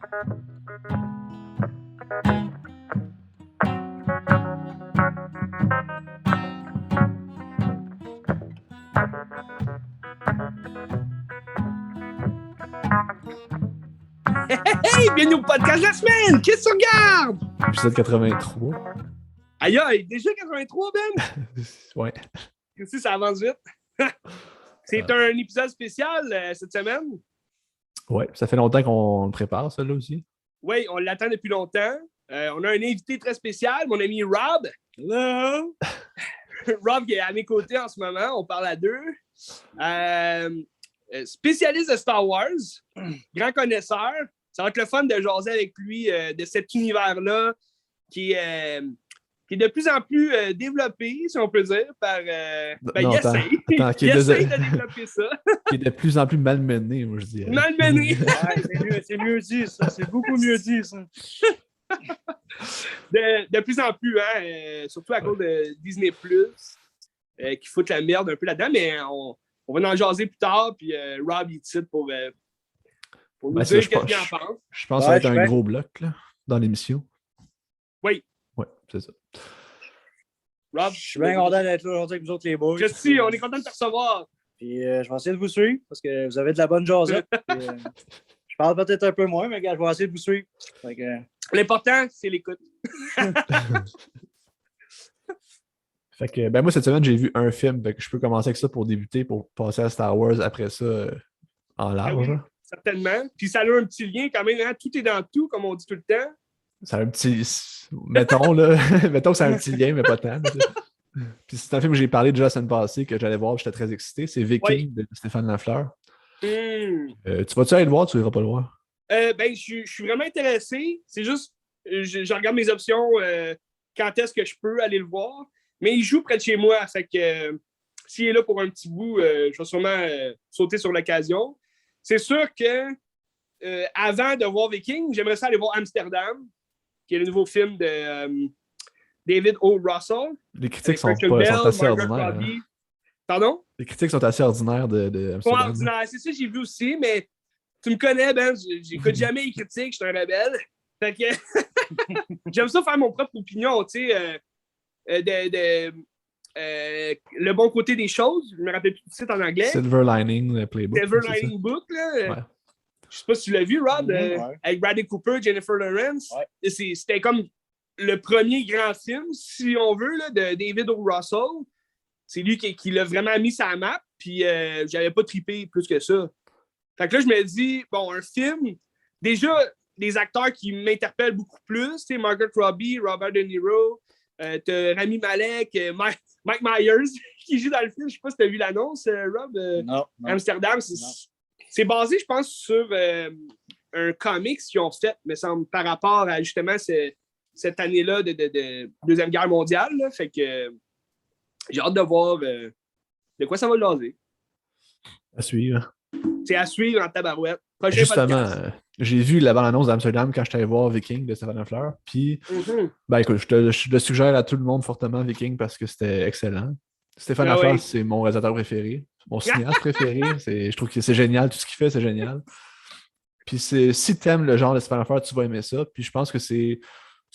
Hey, bienvenue au podcast de la semaine! Qu'est-ce que tu regardes? Épisode 83. Aïe, aïe, déjà 83, Ben? Ouais. Si, ça avance vite. C'est un épisode spécial cette semaine. Ouais, ça fait longtemps qu'on le prépare, ça, là aussi. Oui, on l'attend depuis longtemps. On a un invité très spécial, mon ami Rob. Hello! Rob qui est à mes côtés en ce moment, on parle à deux. Spécialiste de Star Wars, grand connaisseur. Ça va être le fun de jaser avec lui de cet univers-là qui est de plus en plus développé, si on peut dire, par... Non, il essaye. qui Il est essaye de développer ça. qui est de plus en plus malmené, moi, je dirais. Malmené. Ouais, c'est mieux dit, ça. C'est beaucoup mieux dit, ça. De plus en plus, hein, surtout à cause de Disney+, qui foutent la merde un peu là-dedans, mais on va en jaser plus tard, puis Rob, il titre pour nous dire qu'est-ce qu'il en pense. Je pense que ça va être un gros bloc, là, dans l'émission. Oui. Ouais, c'est ça. Rob, Je suis bien content d'être là aujourd'hui avec vous autres, les boys. Je suis, on est content de te recevoir. Puis je vais essayer de vous suivre, parce que vous avez de la bonne jasette. Puis, je parle peut-être un peu moins, mais gars, je vais essayer de vous suivre. Fait que... L'important, c'est l'écoute. Fait que, ben moi, cette semaine, j'ai vu un film, fait que je peux commencer avec ça pour débuter, pour passer à Star Wars après ça en large. Oui, certainement. Puis ça a un petit lien quand même, hein? Tout est dans tout, comme on dit tout le temps. Ça a un petit... Mettons, là, mettons que c'est un petit lien, mais pas tant. Puis c'est un film que j'ai parlé déjà la semaine passée, que j'allais voir, j'étais très excité. C'est Viking de Stéphane Lafleur. Tu vas-tu aller le voir ou tu iras pas le voir? Ben, je suis vraiment intéressé. C'est juste, je regarde mes options quand est-ce que je peux aller le voir. Mais il joue près de chez moi. Fait que s'il est là pour un petit bout, je vais sûrement sauter sur l'occasion. C'est sûr que avant de voir Viking, j'aimerais ça aller voir Amsterdam, qui est le nouveau film de David O. Russell. Les critiques sont assez ordinaires. Hein. Pardon? Les critiques sont assez ordinaires de Amsterdam. Ordinaire, c'est ça que j'ai vu aussi, mais tu me connais, Ben, j'écoute jamais les critiques, je suis un rebelle. Fait que j'aime ça faire mon propre opinion, tu sais, le bon côté des choses. Je me rappelle plus du titre en anglais. Silver Lining Playbook. Silver Lining Book, là. Ouais. Je sais pas si tu l'as vu, Rob, avec Bradley Cooper, Jennifer Lawrence. Ouais. C'était comme le premier grand film, si on veut, là, de David O. Russell. C'est lui qui l'a vraiment mis sur la map, puis j'avais pas trippé plus que ça. Fait que là, je me dis, bon, un film, déjà, des acteurs qui m'interpellent beaucoup plus, tu sais, Margot Robbie, Robert De Niro, t'as Rami Malek, Mike Myers, qui joue dans le film. Je sais pas si t'as vu l'annonce, Rob. Non. Amsterdam, c'est basé, je pense, sur un comics qu'ils ont fait, me semble, par rapport à, justement, cette année-là de Deuxième Guerre mondiale. Là. Fait que j'ai hâte de voir de quoi ça va jaser. À suivre. C'est à suivre en tabarouette. Prochain justement, j'ai vu la bande-annonce d'Amsterdam quand j'étais allé voir Viking de Stéphane Lafleur. Puis, ben écoute, je te suggère à tout le monde fortement Viking parce que c'était excellent. Stéphane Lafleur, c'est mon réalisateur préféré. Mon cinéaste préféré. Je trouve que c'est génial. Tout ce qu'il fait, c'est génial. Puis, si t'aimes le genre de Stéphane Lafleur, tu vas aimer ça. Puis, je pense que c'est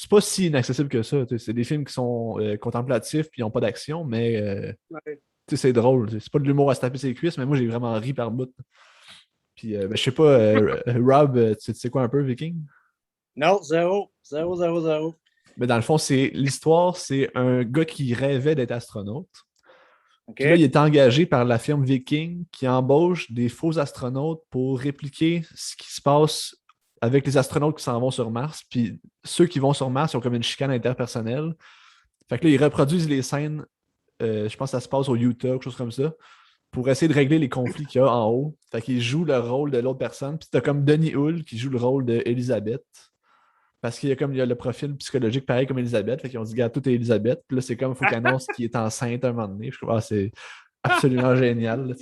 pas si inaccessible que ça. C'est des films qui sont contemplatifs puis ils n'ont pas d'action, mais c'est drôle. C'est pas de l'humour à se taper ses cuisses, mais moi, j'ai vraiment ri par bout. Puis, je sais pas, Rob, tu sais quoi un peu, Viking? Non, zéro. Mais dans le fond, l'histoire, c'est un gars qui rêvait d'être astronaute. Okay. Puis là, il est engagé par la firme Viking qui embauche des faux astronautes pour répliquer ce qui se passe avec les astronautes qui s'en vont sur Mars. Puis ceux qui vont sur Mars, ils ont comme une chicane interpersonnelle. Fait que là, ils reproduisent les scènes, je pense que ça se passe au Utah, quelque chose comme ça, pour essayer de régler les conflits qu'il y a en haut. Fait qu'il joue le rôle de l'autre personne. Puis t'as comme Denis Hull qui joue le rôle d'Elisabeth. Parce qu'il y a le profil psychologique pareil comme Elisabeth. Fait qu'ils ont dit, regarde, tout est Elisabeth. Puis là, c'est comme, il faut qu'elle annonce qu'il est enceinte un moment donné. Je trouve, c'est absolument génial. Là,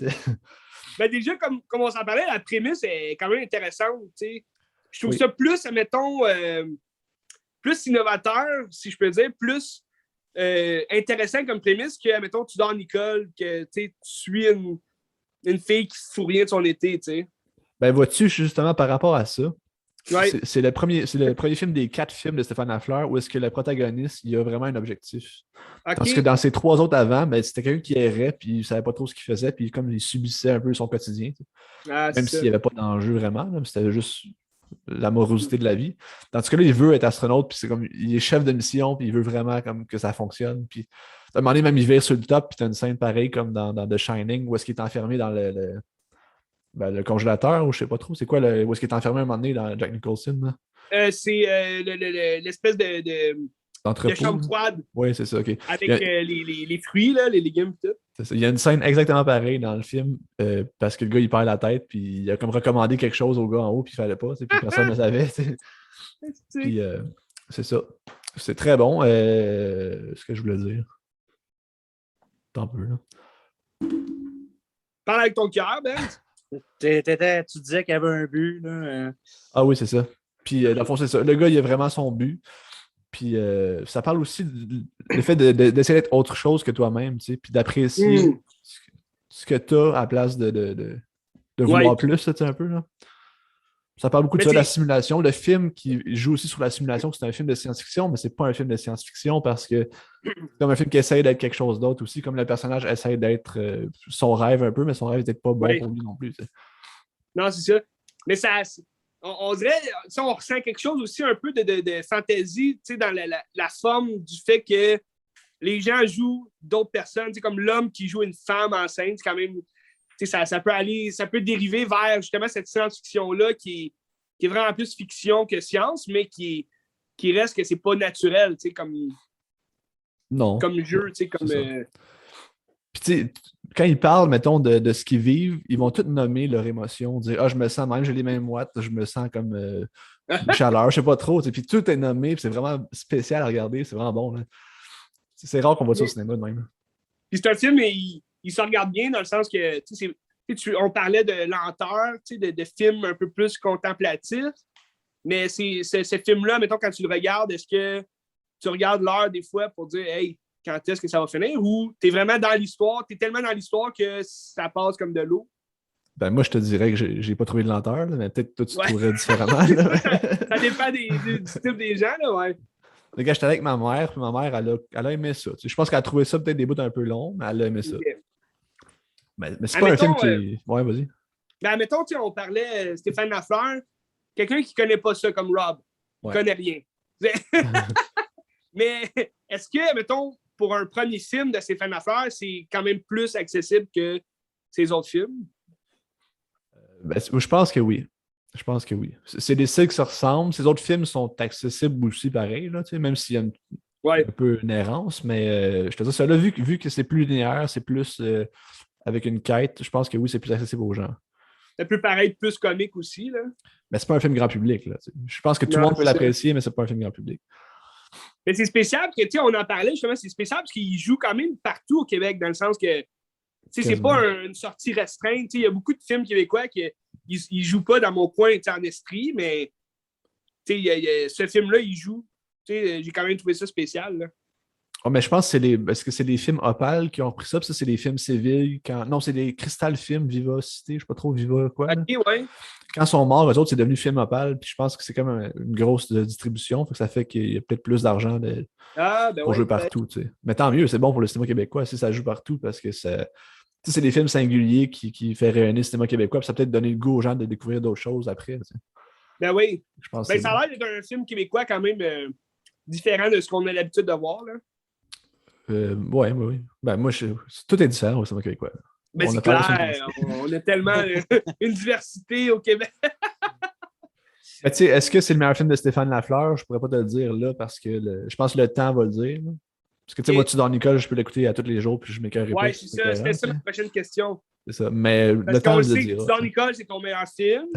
ben déjà, comme on s'en parlait, la prémisse est quand même intéressante. T'sais. Je trouve ça plus, admettons, plus innovateur, si je peux dire, plus intéressant comme prémisse que, admettons, tu dors Nicole, que tu suis une fille qui se fout rien de son été. T'sais. Ben vois-tu, justement, par rapport à ça, Ouais. C'est le premier film des 4 films de Stéphane Lafleur où est-ce que le protagoniste, il a vraiment un objectif. Okay. Parce que dans ces 3 autres avant, ben, c'était quelqu'un qui errait, puis il savait pas trop ce qu'il faisait, puis comme il subissait un peu son quotidien. Même s'il n'y avait pas d'enjeu vraiment, là, c'était juste l'amorosité de la vie. Tandis que là, il veut être astronaute, puis c'est comme, il est chef de mission, puis il veut vraiment comme que ça fonctionne. Puis à un moment donné, même il vire sur le top, puis t'as une scène pareille comme dans The Shining, où est-ce qu'il est enfermé dans le congélateur, ou je sais pas trop. C'est quoi, où est-ce qu'il est enfermé un moment donné dans Jack Nicholson? C'est l'espèce de chambre froide. Oui, c'est ça, OK. Avec les fruits, là, les légumes et tout. C'est ça. Il y a une scène exactement pareille dans le film parce que le gars, il perd la tête, puis il a comme recommandé quelque chose au gars en haut, puis il fallait pas, puis personne ne le savait. Puis c'est ça. C'est très bon. Ce que je voulais dire. Tant peu, là. Parle avec ton cœur, Ben. Tu disais qu'il y avait un but, là. Ah oui, c'est ça. Puis, dans le fond, c'est ça. Le gars, il a vraiment son but. Puis, ça parle aussi du fait d'essayer d'être autre chose que toi-même, tu sais, puis d'apprécier ce que tu as à la place de vouloir plus, tu sais, un peu, là. Ça parle beaucoup de ça, de la simulation. Le film qui joue aussi sur la simulation, c'est un film de science-fiction, mais c'est pas un film de science-fiction parce que c'est comme un film qui essaye d'être quelque chose d'autre aussi, comme le personnage essaie d'être son rêve un peu, mais son rêve n'est pas bon pour lui non plus, tu sais. Non, c'est ça. Mais ça... On dirait, on ressent quelque chose aussi un peu de fantaisie, dans la forme du fait que les gens jouent d'autres personnes, comme l'homme qui joue une femme enceinte, c'est quand même, ça peut dériver vers justement cette science-fiction-là qui est vraiment plus fiction que science, mais qui reste que c'est pas naturel, comme jeu, comme... Puis tu sais, quand ils parlent, mettons, de ce qu'ils vivent, ils vont tous nommer leur émotion, dire « Ah, je me sens même, j'ai les mêmes watts, je me sens comme une chaleur, je sais pas trop. » Puis tout est nommé, puis c'est vraiment spécial à regarder, c'est vraiment bon. Là. C'est rare qu'on voit ça au cinéma de même. Puis c'est un film, il se regarde bien dans le sens que, on parlait de lenteur, de films un peu plus contemplatifs, mais ce film-là, mettons, quand tu le regardes, est-ce que tu regardes l'heure des fois pour dire « Hey, quand est-ce que ça va finir » ou tu es vraiment dans l'histoire, tu es tellement dans l'histoire que ça passe comme de l'eau? Ben moi, je te dirais que j'ai pas trouvé de lenteur, là, mais peut-être que toi, tu trouverais différemment. Là. Ça dépend du type des gens, là, ouais. Le gars, j'étais avec ma mère, puis ma mère, elle a aimé ça. Je pense qu'elle a trouvé ça peut-être des bouts un peu longs, mais elle a aimé ça. Okay. Mais c'est pas un film qui... Ouais, vas-y. Ben, admettons, on parlait Stéphane Lafleur, quelqu'un qui connaît pas ça comme Rob, connaît rien. Mais est-ce que, mettons, pour un premier film de Stéphane Lafleur, c'est quand même plus accessible que ses autres films? Je pense que oui. Je pense que oui. C'est des styles qui se ressemblent. Ces autres films sont accessibles aussi pareil, là, même s'il y a un peu une errance, mais je te dis ça là, vu que c'est plus linéaire, c'est plus avec une quête, je pense que oui, c'est plus accessible aux gens. Ça peut paraître plus comique aussi, là. Mais c'est pas un film grand public, là. Je pense que tout le monde peut l'apprécier, mais c'est pas un film grand public. Mais c'est spécial, parce que, on en parlait justement, c'est spécial parce qu'il joue quand même partout au Québec, dans le sens que c'est pas une sortie restreinte. Il y a beaucoup de films québécois qui ne jouent pas dans mon coin en Estrie, mais ce film-là, il joue. J'ai quand même trouvé ça spécial. Là. Oh, mais je pense que c'est les films Opal qui ont pris ça, puis ça, c'est les films Séville. Non, c'est des Crystal Films, Vivacité, je sais pas trop, Viva quoi. OK, ouais. Quand ils sont morts, eux autres, c'est devenu film Opal, puis je pense que c'est comme une grosse distribution, ça fait qu'il y a peut-être plus d'argent pour jouer partout. Mais tant mieux, c'est bon pour le cinéma québécois si ça joue partout, parce que c'est des films singuliers qui fait rayonner le cinéma québécois, puis ça peut peut-être donner le goût aux gens de découvrir d'autres choses après. T'sais. Ben oui. Je pense ça a l'air d'être un film québécois quand même différent de ce qu'on a l'habitude de voir. Là. Oui. Ben moi, tout est différent au cinéma québécois. Ben c'est clair, on a tellement une diversité au Québec. Ben, est-ce que c'est le meilleur film de Stéphane Lafleur? Je pourrais pas te le dire là parce que je pense que le temps va le dire. Là. Parce que moi, Tudor Nicole, je peux l'écouter à tous les jours puis je m'écœurerai pas. Oui, c'est ça. C'était ça la prochaine question. C'est ça. Mais le temps va le dire. Tudor Nicole, c'est ton meilleur film.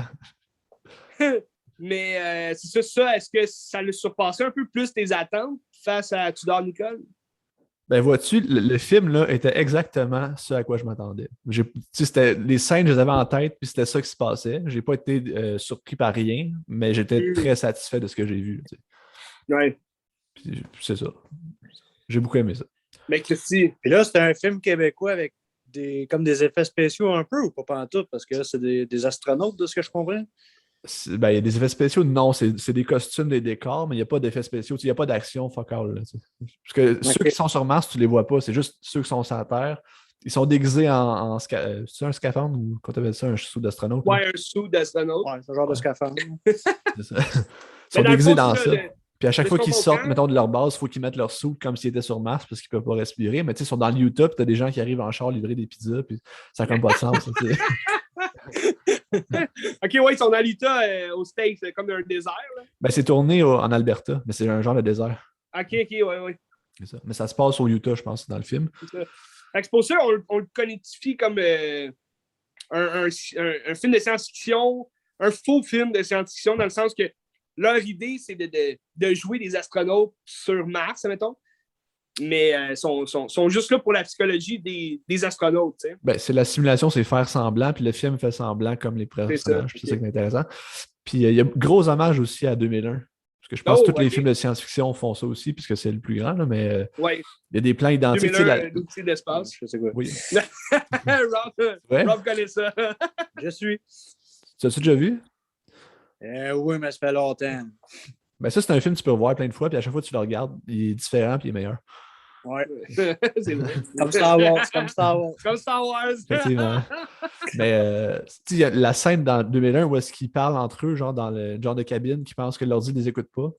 Mais c'est ça. Est-ce que ça a surpassé un peu plus tes attentes face à Tudor Nicole? Ben vois-tu, le film là était exactement ce à quoi je m'attendais. Les scènes, je les avais en tête, puis c'était ça qui se passait. J'ai pas été surpris par rien, mais j'étais très satisfait de ce que j'ai vu. Ouais. Puis, c'est ça. J'ai beaucoup aimé ça. Mais Christy. Puis là, c'était un film québécois avec comme des effets spéciaux un peu ou pas pantoute, parce que là, c'est des astronautes de ce que je comprends. Il y a des effets spéciaux, non, c'est des costumes, des décors, mais il n'y a pas d'effets spéciaux, il n'y a pas d'action focale. Parce que ceux qui sont sur Mars, tu ne les vois pas, c'est juste ceux qui sont sur la Terre. Ils sont déguisés c'est un scaphandre ou quand tu appelles ça, un sou d'astronaute? Ouais, un sou d'astronaute. Ouais, c'est un genre de scaphandre. C'est ça. Ils sont déguisés dans ça. Puis à chaque fois qu'ils sortent, mettons, de leur base, il faut qu'ils mettent leur sou comme s'ils étaient sur Mars parce qu'ils ne peuvent pas respirer. Mais tu sais, ils sont dans le Utah, puis tu as des gens qui arrivent en char livrer des pizzas, puis ça n'a comme pas de sens. OK, ouais, ils sont dans l'Utah, aux States, comme dans un désert. Là. Ben, c'est tourné en Alberta, mais c'est un genre de désert. OK, ouais. C'est ça. Mais ça se passe au Utah, je pense, dans le film. C'est ça. C'est pour ça qu'on le connectifie comme un film de science-fiction, un faux film de science-fiction, dans le sens que leur idée, c'est de jouer des astronautes sur Mars, mettons. Mais sont juste là pour la psychologie des astronautes. Tu sais. Ben, c'est la simulation, c'est faire semblant, puis le film fait semblant comme les personnages. C'est ça qui est intéressant. Puis il y a gros hommage aussi à 2001. Parce que je pense que tous les films de science-fiction font ça aussi, puisque c'est le plus grand, là, mais il y a des plans identiques. 2001, l'outil d'espace. Je sais quoi. Oui. Rob connaît ça. Je suis. Tu l'as-tu déjà vu? Oui, mais ça fait longtemps. Ben ça, c'est un film que tu peux voir plein de fois, puis à chaque fois que tu le regardes, il est différent, puis il est meilleur. Ouais. C'est vrai. Comme Star Wars. Comme Star Wars. Effectivement. Mais il y a la scène dans 2001 où est-ce qu'ils parlent entre eux, genre dans le genre de cabine, qui pensent que l'ordi ne les écoute pas.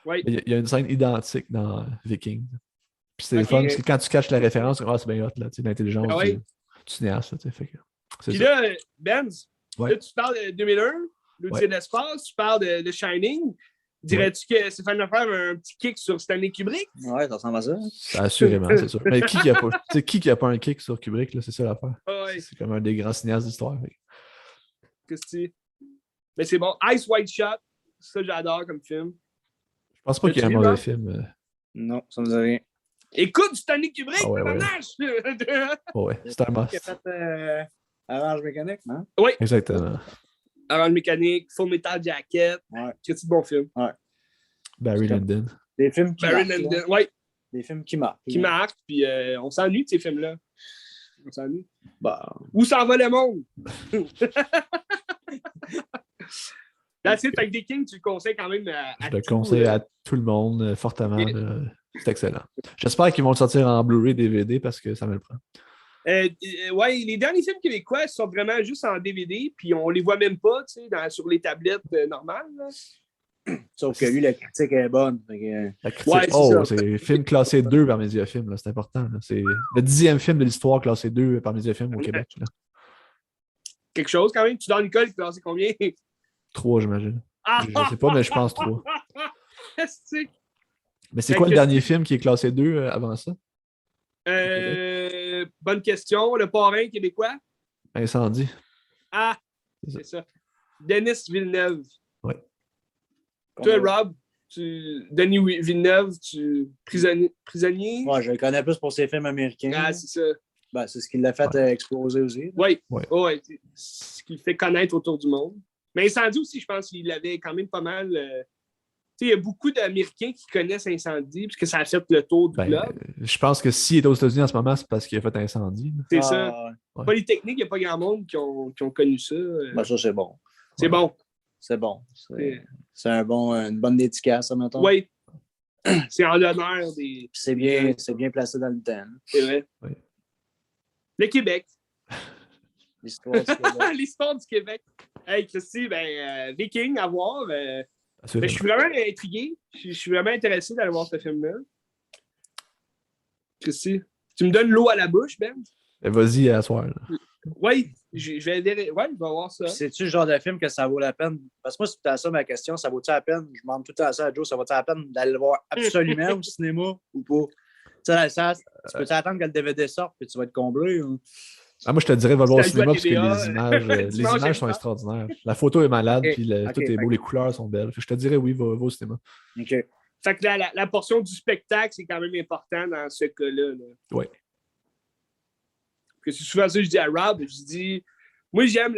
Oui. Il y a une scène identique dans Viking. Puis c'est fun, parce que quand tu caches la référence, c'est bien hot, là, l'intelligence du cinéaste. Puis là, Benz, là, tu parles de 2001, l'outil d'espace, tu parles de Shining. Dirais-tu que Stéphane Lefebvre a un petit kick sur Stanley Kubrick? Ouais, ça ressemble à ça. Assurément, c'est sûr. Mais qui a pas un kick sur Kubrick, là, c'est ça l'affaire. Ouais. C'est comme un des grands cinéastes d'histoire. Qu'est-ce que c'est? Mais c'est bon. Ice White Shot, ça j'adore comme film. Je pense pas qu'il y ait un mauvais film. Non, ça me dit rien. Écoute Stanley Kubrick, ouais, c'est un must. Qui a fait Orange Mécanique, non? Oui. Exactement. Orange Mécanique, Full Metal Jacket. Ouais. C'est un bon film. Ouais. Barry Lyndon. Des films qui Barry marquent. Lyndon, oui. Des films qui marquent. Qui marquent, puis on s'ennuie de ces films-là. On s'ennuie. Bah. Où s'en va le monde? Là, tu sais, avec des Kings, tu le conseilles quand même à Je le conseille à tout le monde fortement. C'est excellent. J'espère qu'ils vont le sortir en Blu-ray DVD parce que ça me le prend. Ouais, les derniers films québécois sont vraiment juste en DVD, puis on les voit même pas, tu sais, sur les tablettes normales. Là. Sauf que lui, la critique est bonne. La critique, c'est film classé 2 par Mediafilm, là, c'est important. Là. C'est le 10e film de l'histoire classé 2 par Mediafilm au Québec. Là. Quelque chose quand même. Tu dans l'école, tu classé combien? 3, j'imagine. Je sais pas, mais je pense 3. Mais c'est quoi le dernier film qui est classé 2 avant ça? Bonne question. Le parrain québécois? Incendie. Ah, c'est ça. Denis Villeneuve. Oui. Toi, Rob, Denis Villeneuve, prisonnier? Ouais, je le connais plus pour ses films américains. Ah, c'est ça. Ben, c'est ce qui l'a fait exploser aussi. Oui, ouais. Ce qui le fait connaître autour du monde. Mais Incendie aussi, je pense qu'il avait quand même pas mal... il y a beaucoup d'Américains qui connaissent Incendie puisque ça a fait le tour du globe. Je pense que s'il est aux États-Unis en ce moment, c'est parce qu'il a fait Incendie. C'est ça. Ouais. Polytechnique, il n'y a pas grand monde qui ont connu ça. Ben, ça, c'est bon. C'est bon. C'est bon. C'est une bonne dédicace, ça, mettons. Oui. C'est en l'honneur des... C'est bien placé dans le temps. C'est vrai. Oui. Le Québec. L'histoire du Québec. L'histoire du Québec. Hey, Christy, Viking à voir. Je suis vraiment intrigué. Je suis vraiment intéressé d'aller voir ce film-là. Christy, tu me donnes l'eau à la bouche, Ben? Vas-y, à soir. Oui, je vais voir ça. C'est-tu le genre de film que ça vaut la peine? Parce que moi, c'est tout à ça ma question. Ça vaut-tu la peine? Je demande tout à ça à Joe. Ça vaut-tu la peine d'aller le voir absolument au cinéma ou pas? Tu peux-tu attendre que le DVD sorte et tu vas être comblé? Ou... Moi, je te dirais, va le voir au cinéma parce que les images sont extraordinaires. La photo est malade, puis tout est beau, les couleurs sont belles. Je te dirais, oui, va au cinéma. OK. Fait que la portion du spectacle, c'est quand même important dans ce cas-là. Oui. C'est souvent ça que je dis à Rob. Je dis, moi, j'aime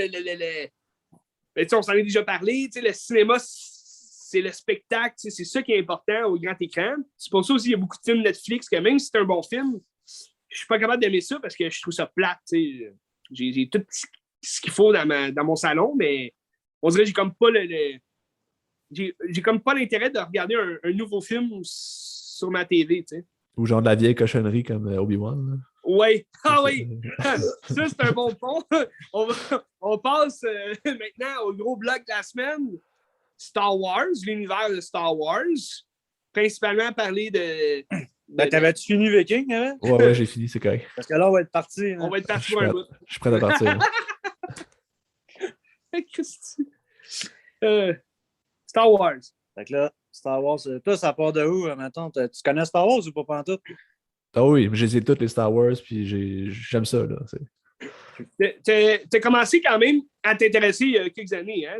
on s'en est déjà parlé. Le cinéma, c'est le spectacle. C'est ça qui est important au grand écran. C'est pour ça aussi qu'il y a beaucoup de films Netflix que même si c'est un bon film, je suis pas capable d'aimer ça parce que je trouve ça plate. J'ai tout ce qu'il faut dans mon salon, mais on dirait que j'ai comme pas j'ai comme pas l'intérêt de regarder un nouveau film sur ma TV, tu sais. Ou genre de la vieille cochonnerie comme Obi-Wan. Là. Oui. Ah oui! Ça, c'est un bon pont. On passe maintenant au gros bloc de la semaine. Star Wars, l'univers de Star Wars. Principalement parler de t'avais-tu fini Viking, hein? Ouais, j'ai fini, c'est correct. Parce que là, on va être parti. On va être parti pour un bout. Je suis prêt à partir. Star Wars. Fait que là, Star Wars, toi, ça part de où, maintenant? Tu connais Star Wars ou pas pantoute? Ah oui, j'ai essayé toutes les Star Wars, puis j'aime ça, là. T'as commencé quand même à t'intéresser il y a quelques années, hein?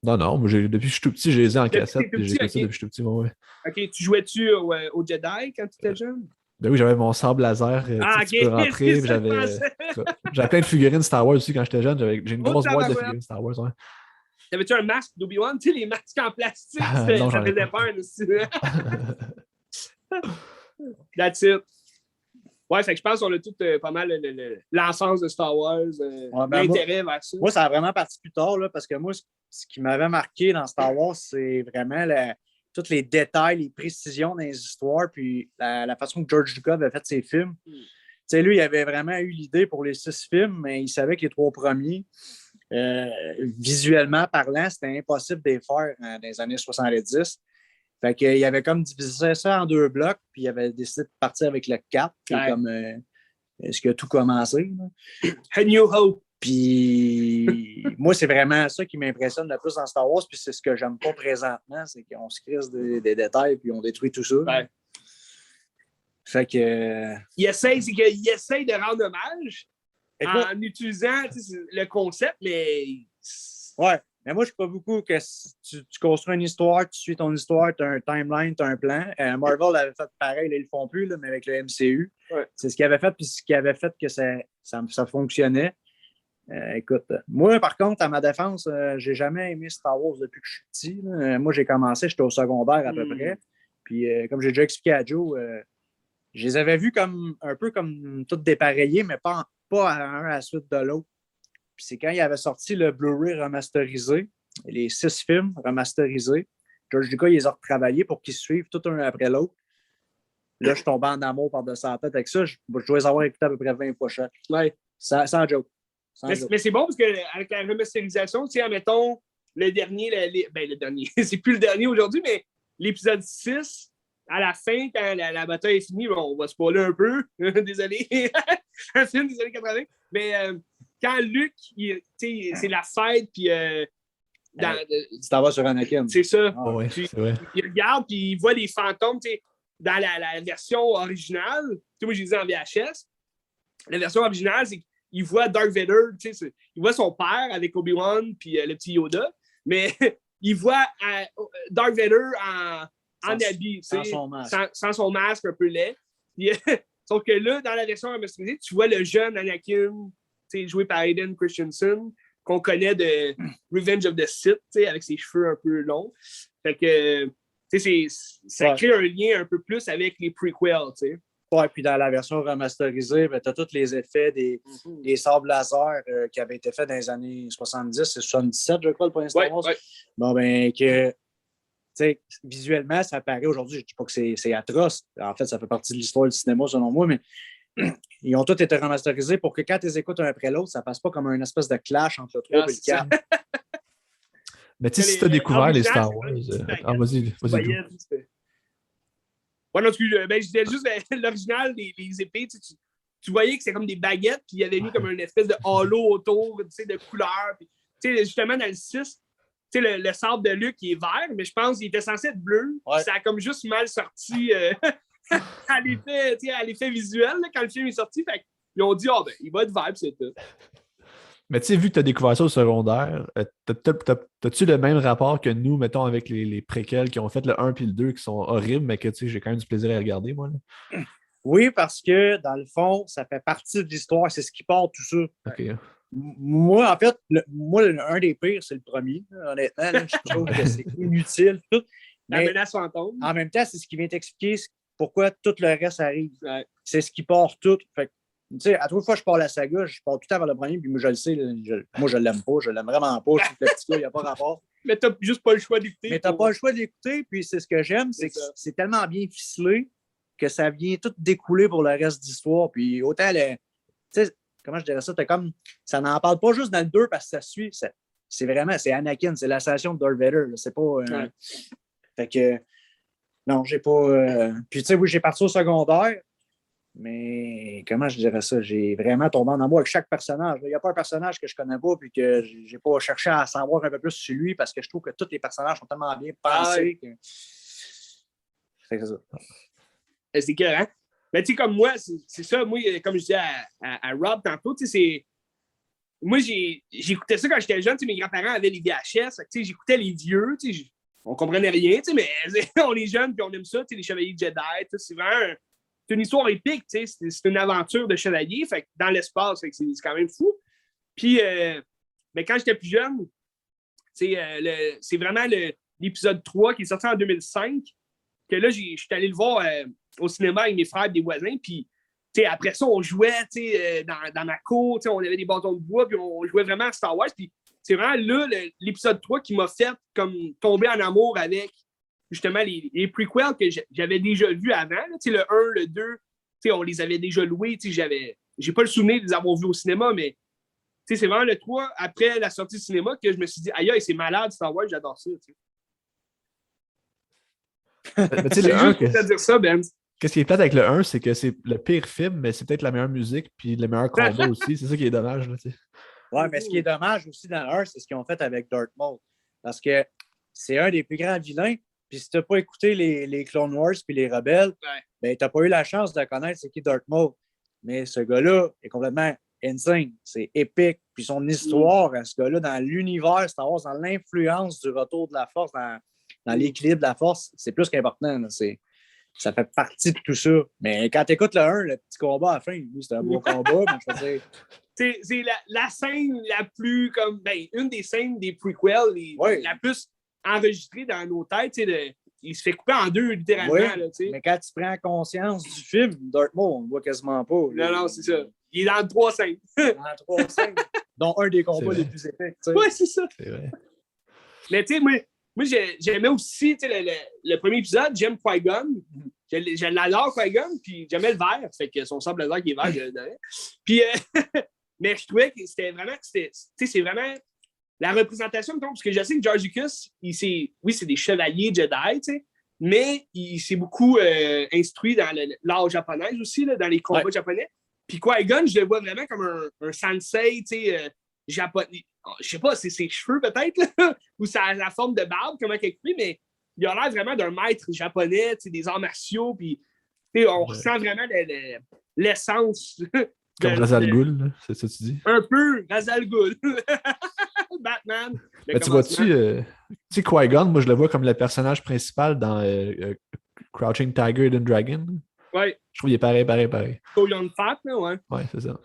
Non, moi, depuis que je suis tout petit, j'ai les ai en cassette, puis j'ai écouté ça depuis que je suis tout petit, ouais. OK, tu jouais-tu au Jedi quand tu étais jeune? Ben oui, j'avais mon sable laser, tu peux rentrer, puis j'avais plein de figurines Star Wars aussi quand j'étais jeune, j'ai une grosse boîte de figurines Star Wars, ouais. T'avais-tu un masque d'Obi-Wan? Tu sais, les masques en plastique, non, ça faisait peur aussi. That's it. Ouais, fait que je pense qu'on a tout pas mal l'enfance de Star Wars, l'intérêt vers ça. Moi, ça a vraiment parti plus tard, là, parce que moi, ce qui m'avait marqué dans Star Wars, c'est vraiment tous les détails, les précisions dans les histoires, puis la façon que George Lucas avait fait ses films. Tu sais, lui, il avait vraiment eu l'idée pour les 6 films, mais il savait que les 3 premiers, visuellement parlant, c'était impossible de les faire dans les années 70. Fait qu'il avait comme divisé ça en 2 blocs, puis il avait décidé de partir avec le 4, qui est comme ce qui a tout commencé. A New Hope. Puis moi, c'est vraiment ça qui m'impressionne le plus dans Star Wars, puis c'est ce que j'aime pas présentement, c'est qu'on se crisse des détails, puis on détruit tout ça. Ouais. Fait que... Il essaye de rendre hommage en utilisant le concept, mais... Ouais. Mais moi, je ne crois pas beaucoup que tu construis une histoire, tu suis ton histoire, tu as un timeline, tu as un plan. Marvel avait fait pareil, là, ils ne le font plus, là, mais avec le MCU. Ouais. C'est ce qu'il avait fait, puis ce qui avait fait que ça fonctionnait. Écoute, moi, par contre, à ma défense, j'ai jamais aimé Star Wars depuis que je suis petit. Moi, j'ai commencé, j'étais au secondaire à peu près. Puis, comme j'ai déjà expliqué à Joe, je les avais vus comme un peu comme toutes dépareillés, mais pas un à la suite de l'autre. Puis c'est quand il avait sorti le Blu-ray remasterisé, les 6 films remasterisés. George Lucas, il les a retravaillés pour qu'ils suivent tout un après l'autre. Là, je tombais en amour par-dessus la tête avec ça. Je dois les avoir écoutés à peu près 20 fois chaque. Ouais. Sans joke. Mais c'est bon parce qu'avec la remasterisation, tu sais, admettons, le dernier, le dernier, c'est plus le dernier aujourd'hui, mais l'épisode 6, à la fin, quand la bataille est finie, on va spoiler un peu. Désolé. Un film des années 80. Mais quand Luke, c'est la fête, puis. Tu t'en vas sur Anakin. C'est ça. Oh, ouais, puis, c'est vrai. Il regarde, puis il voit des fantômes, dans la version originale. Moi, j'ai dit en VHS. La version originale, c'est qu'il voit Darth Vader, il voit son père avec Obi-Wan, puis le petit Yoda, mais il voit Darth Vader en habit, sans son masque un peu laid. Sauf que là, dans la version remasterisée, tu vois le jeune Anakin, joué par Hayden Christensen, qu'on connaît de Revenge of the Sith, avec ses cheveux un peu longs. Fait que, ça crée un lien un peu plus avec les prequels, t'sais. Ouais, puis dans la version remasterisée, ben, tu as tous les effets des sabres laser qui avaient été faits dans les années 70 et 77, je crois, le premier Star Wars. Ouais. Bon, ben, que, visuellement, ça paraît aujourd'hui, je ne dis pas que c'est atroce. En fait, ça fait partie de l'histoire du cinéma, selon moi, mais ils ont tous été remasterisés pour que quand tu les écoutes un après l'autre, ça ne passe pas comme une espèce de clash entre le 3 et le 4. Mais tu sais, si tu as découvert les Star Wars... vas-y. Ouais, non, je disais juste l'original, les épées, tu voyais que c'était comme des baguettes, puis il y avait mis comme une espèce de halo autour, de couleurs. Puis, justement, dans le 6, le sable de Luke, il est vert, mais je pense qu'il était censé être bleu. Ouais. Ça a comme juste mal sorti à l'effet visuel là, quand le film est sorti. Fait ils ont dit, il va être vert, puis c'est tout. Mais tu sais, vu que tu as découvert ça au secondaire, t'as-tu le même rapport que nous, mettons, avec les préquels qui ont fait le 1 puis le 2 qui sont horribles, mais que tu sais, j'ai quand même du plaisir à regarder, moi? Là. Oui, parce que dans le fond, ça fait partie de l'histoire, c'est ce qui part tout ça. Okay. Moi, en fait, un des pires, c'est le premier. Honnêtement, là, je trouve que c'est inutile. Tout. La menace fantôme. En même temps, c'est ce qui vient t'expliquer pourquoi tout le reste arrive. Ouais. C'est ce qui part tout. Fait Tu sais, à toute fois que je pars la saga, je pars tout le temps vers le premier, puis moi, je le sais, moi, je l'aime pas, je l'aime vraiment pas. Je trouve que le petit gars, il n'y a pas rapport. Mais t'as juste pas le choix d'écouter. Mais t'as pas le choix d'écouter, puis c'est ce que j'aime, c'est que c'est tellement bien ficelé que ça vient tout découler pour le reste d'histoire. Puis autant, tu sais, comment je dirais ça, ça n'en parle pas juste dans le 2 parce que ça suit. C'est vraiment, c'est Anakin, c'est l'assassination de Darth Vader. Là, c'est pas. Fait que, non, j'ai pas. Puis tu sais, oui, j'ai parti au secondaire, mais comment je dirais ça? J'ai vraiment tombé en amour avec chaque personnage. Il n'y a pas un personnage que je connais pas puis que j'ai pas cherché à savoir un peu plus sur lui parce que je trouve que tous les personnages sont tellement bien pensés. C'est ça. C'est clair, hein? Mais tu sais, comme moi, c'est ça. Moi, comme je disais à Rob tantôt, tu sais, c'est. Moi, j'écoutais ça quand j'étais jeune. Mes grands-parents avaient les VHS. J'écoutais les vieux. On comprenait rien, mais on est jeunes et on aime ça. Les Chevaliers Jedi. C'est vraiment c'est une histoire épique. C'est une aventure de chevalier. Fait que dans l'espace, c'est quand même fou. Puis, mais quand j'étais plus jeune, c'est vraiment l'épisode 3 qui est sorti en 2005. Que là, je suis allé le voir au cinéma avec mes frères et des voisins. Puis, après ça, on jouait dans ma cour. On avait des bâtons de bois. Puis, on jouait vraiment à Star Wars. Puis, c'est vraiment là, l'épisode 3 qui m'a fait comme tomber en amour avec justement les prequels que j'avais déjà vus avant. Là, le 1, le 2, on les avait déjà loués. J'ai pas le souvenir de les avoir vus au cinéma, mais c'est vraiment le 3, après la sortie du cinéma, que je me suis dit, aïe, c'est malade Star Wars, j'adore ça. Mais tu sais, le 1, dire ça, Ben. Qu'est-ce qui est plate avec le 1, c'est que c'est le pire film, mais c'est peut-être la meilleure musique puis le meilleur combat aussi. C'est ça qui est dommage. Là, ouais, mais ce qui est dommage aussi dans le 1, c'est ce qu'ils ont fait avec Darth Maul. Parce que c'est un des plus grands vilains. Puis si tu n'as pas écouté les Clone Wars puis les Rebelles, ben, tu n'as pas eu la chance de connaître c'est qui Darth Maul. Mais ce gars-là est complètement insane. C'est épique. Puis son histoire à ce gars-là, dans l'univers Star Wars, dans l'influence du retour de la Force, dans l'équilibre de la Force, c'est plus qu'important. Là. Ça fait partie de tout ça. Mais quand tu écoutes le 1, le petit combat à la fin, oui, c'est un beau combat, mais je veux dire. C'est la scène la plus comme une des scènes des prequels la plus enregistrée dans nos têtes. Il se fait couper en deux littéralement. Oui, là, mais quand tu prends conscience du film, Darth Maul, on ne voit quasiment pas. Non, c'est ça. Il est dans le 3 scènes. Dans 3 scènes, dont un des combats les plus épiques. Oui, c'est ça. C'est vrai. Mais tu sais, moi j'aimais aussi le premier épisode, j'aime Qui-Gon. Je l'adore, Qui-Gon, puis j'aimais le vert. Fait que son sable laser qui est vert, je l'adore. Puis, mais je trouvais que c'était vraiment, c'est vraiment la représentation, parce que je sais que George Lucas, c'est des chevaliers Jedi, mais il s'est beaucoup instruit dans l'art japonais aussi, là, dans les combats japonais. Puis Qui-Gon, je le vois vraiment comme un sensei, japonais. Je sais pas, c'est ses cheveux peut-être, là, ou la forme de barbe, comment il est, mais il a l'air vraiment d'un maître japonais, des arts martiaux, puis on ressent vraiment l'essence. Comme Ra's al Ghul, c'est ça que tu dis? Un peu, Ra's al Ghul. Batman. Mais tu vois-tu, Qui-Gon, moi je le vois comme le personnage principal dans Crouching Tiger, Hidden Dragon. Ouais. Je trouve qu'il est pareil. So Young Fat, là, ouais. Ouais, c'est ça.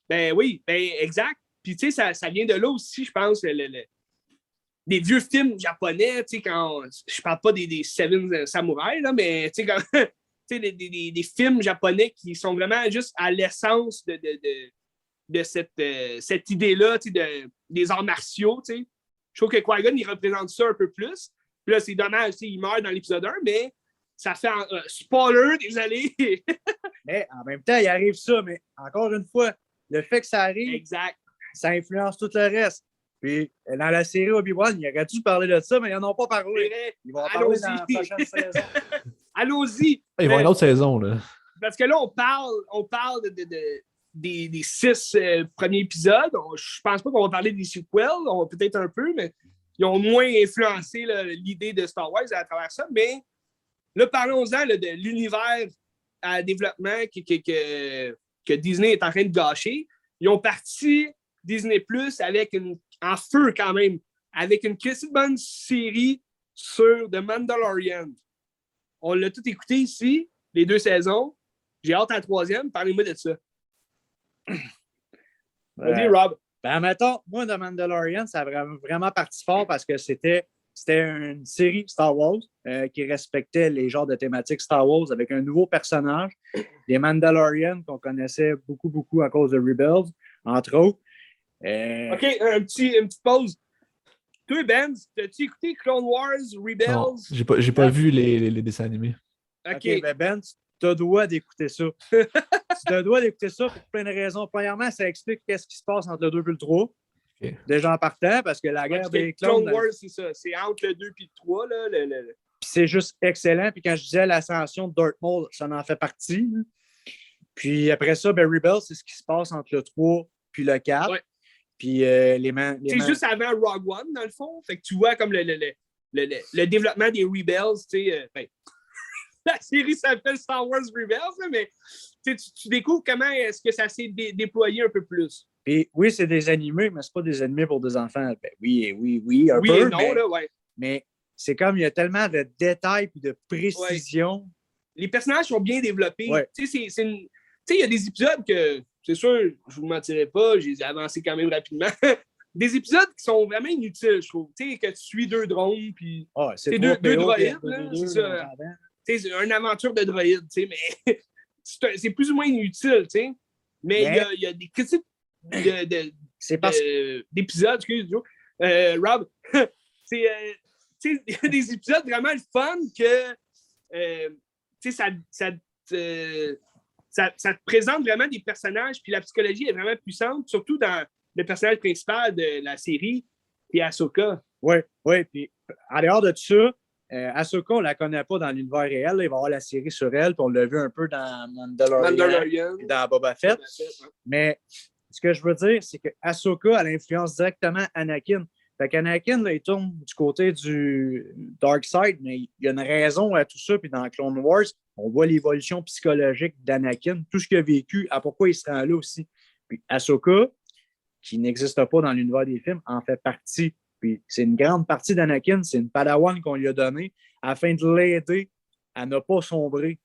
Ben oui, exact. Puis tu sais, ça vient de là aussi, je pense, des vieux films japonais, tu sais, quand je parle pas des Seven Samurai, là, mais tu sais, quand des films japonais qui sont vraiment juste à l'essence de cette idée-là, des arts martiaux, tu sais. Je trouve que Qui-Gon, il représente ça un peu plus. Puis là, c'est dommage, il meurt dans l'épisode 1, mais ça fait spoiler, désolé. Mais en même temps, il arrive ça, mais encore une fois, le fait que ça arrive, exact. Ça influence tout le reste. Puis, dans la série Obi-Wan, il aurait dû parler de ça, mais ils n'en ont pas parlé. Ils vont en parler dans la prochaine saison. Allons-y. Il va y avoir une autre saison, là. Parce que là, on parle des 6 premiers épisodes. Je pense pas qu'on va parler des sequels. On va peut-être un peu, mais ils ont moins influencé l'idée de Star Wars à travers ça. Mais là, parlons-en de l'univers à développement que Disney est en train de gâcher. Ils ont parti Disney Plus en feu quand même, avec une petite bonne série sur The Mandalorian. On l'a tout écouté ici, les 2 saisons. J'ai hâte à la 3e. Parlez-moi de ça. Vas-y, Rob. Ben, mettons, moi, The Mandalorian, ça a vraiment parti fort parce que c'était c'était une série Star Wars qui respectait les genres de thématiques Star Wars avec un nouveau personnage, les Mandalorians qu'on connaissait beaucoup, beaucoup à cause de Rebels, entre autres. OK, une petite pause. Toi, Ben, as-tu écouté Clone Wars, Rebels? Non, j'ai pas vu les dessins animés. OK, Ben, tu as droit d'écouter ça. Tu as droit d'écouter ça pour plein de raisons. Premièrement, ça explique qu'est-ce qui se passe entre le 2 et le 3. Okay. Déjà en partant, parce que la guerre des clones... Clone Wars, c'est ça. C'est entre le 2 et le 3. Là, Puis c'est juste excellent. Puis quand je disais l'ascension de Darth Maul, ça en fait partie. Puis après ça, Rebels, c'est ce qui se passe entre le 3 puis le 4. Ouais. Puis c'est juste avant Rogue One, dans le fond. Fait que tu vois comme le développement des Rebels, tu sais... la série s'appelle Star Wars Rebels, mais tu découvres comment est-ce que ça s'est déployé un peu plus. Et oui, c'est des animés, mais c'est pas des animés pour des enfants. Ben, oui, un peu. Et non, mais, là, ouais. Mais c'est comme il y a tellement de détails et de précision. Ouais. Les personnages sont bien développés. Ouais. Tu sais, il y a des épisodes que, c'est sûr, je vous mentirai pas, j'ai avancé quand même rapidement. Des épisodes qui sont vraiment inutiles, je trouve. Tu sais, que tu suis 2 drones, puis c'est deux droïdes, c'est ça. C'est une aventure de droïdes, tu sais, mais c'est plus ou moins inutile, tu sais. Mais il y a des critiques d'épisodes, excuse-moi, Rob. Il y a des épisodes vraiment le fun que ça te présente vraiment des personnages, puis la psychologie est vraiment puissante, surtout dans le personnage principal de la série, puis Ahsoka. Oui, puis en dehors de ça, Ahsoka, on ne la connaît pas dans l'univers réel. Là, il va y avoir la série sur elle, puis on l'a vu un peu dans Mandalorian et dans Boba Fett. Mais ce que je veux dire, c'est que Ahsoka, elle influence directement Anakin. Fait qu'Anakin, là, il tourne du côté du Dark Side, mais il y a une raison à tout ça. Puis dans Clone Wars, on voit l'évolution psychologique d'Anakin, tout ce qu'il a vécu, à pourquoi il se rend là aussi. Puis Ahsoka, qui n'existe pas dans l'univers des films, en fait partie. Puis c'est une grande partie d'Anakin, c'est une padawan qu'on lui a donnée afin de l'aider à ne pas sombrer.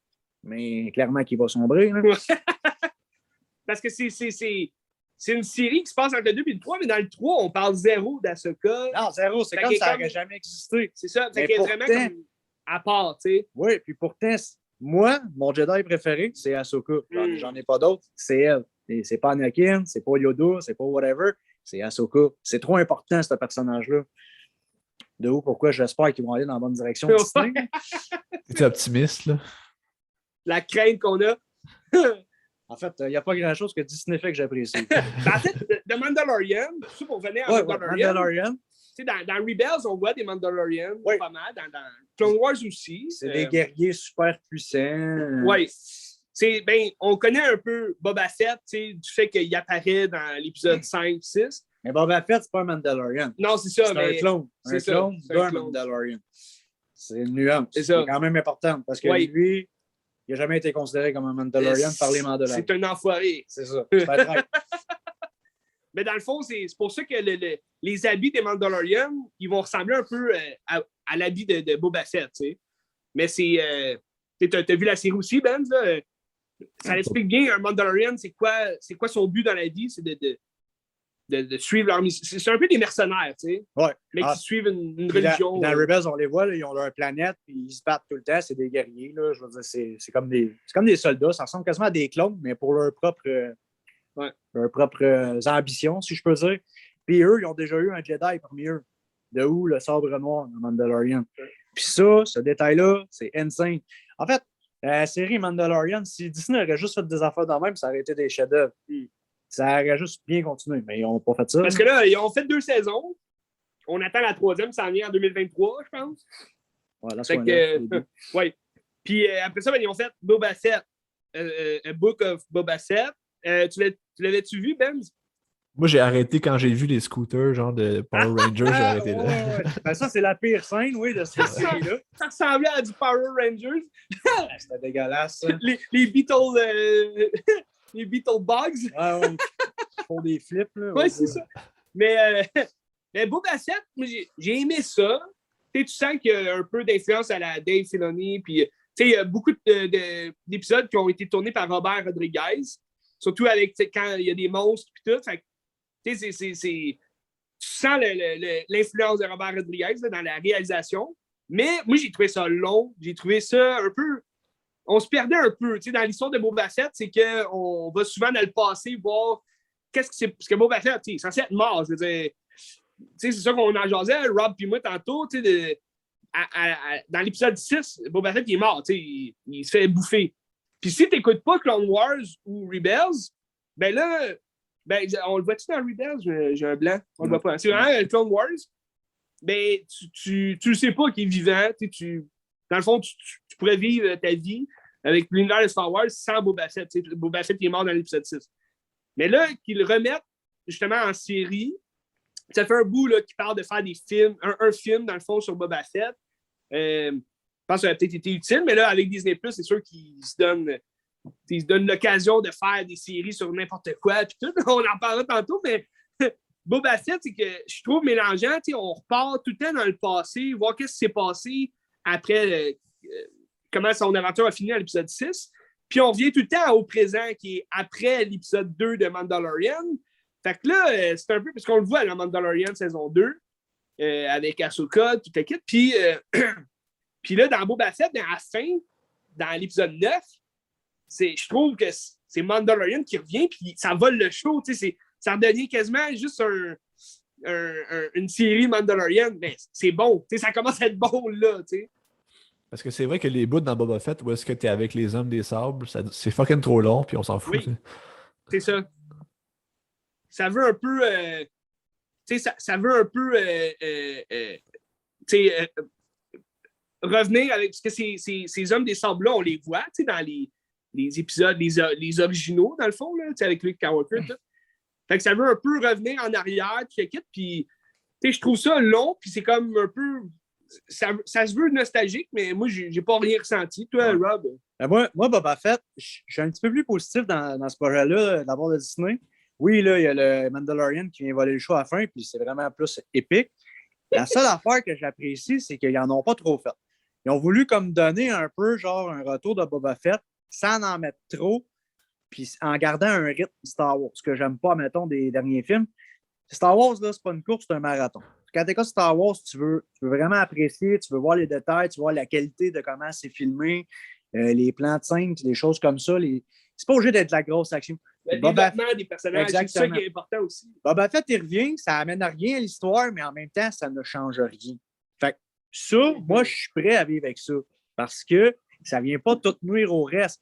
Mais clairement qu'il va sombrer. Hein? Parce que c'est une série qui se passe entre le 2 et le 3, mais dans le 3, on parle zéro d'Ahsoka. Non, zéro, c'est comme ça n'aurait jamais existé. C'est ça, c'est vraiment comme à part, tu sais. Oui, puis pourtant, moi, mon Jedi préféré, c'est Ahsoka. J'en ai pas d'autres, c'est elle. Et c'est pas Anakin, c'est pas Yoda, c'est pas whatever, c'est Ahsoka. C'est trop important, ce personnage-là. De où, pourquoi j'espère qu'ils vont aller dans la bonne direction. Es-tu optimiste, là? La crainte qu'on a. En fait, il n'y a pas grand-chose que Disney fait que j'apprécie. En fait, The Mandalorian, tout ça pour venir à Mandalorian. Dans Rebels, on voit des Mandalorians pas mal. Dans Clone Wars aussi. C'est des guerriers super puissants. Oui. On connaît un peu Boba Fett, du fait qu'il apparaît dans l'épisode 5-6. Mais Boba Fett, c'est pas un Mandalorian. Non, c'est ça. C'est un clone. Un clone d'un Mandalorian. C'est une nuance. C'est quand même important parce que lui, il n'a jamais été considéré comme un Mandalorian par les Mandalorians. C'est un enfoiré. C'est ça. C'est pas vrai. Mais dans le fond, c'est pour ça que les habits des Mandalorians, ils vont ressembler un peu à l'habit de Boba Fett, tu sais. Mais c'est... t'as vu la série aussi, Ben? Ça explique bien un Mandalorian, c'est quoi son but dans la vie, c'est de suivre leur mission. C'est un peu des mercenaires, tu sais. Ouais. Mais qui suivent une religion. Dans Rebels, on les voit, là, ils ont leur planète, puis ils se battent tout le temps, c'est des guerriers, là. Je veux dire, c'est comme des soldats, ça ressemble quasiment à des clones, mais pour leurs propres ambitions, si je peux dire. Puis eux, ils ont déjà eu un Jedi parmi eux. De où le sabre noir de Mandalorian. Puis ça, ce détail-là, c'est insane. En fait, la série Mandalorian, si Disney aurait juste fait des affaires dans le même, ça aurait été des chefs-d'œuvre. Ça aurait juste bien continué, mais ils n'ont pas fait ça. Parce que là, ils ont fait 2 saisons. On attend la 3e, ça en vient en 2023, je pense. Ouais, là, ouais. Puis après ça, ils ont fait Boba Fett, A Book of Boba Fett. Tu l'avais-tu vu, Ben? Moi, j'ai arrêté quand j'ai vu les scooters, genre de Power Rangers, j'ai arrêté là. Ouais. Ben, ça, c'est la pire scène, oui, de cette série-là. Ça ressemblait à du Power Rangers. C'était dégueulasse, ça. Les Beatles... les Beatles Bugs. Ouais. Ils font des flips, là. Ouais, c'est ça. Mais Boba Fett, j'ai aimé ça. Tu sens qu'il y a un peu d'influence à la Dave Filoni. Puis, il y a beaucoup d'épisodes qui ont été tournés par Robert Rodriguez. Surtout avec quand il y a des monstres et tout. Fait, sens l'influence de Robert Rodriguez là, dans la réalisation. Mais moi, j'ai trouvé ça long. J'ai trouvé ça un peu... On se perdait un peu. Dans l'histoire de Boba Fett, c'est qu'on va souvent dans le passé voir qu'est-ce que c'est. Parce que Boba Fett, il est censé être mort. Je veux dire, c'est ça qu'on en jasait, Rob et moi, tantôt. Dans l'épisode 6, Boba Fett, il est mort. Il se fait bouffer. Puis si tu n'écoutes pas Clone Wars ou Rebels, ben là, on le voit-tu dans Rebels? J'ai un blanc. On le voit pas. C'est vraiment Clone Wars. Ben, tu le sais pas qu'il est vivant. Dans le fond, tu pourrais vivre ta vie avec l'univers de Star Wars sans Boba Fett. Boba Fett il est mort dans l'épisode 6. Mais là, qu'ils le remettent justement en série, ça fait un bout là, qui parle de faire des films, un film dans le fond sur Boba Fett. Je pense que ça a peut-être été utile, mais là, avec Disney+, c'est sûr qu'ils se donnent l'occasion de faire des séries sur n'importe quoi. Puis tout. On en parlera tantôt, mais Boba Fett, c'est que je trouve mélangeant. On repart tout le temps dans le passé, voir qu'est-ce qui s'est passé après comment son aventure a fini à l'épisode 6. Puis on revient tout le temps au présent, qui est après l'épisode 2 de Mandalorian. Fait que là, c'est un peu, parce qu'on le voit à la Mandalorian saison 2, avec Ahsoka, tout le kit. Puis, puis là, dans Boba Fett, à la fin, dans l'épisode 9, je trouve que c'est Mandalorian qui revient, puis ça vole le show. Ça devient quasiment juste une série Mandalorian. Mais c'est bon. Ça commence à être bon là. T'sais. Parce que c'est vrai que les bouts dans Boba Fett, où est-ce que tu es avec les hommes des sables, c'est fucking trop long, puis on s'en fout. Oui, c'est ça. Ça veut un peu... ça veut un peu... revenir avec... Parce que ces hommes des sables-là, on les voit dans les épisodes, les originaux, dans le fond, là, avec Luke Skywalker. Tout. Fait que ça veut un peu revenir en arrière, puis je trouve ça long, puis c'est comme un peu... Ça se veut nostalgique, mais moi, j'ai pas rien ressenti. Toi, Rob? Moi, Boba Fett, je suis un petit peu plus positif dans ce projet-là, d'abord de Disney. Oui, là, il y a le Mandalorian qui vient voler le show à la fin, puis c'est vraiment plus épique. La seule affaire que j'apprécie, c'est qu'ils n'en ont pas trop fait. Ils ont voulu comme donner un peu, genre, un retour de Boba Fett sans en mettre trop, puis en gardant un rythme Star Wars, ce que j'aime pas, mettons, des derniers films. Star Wars, là, c'est pas une course, c'est un marathon. Quand tu écoutes Star Wars, tu veux vraiment apprécier, tu veux voir les détails, tu veux voir la qualité de comment c'est filmé, les plans de scène, des choses comme ça. C'est pas obligé d'être la grosse action. Le développement des personnages, c'est ça qui est important aussi. Boba Fett, il revient, ça amène à rien à l'histoire, mais en même temps, ça ne change rien. Fait que ça, moi, je suis prêt à vivre avec ça. Parce que ça vient pas tout nuire au reste.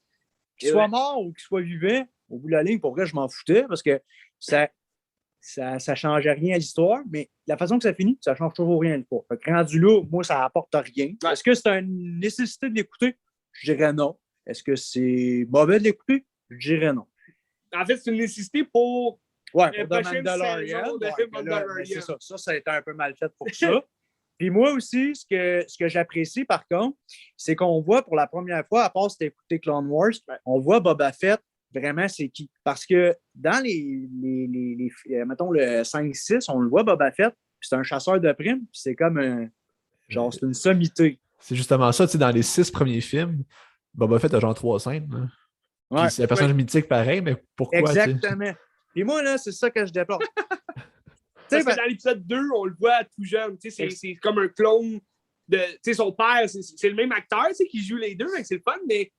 Qu'il soit mort ou qu'il soit vivant, au bout de la ligne, pour vrai, je m'en foutais parce que ça change rien à l'histoire, mais la façon que ça finit, ça change toujours rien à l'histoire. Fait que rendu là, moi, ça apporte rien. Ouais. Est-ce que c'est une nécessité de l'écouter? Je dirais non. Est-ce que c'est mauvais de l'écouter? Je dirais non. En fait, c'est une nécessité pour The Mandalorian. C'est ça. Ça a été un peu mal fait pour ça. Puis moi aussi, ce que j'apprécie, par contre, c'est qu'on voit pour la première fois, à part si tu as écouté Clone Wars, on voit Boba Fett, vraiment, c'est qui. Parce que dans mettons, le 5-6, on le voit, Boba Fett, puis c'est un chasseur de primes, puis c'est comme c'est une sommité. C'est justement ça, tu sais, dans les 6 premiers films, Boba Fett a genre 3 scènes. Hein. Ouais, c'est un personnage mythique pareil, mais pourquoi? Exactement. Et moi, là, c'est ça que je déplore. Parce que dans l'épisode 2, on le voit tout jeune. C'est comme un clone de. Son père, c'est le même acteur qui joue les deux, c'est le fun, mais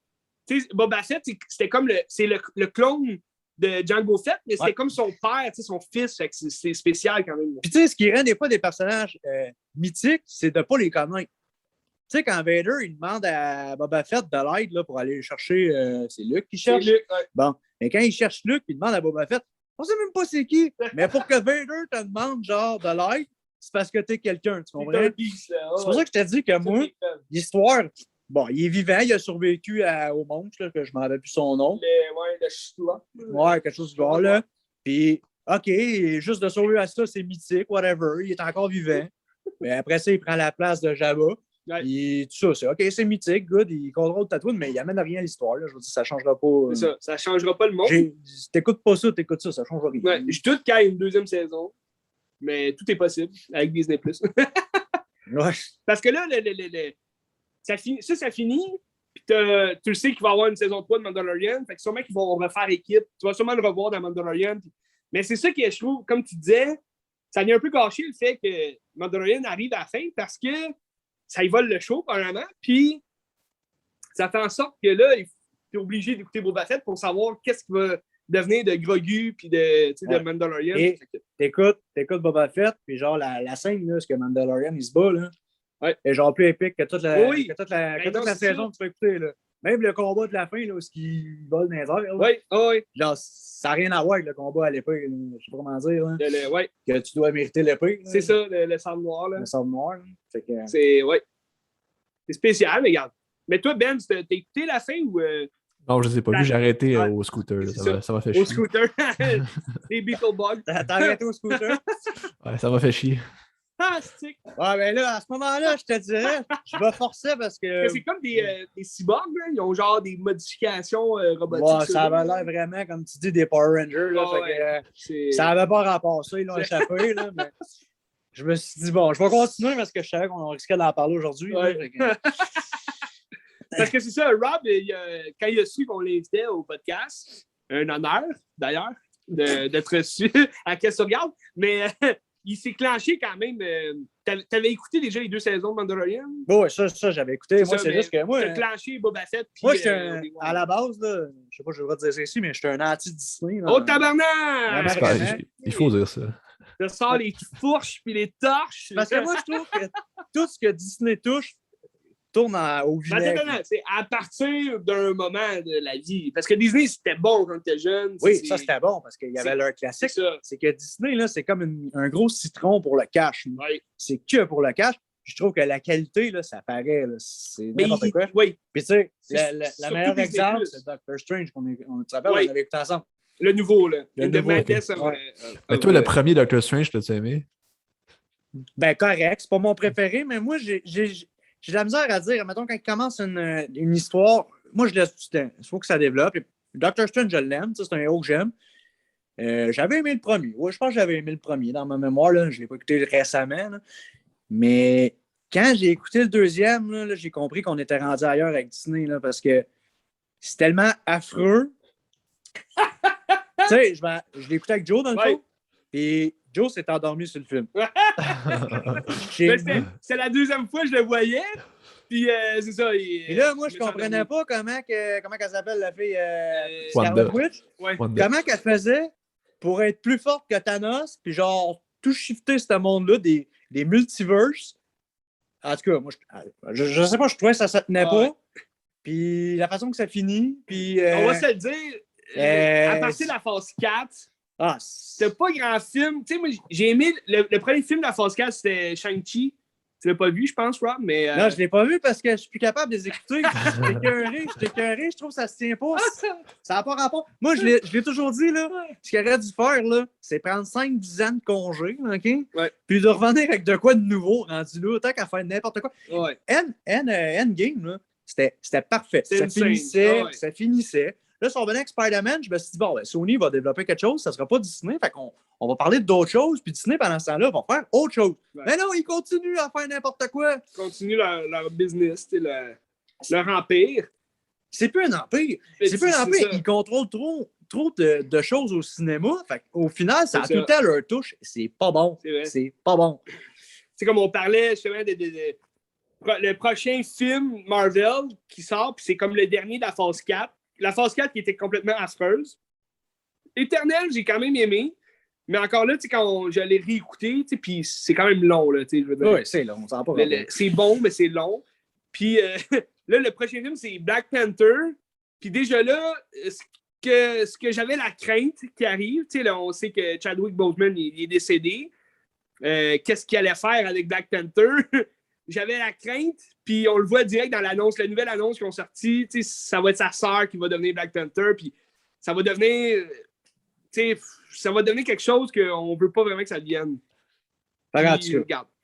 Boba Fett, c'était comme le clone de Jango Fett, mais c'était comme son père, son fils. Fait que c'est spécial quand même. Puis ce qui rend des fois des personnages mythiques, c'est de ne pas les connaître. Tu sais, quand Vader, il demande à Boba Fett de l'aide là, pour aller chercher... c'est Luke qui cherche? C'est Luke, ouais. Bon, mais quand il cherche Luke, il demande à Boba Fett, on sait même pas c'est qui, mais pour que Vader te demande genre de l'aide, c'est parce que t'es quelqu'un, tu comprends? C'est pour ça que je t'ai dit que moi, l'histoire, bon, il est vivant, il a survécu au monstre, là, que je m'en rappelle plus son nom. Le Chinois. Ouais, quelque chose du genre, là. Puis, OK, juste de sauver à ça, c'est mythique, whatever, il est encore vivant. Mais après ça, il prend la place de Jabba. Et tout ça, c'est OK, c'est mythique, good, il contrôle Tatooine, mais il amène rien à l'histoire. Là. Je veux dire, ça ne changera pas. C'est ça, ça ne changera pas le monde. T'écoutes pas ça, t'écoutes ça, ça ne changera rien. Ouais, je doute qu'il y ait une deuxième saison, mais tout est possible avec Disney+. Ouais. Parce que là, ça finit, puis tu le sais qu'il va y avoir une saison 3 de Mandalorian, fait que sûrement qu'ils vont refaire équipe. Tu vas sûrement le revoir dans Mandalorian. Mais c'est ça que je trouve, comme tu disais, ça vient un peu gâcher le fait que Mandalorian arrive à la fin parce que ça y vole le show, apparemment. Puis, ça fait en sorte que là, t'es obligé d'écouter Boba Fett pour savoir qu'est-ce qui va devenir de Grogu puis de Mandalorian. Et t'écoutes Boba Fett, puis genre la scène, là, ce que Mandalorian, il se bat, là, est genre plus épique que toute la, saison que tu vas écouter, là. Même le combat de la fin, là, où il vole dans les airs. Oui. Genre, ça n'a rien à voir avec le combat à l'épée. Je sais pas comment dire. Là. Que tu dois mériter l'épée. C'est ça, le sable noir. Là. Le sable noir. Là. Fait que... C'est spécial, mais regarde. Mais toi, Ben, t'as écouté la fin ou... Non, je ne sais pas vu. J'ai arrêté au scooter. Ça m'a fait chier. Au scooter. Les Beetlebugs. T'as arrêté au scooter? Ouais, ça m'a fait chier. Fantastique. Ouais, ben là, à ce moment-là, je te dirais, je vais forcer parce que. C'est comme des cyborgs, là. Ils ont genre des modifications robotiques. Ouais, ça avait l'air vraiment, comme tu dis, des Power Rangers. Là, ça n'avait pas rapport ça, ils l'ont échappé. Là, mais je me suis dit, bon, je vais continuer parce que je savais qu'on risquait d'en parler aujourd'hui. Ouais. Parce que c'est ça, Rob, quand il a su qu'on l'invitait au podcast, un honneur d'ailleurs d'être reçu à Qu'est-ce que tu regardes, mais il s'est clenché quand même. T'avais écouté déjà les 2 saisons de Mandalorian? Oui, ça j'avais écouté. Moi, c'est juste que moi. T'as clenché Boba Fett. Moi, à la base, là, je sais pas, je vais dire ça ici, mais j'étais un anti-Disney. Oh, tabarnak! Il faut dire ça. Je sors les fourches puis les torches. Parce que moi, je trouve que tout ce que Disney touche tourne au vinaigre. C'est à partir d'un moment de la vie. Parce que Disney, c'était bon quand t'étais jeune. Oui, ça, c'était bon parce qu'il y avait leur classique. C'est que Disney, là, c'est comme un gros citron pour le cash. Oui. C'est que pour le cash. Je trouve que la qualité, là, ça paraît. Là, c'est n'importe quoi. Oui. Puis, tu sais, le meilleur exemple, c'est Doctor Strange. On te rappelle, on l'avait écouté ensemble. Le nouveau, là. Le nouveau. Mais toi, le premier Doctor Strange, t'as-tu aimé? Ben, correct. C'est pas mon préféré, mais moi, j'ai de la misère à dire. Mettons, quand il commence une histoire, moi, je laisse du temps. Il faut que ça développe. Et Doctor Strange, je l'aime. C'est un héros que j'aime. J'avais aimé le premier. Oui, je pense que j'avais aimé le premier dans ma mémoire. Là. Je ne l'ai pas écouté récemment. Là. Mais quand j'ai écouté le deuxième, là, j'ai compris qu'on était rendu ailleurs avec Disney. Là, parce que c'est tellement affreux. Tu sais, je l'ai écouté avec Joe dans le fond. Et Joe s'est endormi sur le film. C'est la deuxième fois que je le voyais. Puis c'est ça. Et là, moi, je comprenais pas comment elle s'appelle la fille Scarlet Witch. Comment qu'elle faisait pour être plus forte que Thanos, puis genre tout shifter ce monde-là, des multiverses. En tout cas, moi, je sais pas, je trouvais que ça se tenait pas. Puis la façon que ça finit, puis... On va se le dire, à partir de la phase 4, c'était pas grand film. Tu sais, moi, j'ai aimé... Le premier film de la phase 4, c'était Shang-Chi. Tu l'as pas vu, je pense, Rob, mais... Non, je l'ai pas vu parce que je suis plus capable de les écouter. Je écœuré, je trouve que ça se tient pas. Ça n'a pas rapport. Moi, je l'ai toujours dit, là, ce qu'il aurait dû faire, là, c'est prendre 5-10 ans de congé, OK? Ouais. Puis de revenir avec de quoi de nouveau, rendu là, tant qu'à faire n'importe quoi. Ouais. Endgame, là, c'était parfait. Ça finissait. Là, si on revenait avec Spider-Man, je me suis dit, bon, ben, Sony va développer quelque chose, ça ne sera pas Disney, fait qu'on va parler d'autres choses, puis Disney, pendant ce temps-là, va faire autre chose. Ouais. Mais non, ils continuent à faire n'importe quoi. Ils continuent leur business, leur empire. C'est plus un empire. C'est plus un empire. Ils contrôlent trop de choses au cinéma. Fait au final, ça a tout le temps leur touche. C'est pas bon. C'est pas bon. C'est comme on parlait justement le prochain film Marvel qui sort, puis c'est comme le dernier de la phase 4. La phase 4 qui était complètement affreuse. Éternel, j'ai quand même aimé. Mais encore là, quand je l'ai réécouté, puis c'est quand même long. Là, je veux dire. Oui, c'est long. Ça pas c'est bon, mais c'est long. Puis là, le prochain film, c'est Black Panther. Puis déjà là, ce que j'avais la crainte qui arrive, là, on sait que Chadwick Boseman il est décédé. Qu'est-ce qu'il allait faire avec Black Panther? J'avais la crainte, puis on le voit direct dans l'annonce, la nouvelle annonce qu'ils ont sortie, ça va être sa sœur qui va devenir Black Panther, puis ça va devenir, quelque chose qu'on ne veut pas vraiment que ça devienne. Regarde.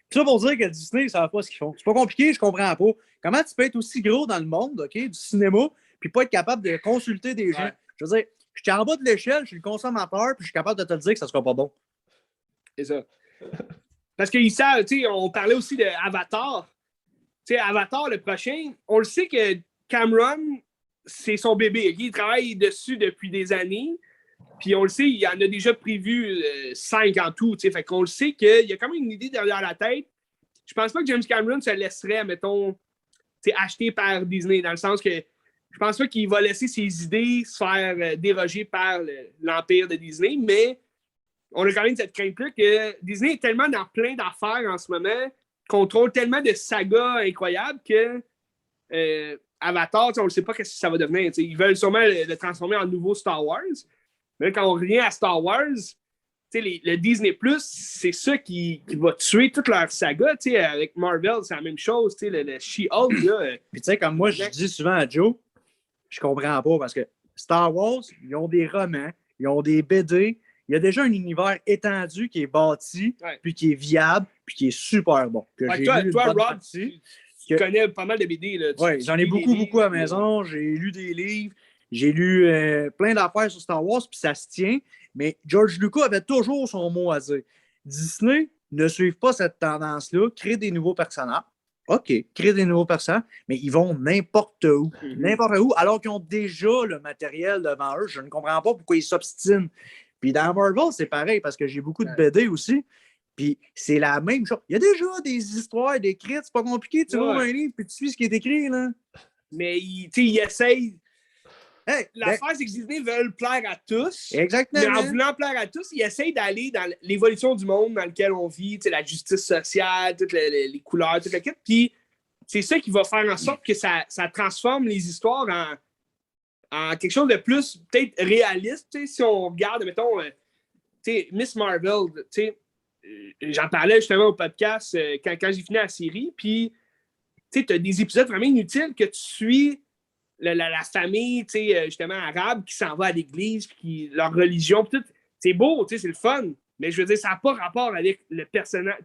Ça pour dire que Disney, ils ne savent pas ce qu'ils font. C'est pas compliqué, je comprends pas. Comment tu peux être aussi gros dans le monde, OK, du cinéma, puis pas être capable de consulter des gens? Je veux dire, je suis en bas de l'échelle, je suis le consommateur, puis je suis capable de te le dire que ça sera pas bon. C'est ça. Parce qu'ils savent, on parlait aussi d'Avatar. Avatar, le prochain, on le sait que Cameron, c'est son bébé. Il travaille dessus depuis des années. Puis on le sait, il y en a déjà prévu 5 en tout. Fait qu'on le sait qu'il y a quand même une idée derrière la tête. Je pense pas que James Cameron se laisserait, mettons, acheter par Disney, dans le sens que je pense pas qu'il va laisser ses idées se faire déroger par l'empire de Disney, mais on a quand même cette crainte-là que Disney est tellement dans plein d'affaires en ce moment, contrôle tellement de sagas incroyables que Avatar, on ne sait pas ce que ça va devenir. Ils veulent sûrement le transformer en nouveau Star Wars. Mais quand on revient à Star Wars, le Disney+, c'est ça qui va tuer toute leur saga. Avec Marvel, c'est la même chose. Le She-Hulk. Puis tu sais, comme moi, je dis souvent à Joe, je comprends pas parce que Star Wars, ils ont des romans, ils ont des BD. Il y a déjà un univers étendu qui est bâti, puis qui est viable, puis qui est super bon. Toi, Rob, tu connais pas mal de BD. Oui, j'en ai beaucoup à la maison. J'ai lu des livres. J'ai lu plein d'affaires sur Star Wars, puis ça se tient. Mais George Lucas avait toujours son mot à dire. Disney ne suit pas cette tendance-là, crée des nouveaux personnages. OK, crée des nouveaux personnages, mais ils vont n'importe où. N'importe où, alors qu'ils ont déjà le matériel devant eux. Je ne comprends pas pourquoi ils s'obstinent. Puis dans Marvel, c'est pareil, parce que j'ai beaucoup de BD aussi. Puis c'est la même chose. Il y a déjà des histoires décrites, c'est pas compliqué. Tu ouvres un livre, puis tu suis ce qui est écrit, là. Mais ils essayent. L'affaire, c'est que Disney veulent plaire à tous. Exactement. Mais en voulant plaire à tous, ils essayent d'aller dans l'évolution du monde dans lequel on vit, la justice sociale, toutes les couleurs, toute la quête. Puis c'est ça qui va faire en sorte que ça transforme les histoires en quelque chose de plus peut-être réaliste. Si on regarde, mettons, Miss Marvel, j'en parlais justement au podcast quand j'ai fini la série. Puis tu as des épisodes vraiment inutiles que tu suis. La famille, justement, arabe qui s'en va à l'église, puis leur religion, puis tout. C'est beau, c'est le fun. Mais je veux dire, ça n'a pas rapport avec le personnage.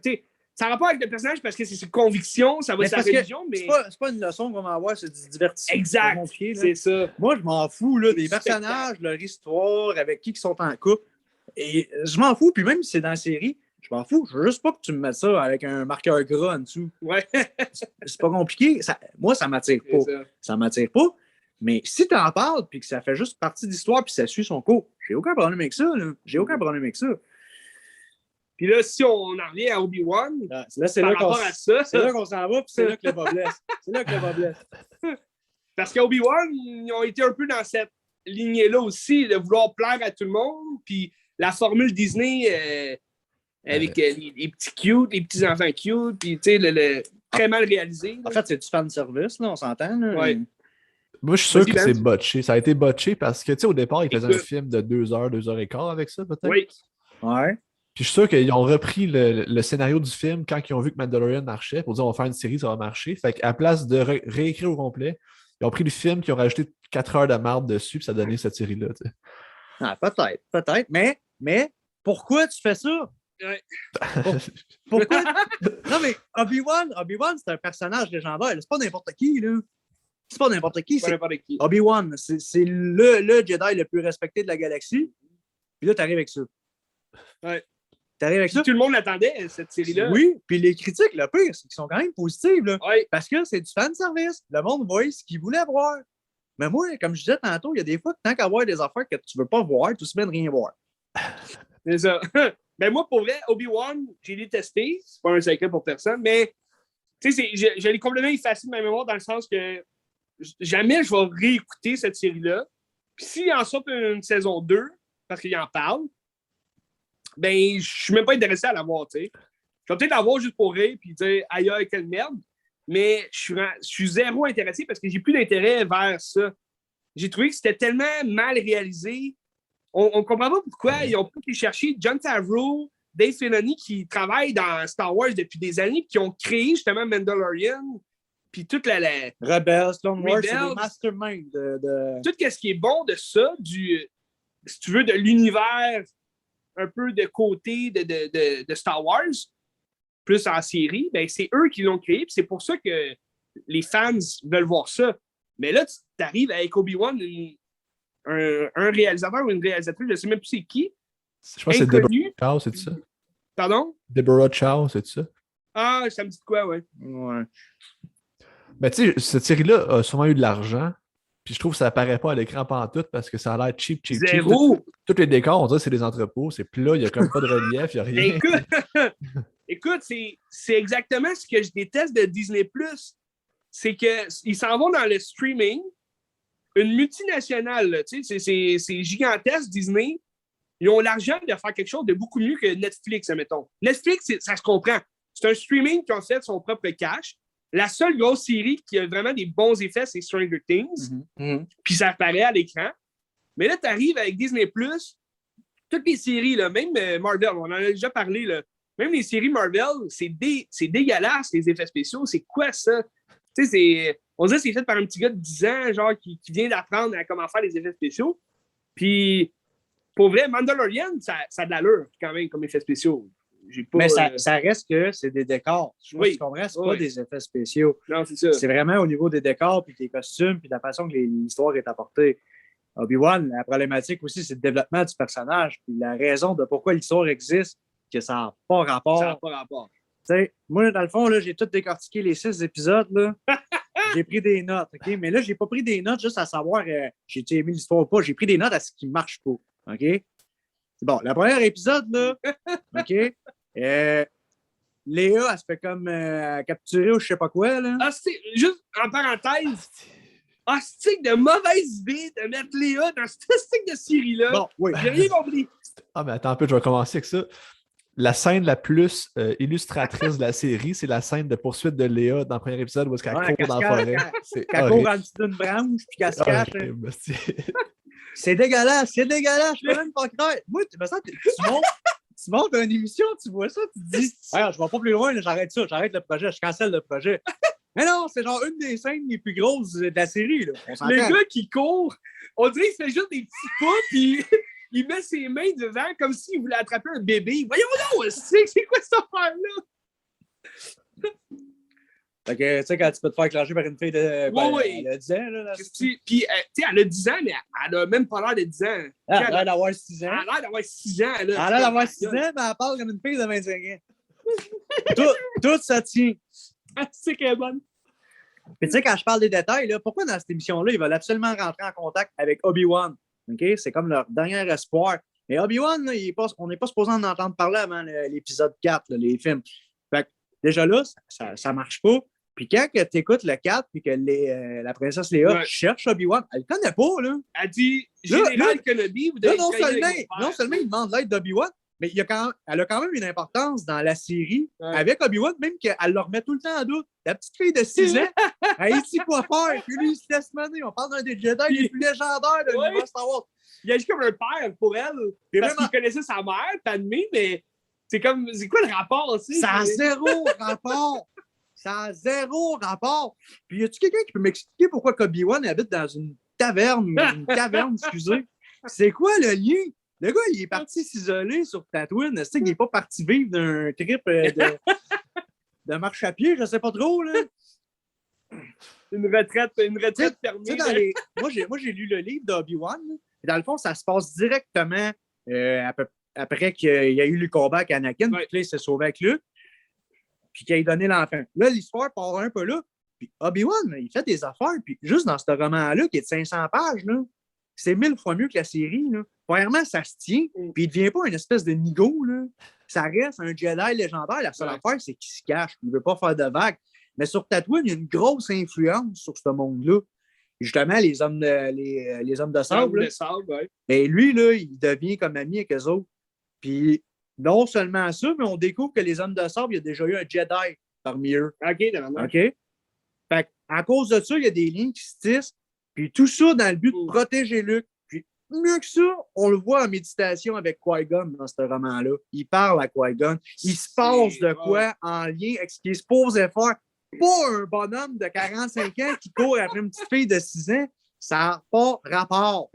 Ça a rapport avec le personnage parce que c'est ses convictions, ça va être sa religion, mais... C'est pas une leçon qu'on va avoir, c'est du divertissement. Exact, c'est ça. Moi, je m'en fous là, des personnages, leur histoire, avec qui ils sont en couple. Et je m'en fous, puis même si c'est dans la série, je m'en fous. Je veux juste pas que tu me mettes ça avec un marqueur gras en dessous. Ouais. C'est pas compliqué. Moi, ça m'attire pas. Ça m'attire pas. Mais si tu en parles puis que ça fait juste partie de l'histoire puis ça suit son cours, j'ai aucun problème avec ça. J'ai aucun problème avec ça. Puis là, si on en revient à Obi-Wan, c'est là qu'on s'en va puis c'est là que le bas blesse. C'est là que le bas blesse. Parce qu'Obi-Wan, ils ont été un peu dans cette lignée-là aussi, de vouloir plaire à tout le monde. Puis la formule Disney... avec les petits cute, les petits enfants cute, puis tu sais, très mal réalisé. En fait, c'est du fan service, là, on s'entend. Ouais. Moi, je suis sûr que c'est botché. Ça a été botché parce que, tu sais, au départ, ils faisaient un film de 2 heures, 2 heures et quart avec ça, peut-être. Oui. Ouais. Puis je suis sûr qu'ils ont repris le scénario du film quand ils ont vu que Mandalorian marchait pour dire on va faire une série, ça va marcher. Fait qu'à place de réécrire au complet, ils ont pris le film, ils ont rajouté 4 heures de marde dessus, puis ça a donné cette série-là. Ah, peut-être. Mais pourquoi tu fais ça? Ouais. Pourquoi? Non, mais Obi-Wan, c'est un personnage légendaire. C'est pas n'importe qui, là. C'est pas n'importe qui. C'est Obi-Wan, c'est le Jedi le plus respecté de la galaxie. Puis là, t'arrives avec ça. Ouais. T'arrives avec ça. Tout le monde l'attendait, cette série-là. Oui, puis les critiques, le pire, c'est qu'ils sont quand même positives, là. Ouais. Parce que c'est du fan service. Le monde voit ce qu'il voulait voir. Mais moi, comme je disais tantôt, il y a des fois que tant qu'à voir des affaires que tu veux pas voir, tu se mets de rien voir. C'est ça. Ben moi, pour vrai, Obi-Wan, j'ai détesté. C'est pas un secret pour personne, mais tu sais, je l'ai complètement effacé de ma mémoire dans le sens que jamais je vais réécouter cette série-là. Puis s'il en sort une saison 2, parce qu'il en parle, ben je suis même pas intéressé à la voir, tu sais. Je vais peut-être la voir juste pour rire puis dire aïe aïe, quelle merde. Mais je suis zéro intéressé parce que j'ai plus d'intérêt vers ça. J'ai trouvé que c'était tellement mal réalisé. On ne comprend pas pourquoi ils ont pu aller chercher Jon Favreau, Dave Filoni qui travaillent dans Star Wars depuis des années et qui ont créé justement Mandalorian puis toute la Rebels, Clone Wars, c'est des masterminds de... Tout ce qui est bon de ça, si tu veux, de l'univers un peu de côté de Star Wars, plus en série, ben c'est eux qui l'ont créé, puis c'est pour ça que les fans veulent voir ça. Mais là, tu arrives avec Obi-Wan, un réalisateur ou une réalisatrice, je ne sais même plus c'est qui. Je pense que c'est Deborah Chow, c'est ça? Pardon? Deborah Chow, c'est ça? Ah, ça me dit quoi, ouais. Ouais. Mais tu sais, cette série-là a sûrement eu de l'argent, puis je trouve que ça apparaît pas à l'écran pantoute parce que ça a l'air cheap. Zéro! Tous les décors, on dirait que c'est des entrepôts, c'est plat, il n'y a comme pas de relief, il n'y a rien. Écoute, c'est exactement ce que je déteste de Disney+. C'est qu'ils s'en vont dans le streaming, une multinationale, tu sais, c'est gigantesque, Disney. Ils ont l'argent de faire quelque chose de beaucoup mieux que Netflix, admettons. Netflix, ça se comprend. C'est un streaming qui a fait son propre cash. La seule grosse série qui a vraiment des bons effets, c'est Stranger Things. Puis ça apparaît à l'écran. Mais là, tu arrives avec Disney+, toutes les séries, là, même Marvel, on en a déjà parlé, là, même les séries Marvel, c'est dégueulasse, les effets spéciaux. C'est quoi ça? Tu sais, on dirait que c'est fait par un petit gars de 10 ans, genre, qui vient d'apprendre à comment faire les effets spéciaux. Puis, pour vrai, Mandalorian, ça a de l'allure, quand même, comme effets spéciaux. Mais ça reste que c'est des décors. Je pense que tu comprends, c'est pas des effets spéciaux. Non, c'est ça. C'est vraiment au niveau des décors, puis des costumes, puis de la façon que l'histoire est apportée. Obi-Wan, la problématique aussi, c'est le développement du personnage, puis la raison de pourquoi l'histoire existe, que ça n'a pas rapport. Ça n'a pas rapport. T'sais, moi, dans le fond, là, j'ai tout décortiqué les 6 épisodes. Là. J'ai pris des notes, OK? Mais là, j'ai pas pris des notes juste à savoir j'ai-tu aimé l'histoire ou pas. J'ai pris des notes à ce qui marche pas, OK? Bon, le premier épisode, là, OK? Léa, elle se fait comme capturer ou je sais pas quoi, là. Ah, c'est juste en parenthèse. Ah, c'est de mauvaise idée de mettre Léa dans cette stick de série-là. Bon, oui. J'ai rien compris. Ah, mais attends un peu, je vais commencer avec ça. La scène la plus illustratrice de la série, c'est la scène de poursuite de Léa dans le premier épisode où elle court dans la forêt. Qu'elle court en dessous d'une branche puis qu'elle se cache. C'est dégueulasse, c'est dégueulasse. Je peux même pas croire. Moi, tu montes une émission, tu vois ça, tu te dis je vais pas plus loin, là, j'arrête ça, j'arrête le projet, je cancelle le projet. Mais non, c'est genre une des scènes les plus grosses de la série. Là. Le gars qui court, on dirait qu'il fait juste des petits pas, puis il met ses mains devant comme s'il voulait attraper un bébé. Voyons donc, c'est quoi cette affaire-là? Fait que, tu sais, quand tu peux te faire clencher par une fille de elle a 10 ans. Là, puis, tu sais, elle a 10 ans, mais elle a même pas l'air de 10 ans. Elle a l'air d'avoir 6 ans. Elle a l'air d'avoir 6 ans. Là, elle a l'air d'avoir 6 ans, mais elle parle comme une fille de 25 ans. tout ça tient. C'est qu'elle est bonne. Puis tu sais, quand je parle des détails, là, pourquoi dans cette émission-là, ils veulent absolument rentrer en contact avec Obi-Wan? Okay? C'est comme leur dernier espoir. Mais Obi-Wan, là, on n'est pas supposé en entendre parler avant l'épisode 4, là, les films. Fait que, déjà là, ça marche pas. Puis quand tu écoutes le 4 puis que la princesse Léa cherche Obi-Wan, elle le connaît pas, là. Elle dit Général Kenobi, vous devez non seulement il demande l'aide d'Obi-Wan, mais elle a quand même une importance dans la série avec Obi-Wan, même qu'elle le remet tout le temps en doute. La petite fille de 6 ans, elle sait quoi faire. Puis lui, il se laisse mener. On parle d'un des Jedi les plus légendaires de l'univers Star Wars. Il agit comme un père pour elle. Parce qu'il connaissait sa mère, Padmé, mais c'est quoi le rapport aussi? Ça a zéro rapport. Ça a zéro rapport. Puis y a-tu quelqu'un qui peut m'expliquer pourquoi Obi-Wan habite dans une taverne, excusez? C'est quoi le lien? Le gars, il est parti s'isoler sur Tatooine. C'est qu'il n'est pas parti vivre d'un trip de marche à pied, je sais pas trop, là. Une retraite permise. Moi, j'ai lu le livre d'Obi-Wan. Dans le fond, ça se passe directement après qu'il y a eu le combat avec Anakin, puis là, il s'est sauvé avec Luke, puis qu'il a donné l'enfant. Là, l'histoire part un peu là. Puis Obi-Wan, il fait des affaires, puis juste dans ce roman-là, qui est de 500 pages, là, c'est 1000 fois mieux que la série. Là. Premièrement, ça se tient, puis il ne devient pas une espèce de nigo. Là. Ça reste un Jedi légendaire. La seule affaire, c'est qu'il se cache. Il ne veut pas faire de vagues. Mais sur Tatooine, il y a une grosse influence sur ce monde-là. Justement, les hommes de sable. Et lui, là, il devient comme ami avec eux autres. Puis non seulement ça, mais on découvre que les hommes de sable, il y a déjà eu un Jedi parmi eux. OK? Fait à cause de ça, il y a des lignes qui se tissent. Puis tout ça dans le but de protéger Luke. Puis mieux que ça, on le voit en méditation avec Qui-Gon dans ce roman-là. Il parle à Qui-Gon. Il se passe de quoi en lien avec ce qu'il est supposé faire. Pas un bonhomme de 45 ans qui court après une petite fille de 6 ans. Ça n'a pas rapport.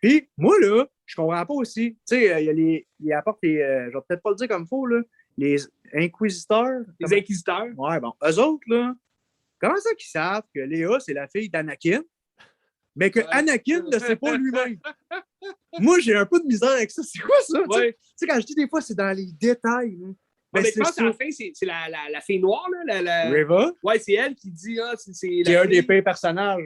Puis moi, là, je comprends pas aussi. Tu sais, il apporte les... je vais peut-être pas le dire comme il faut, là. Les inquisiteurs. Les inquisiteurs. Ouais, bon. Eux autres, là, comment ça qu'ils savent que Léa, c'est la fille d'Anakin, mais que Anakin ne sait pas lui-même? Moi, j'ai un peu de misère avec ça. C'est quoi ça? Tu sais, quand je dis des fois, c'est dans les détails. Là. Mais je pense qu'à la fin, c'est la fille noire, là. Reva? Ouais, c'est elle qui dit, c'est un des pires personnages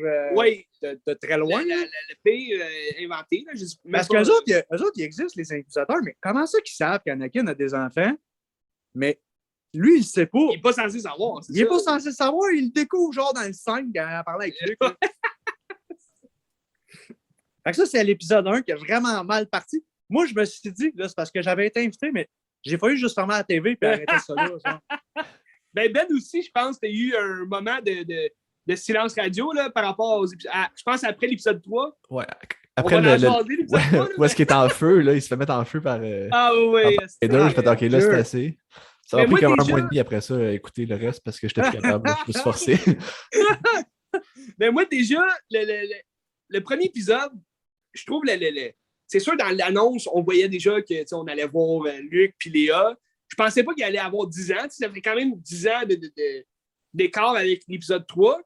de très loin. Le pire inventé, là. Parce qu'eux autres, ils existent, les inquisiteurs, mais comment ça qu'ils savent qu'Anakin a des enfants? Mais lui, il ne sait pas. Il n'est pas censé savoir. Il n'est pas censé savoir, il le découvre genre dans le 5 quand il parlait avec Luke. Fait que ça, c'est l'épisode 1 qui a vraiment mal parti. Moi, je me suis dit, là, c'est parce que j'avais été invité, mais j'ai failli juste fermer la TV et arrêter ça là. Genre. Ben aussi, je pense que tu as eu un moment de silence radio là, par rapport aux épisodes. Je pense après l'épisode 3. Ouais. Après où est-ce qu'il est en feu, là, il se fait mettre en feu par. Ah oui. Et deux, je fais OK, là, c'est assez. Ça m'a pris comme un mois et demi après ça à écouter le reste parce que j'étais plus capable. Je me suis forcé. Mais moi, déjà, le premier épisode, je trouve c'est sûr, dans l'annonce, on voyait déjà qu'on allait voir Luc et Léa. Je pensais pas qu'il allait avoir 10 ans. Ça fait quand même 10 ans d'écart avec l'épisode 3.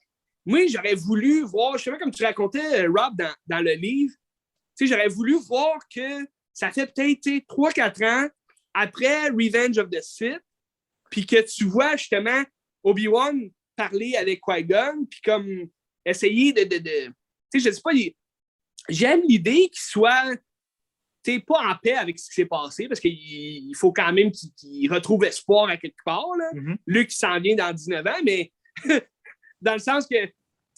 Moi, j'aurais voulu voir, je sais pas comme tu racontais, Rob, dans le livre, j'aurais voulu voir que ça fait peut-être 3-4 ans après Revenge of the Sith, puis que tu vois justement Obi-Wan parler avec Qui-Gon, puis comme essayer de je sais pas, j'aime l'idée qu'il soit pas en paix avec ce qui s'est passé, parce qu'il faut quand même qu'il retrouve espoir à quelque part. Là. Mm-hmm. Luke, il s'en vient dans 19 ans, mais dans le sens que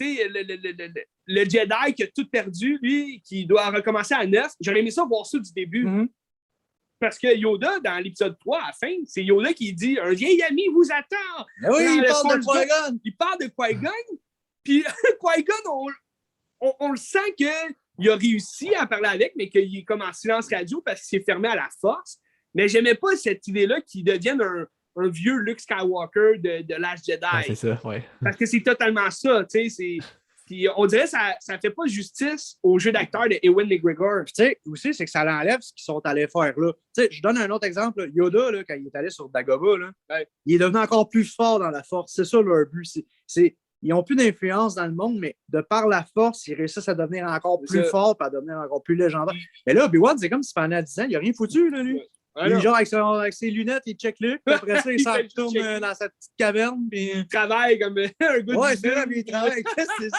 le Jedi qui a tout perdu, lui, qui doit recommencer à 9, j'aurais aimé ça voir ça du début. Mm-hmm. Parce que Yoda, dans l'épisode 3, à la fin, c'est Yoda qui dit « Un vieil ami vous attend! » Oui, il parle de Qui-Gon! Il parle de Qui-Gon, puis Qui-Gon, on le sent qu'il a réussi à parler avec, mais qu'il est comme en silence radio parce qu'il s'est fermé à la force. Mais j'aimais pas cette idée-là qu'il devienne un vieux Luke Skywalker de l'âge Jedi. Ouais, c'est ça, oui. Parce que c'est totalement ça, tu sais, Puis on dirait que ça ne fait pas justice au jeu d'acteur de Ewan McGregor. Tu sais, aussi, c'est que ça l'enlève ce qu'ils sont allés faire là. Tu sais, je donne un autre exemple. Là. Yoda, là, quand il est allé sur Dagobah, là, il est devenu encore plus fort dans la force. C'est ça leur but. Ils n'ont plus d'influence dans le monde, mais de par la force, ils réussissent à devenir encore plus forts et à devenir encore plus légendaires. Mais là, Obi-Wan, c'est comme si pendant 10 ans, il n'a rien foutu, là, lui. Il est genre avec ses lunettes, il check Luke, puis après ça, il s'en retourne dans sa petite caverne. Puis... Il travaille comme un gars. Ouais, c'est là, mais il travaille. C'est ça.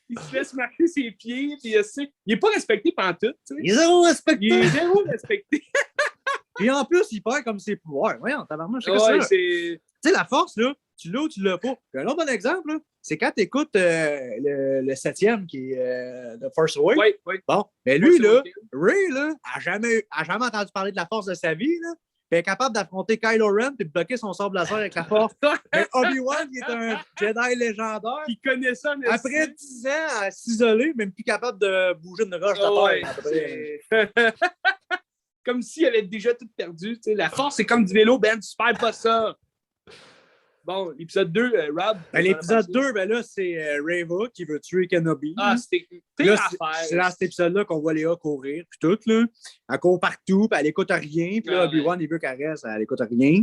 Il se laisse marcher ses pieds, puis il n'est pas respecté pantoute. Il est zéro respecté. Il est zéro respecté. Puis en plus, il perd comme ses pouvoirs. Voyons, tabarnak, c'est ça. Tu sais, la force, là, tu l'as ou tu l'as pas. Puis un autre bon exemple, là, c'est quand tu écoutes le 7e qui est The Force Awakens. Oui. Bon, mais lui, là, Rey, là, a jamais entendu parler de la force de sa vie, là. Puis il est capable d'affronter Kylo Ren et de bloquer son sable laser avec la force. Mais Obi-Wan, il est un Jedi légendaire. Il connaît ça, mais après 10 ans à s'isoler, même plus capable de bouger une roche de terre. Comme s'il avait déjà tout perdu. T'sais. La force, c'est comme du vélo, Ben, tu perds pas ça. Bon, l'épisode 2, Rob. L'épisode 2, ben là, c'est Reva qui veut tuer Kenobi. Ah, c'était c'est dans cet épisode-là qu'on voit Léa courir, puis tout, là. Elle court partout, puis elle écoute rien. Puis là, Obi-Wan, il veut qu'elle reste, elle écoute rien.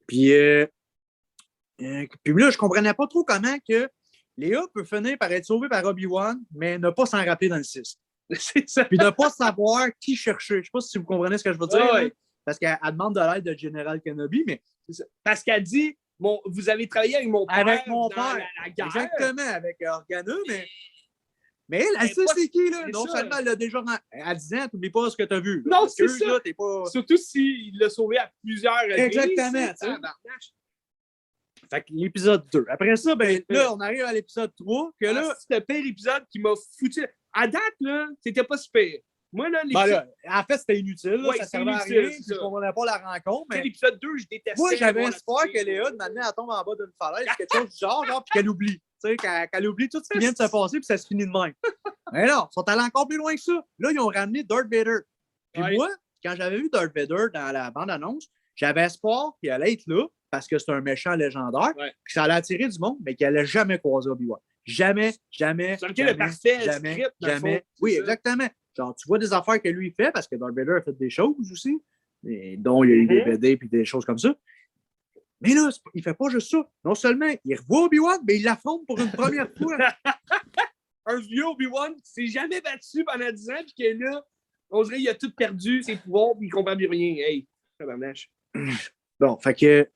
Puis là, je comprenais pas trop comment que Léa peut finir par être sauvée par Obi-Wan, mais ne pas s'en rappeler dans le 6. C'est ça. Puis ne pas savoir qui chercher. Je sais pas si vous comprenez ce que je veux dire. Ouais. Parce qu'elle demande de l'aide de General Kenobi, mais... Parce qu'elle dit... vous avez travaillé avec mon père. Avec mon père. La guerre. Exactement, avec Organa, mais elle sait c'est qui, là. Non seulement elle l'a déjà à 10 ans, t'oublies pas ce que t'as vu. Non, c'est ça. Là, t'es pas... Surtout s'il l'a sauvé à plusieurs reprises. Exactement. Fait que l'épisode 2. Après ça, ben là, on arrive à l'épisode 3. Que là, c'est le pire épisode qui m'a foutu. À date, là, c'était pas super. Moi, là, en fait, c'était inutile. Là, ça servait à rien. Je comprenais pas la rencontre. Mais l'épisode 2, je détestais. Moi, j'avais espoir que Léa, de maintenant, elle tombe en bas d'une falaise, quelque chose du genre, puis qu'elle oublie. Tu sais, qu'elle oublie tout ce qui vient de se passer, puis ça se finit de même. Mais non, ils sont allés encore plus loin que ça. Là, ils ont ramené Darth Vader. Puis moi, quand j'avais vu Darth Vader dans la bande-annonce, j'avais espoir qu'il allait être là, parce que c'est un méchant légendaire, puis ça allait attirer du monde, mais qu'il allait jamais croiser Obi-Wan. Jamais. Oui, exactement. Genre, tu vois des affaires que lui fait, parce que Darth Vader a fait des choses aussi, dont il y a eu des BD et des choses comme ça. Mais là, il fait pas juste ça. Non seulement il revoit Obi-Wan, mais il l'affronte pour une première fois. Un vieux Obi-Wan qui s'est jamais battu pendant 10 ans, puis que là, on dirait qu'il a tout perdu, ses pouvoirs, puis il comprend plus rien. Hey, ça va marche. Bon, fait que...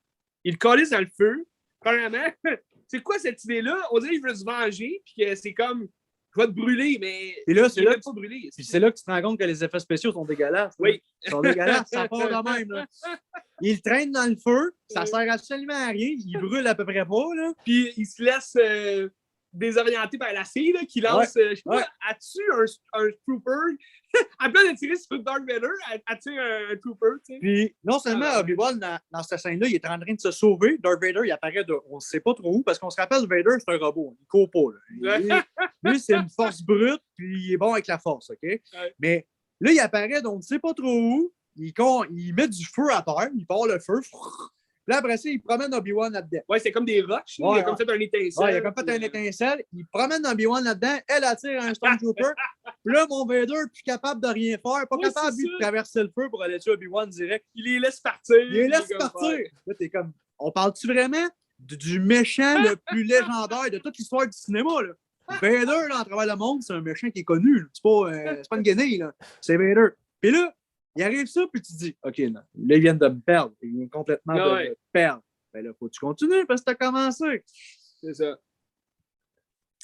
Il le calisse dans le feu. Premièrement, c'est quoi cette idée-là? On dirait qu'il veut se venger, puis que c'est comme, je vais te brûler, mais et là, c'est là, pas brûler. Puis c'est là que tu te rends compte que les effets spéciaux sont dégueulasses. Oui. Ils sont dégueulasses, ça part de même. Là. Il le traîne dans le feu, ça sert absolument à rien, il brûle à peu près pas. Là. Puis il se laisse désorienter par la fille là, qui lance, je sais pas, elle tue un trooper. À place de tirer sur Darth Vader, elle tue un trooper. Tu sais. Puis non seulement Obi-Wan, dans cette scène-là, il est en train de se sauver. Darth Vader, il apparaît de on ne sait pas trop où, parce qu'on se rappelle, Vader, c'est un robot. Il court pas. Là. Lui, c'est une force brute, puis il est bon avec la force. OK? Ouais. Mais là, il apparaît, donc on ne sait pas trop où. Il met du feu à terre, il part le feu. Puis là, après ça, il promène Obi-Wan là-dedans. Ouais, c'est comme des roches. Ouais, il a comme fait un étincelle. Ouais, il a comme fait un étincelle. Il promène Obi-Wan là-dedans. Elle attire un Stormtrooper. Puis là, mon Vader, plus capable de rien faire. Pas capable, lui, de traverser le feu pour aller tuer Obi-Wan direct. Il les laisse partir. Il les laisse partir. Là, t'es comme... On parle-tu vraiment du méchant le plus légendaire de toute l'histoire du cinéma, là? Vader, là, en travers le monde, c'est un méchant qui est connu. C'est pas une guenille, là. C'est Vader. Puis là, il arrive ça, puis tu te dis, OK, là, ils viennent de me perdre. Ils viennent complètement de me perdre. Ben là, faut que tu continues parce que t'as commencé. C'est ça.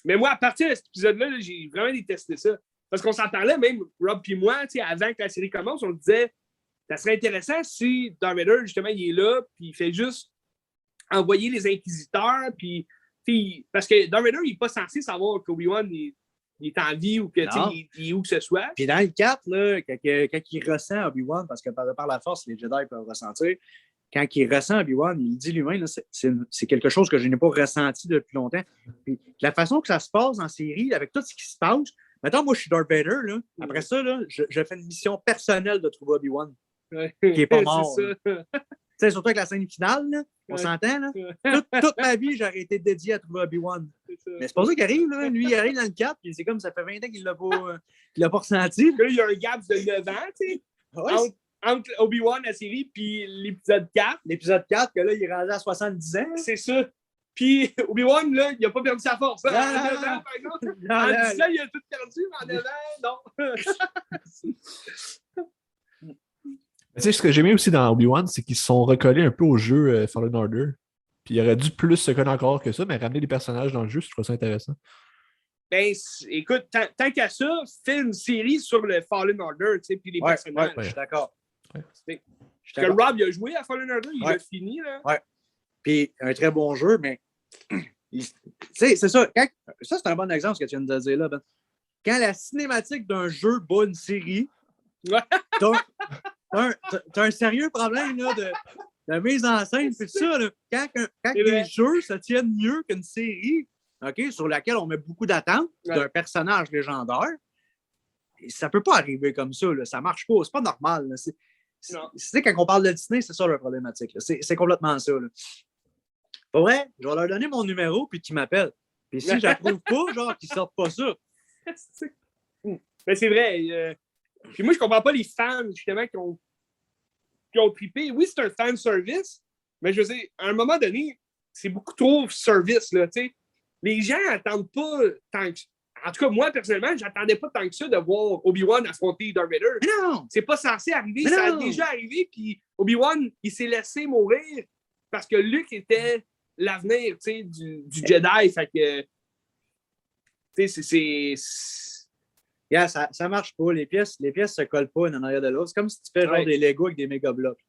Mais moi, à partir de cet épisode-là, j'ai vraiment détesté ça. Parce qu'on s'en parlait, même Rob et moi, avant que la série commence, on disait, ça serait intéressant si Darth Vader, justement, il est là, puis il fait juste envoyer les inquisiteurs, puis parce que Darth Vader, il n'est pas censé savoir qu'Obi-Wan il est en vie ou que il est où que ce soit. Puis dans le 4, là, quand il ressent Obi-Wan, parce que par la force, les Jedi peuvent ressentir, quand il ressent Obi-Wan, il dit lui-même, c'est quelque chose que je n'ai pas ressenti depuis longtemps. Puis la façon que ça se passe en série, avec tout ce qui se passe, maintenant, moi, je suis Darth Vader. Là. Après ça, là, je fais une mission personnelle de trouver Obi-Wan, qui n'est pas mort. Tu sais, surtout avec la scène finale, là, on s'entend. Là. Toute ma vie, j'aurais été dédié à trouver Obi-Wan. Mais c'est pas ça qu'il arrive. Là. Lui, il arrive dans le 4, puis c'est comme ça fait 20 ans qu'il l'a pas ressenti. Là, il y a un gap de 9 ans, tu sais, entre Obi-Wan, la série, puis l'épisode 4. L'épisode 4, que là, il est rendu à 70 ans. C'est ça. Puis Obi-Wan, là, il a pas perdu sa force. En 9 ans, par exemple. En 10 ans, il a tout perdu, mais en 9 ans, non. Tu sais, ce que j'ai aimé aussi dans Obi-Wan, c'est qu'ils se sont recollés un peu au jeu Fallen Order. Puis il aurait dû plus se coller encore que ça, mais ramener des personnages dans le jeu, je trouve ça intéressant. Ben, écoute, tant qu'à ça, fais une série sur le Fallen Order, tu sais, puis les personnages. Ouais, je suis d'accord. Que Rob, il a joué à Fallen Order, il a fini, là. Ouais. Puis un très bon jeu, mais tu sais, c'est ça. Ça, c'est un bon exemple, ce que tu viens de dire là, Ben. Quand la cinématique d'un jeu bat une série, t'as un sérieux problème là, de mise en scène, c'est ça. Là. Quand les jeux se tiennent mieux qu'une série, okay, sur laquelle on met beaucoup d'attentes d'un personnage légendaire, ça peut pas arriver comme ça. Là. Ça marche pas. C'est pas normal. Là. C'est quand on parle de Disney, c'est ça la problématique. Là. C'est complètement ça. Là. Pour vrai, je vais leur donner mon numéro puis qu'ils m'appellent. Puis si j'approuve pas, genre qu'ils sortent pas ça. Mais c'est vrai. Puis moi, je comprends pas les fans, justement, qui ont trippé. Oui, c'est un fan service, mais je veux dire, à un moment donné, c'est beaucoup trop service, là, tu sais. Les gens n'attendent pas tant que... En tout cas, moi, personnellement, j'attendais pas tant que ça de voir Obi-Wan affronter Darth Vader. Non! C'est pas censé arriver, ça a déjà arrivé, puis Obi-Wan, il s'est laissé mourir parce que Luke était l'avenir, tu sais, du Jedi, fait que... Tu sais, c'est... Yeah, ça marche pas. Les pièces se collent pas une en arrière de l'autre. C'est comme si tu fais genre des Legos avec des méga blocs.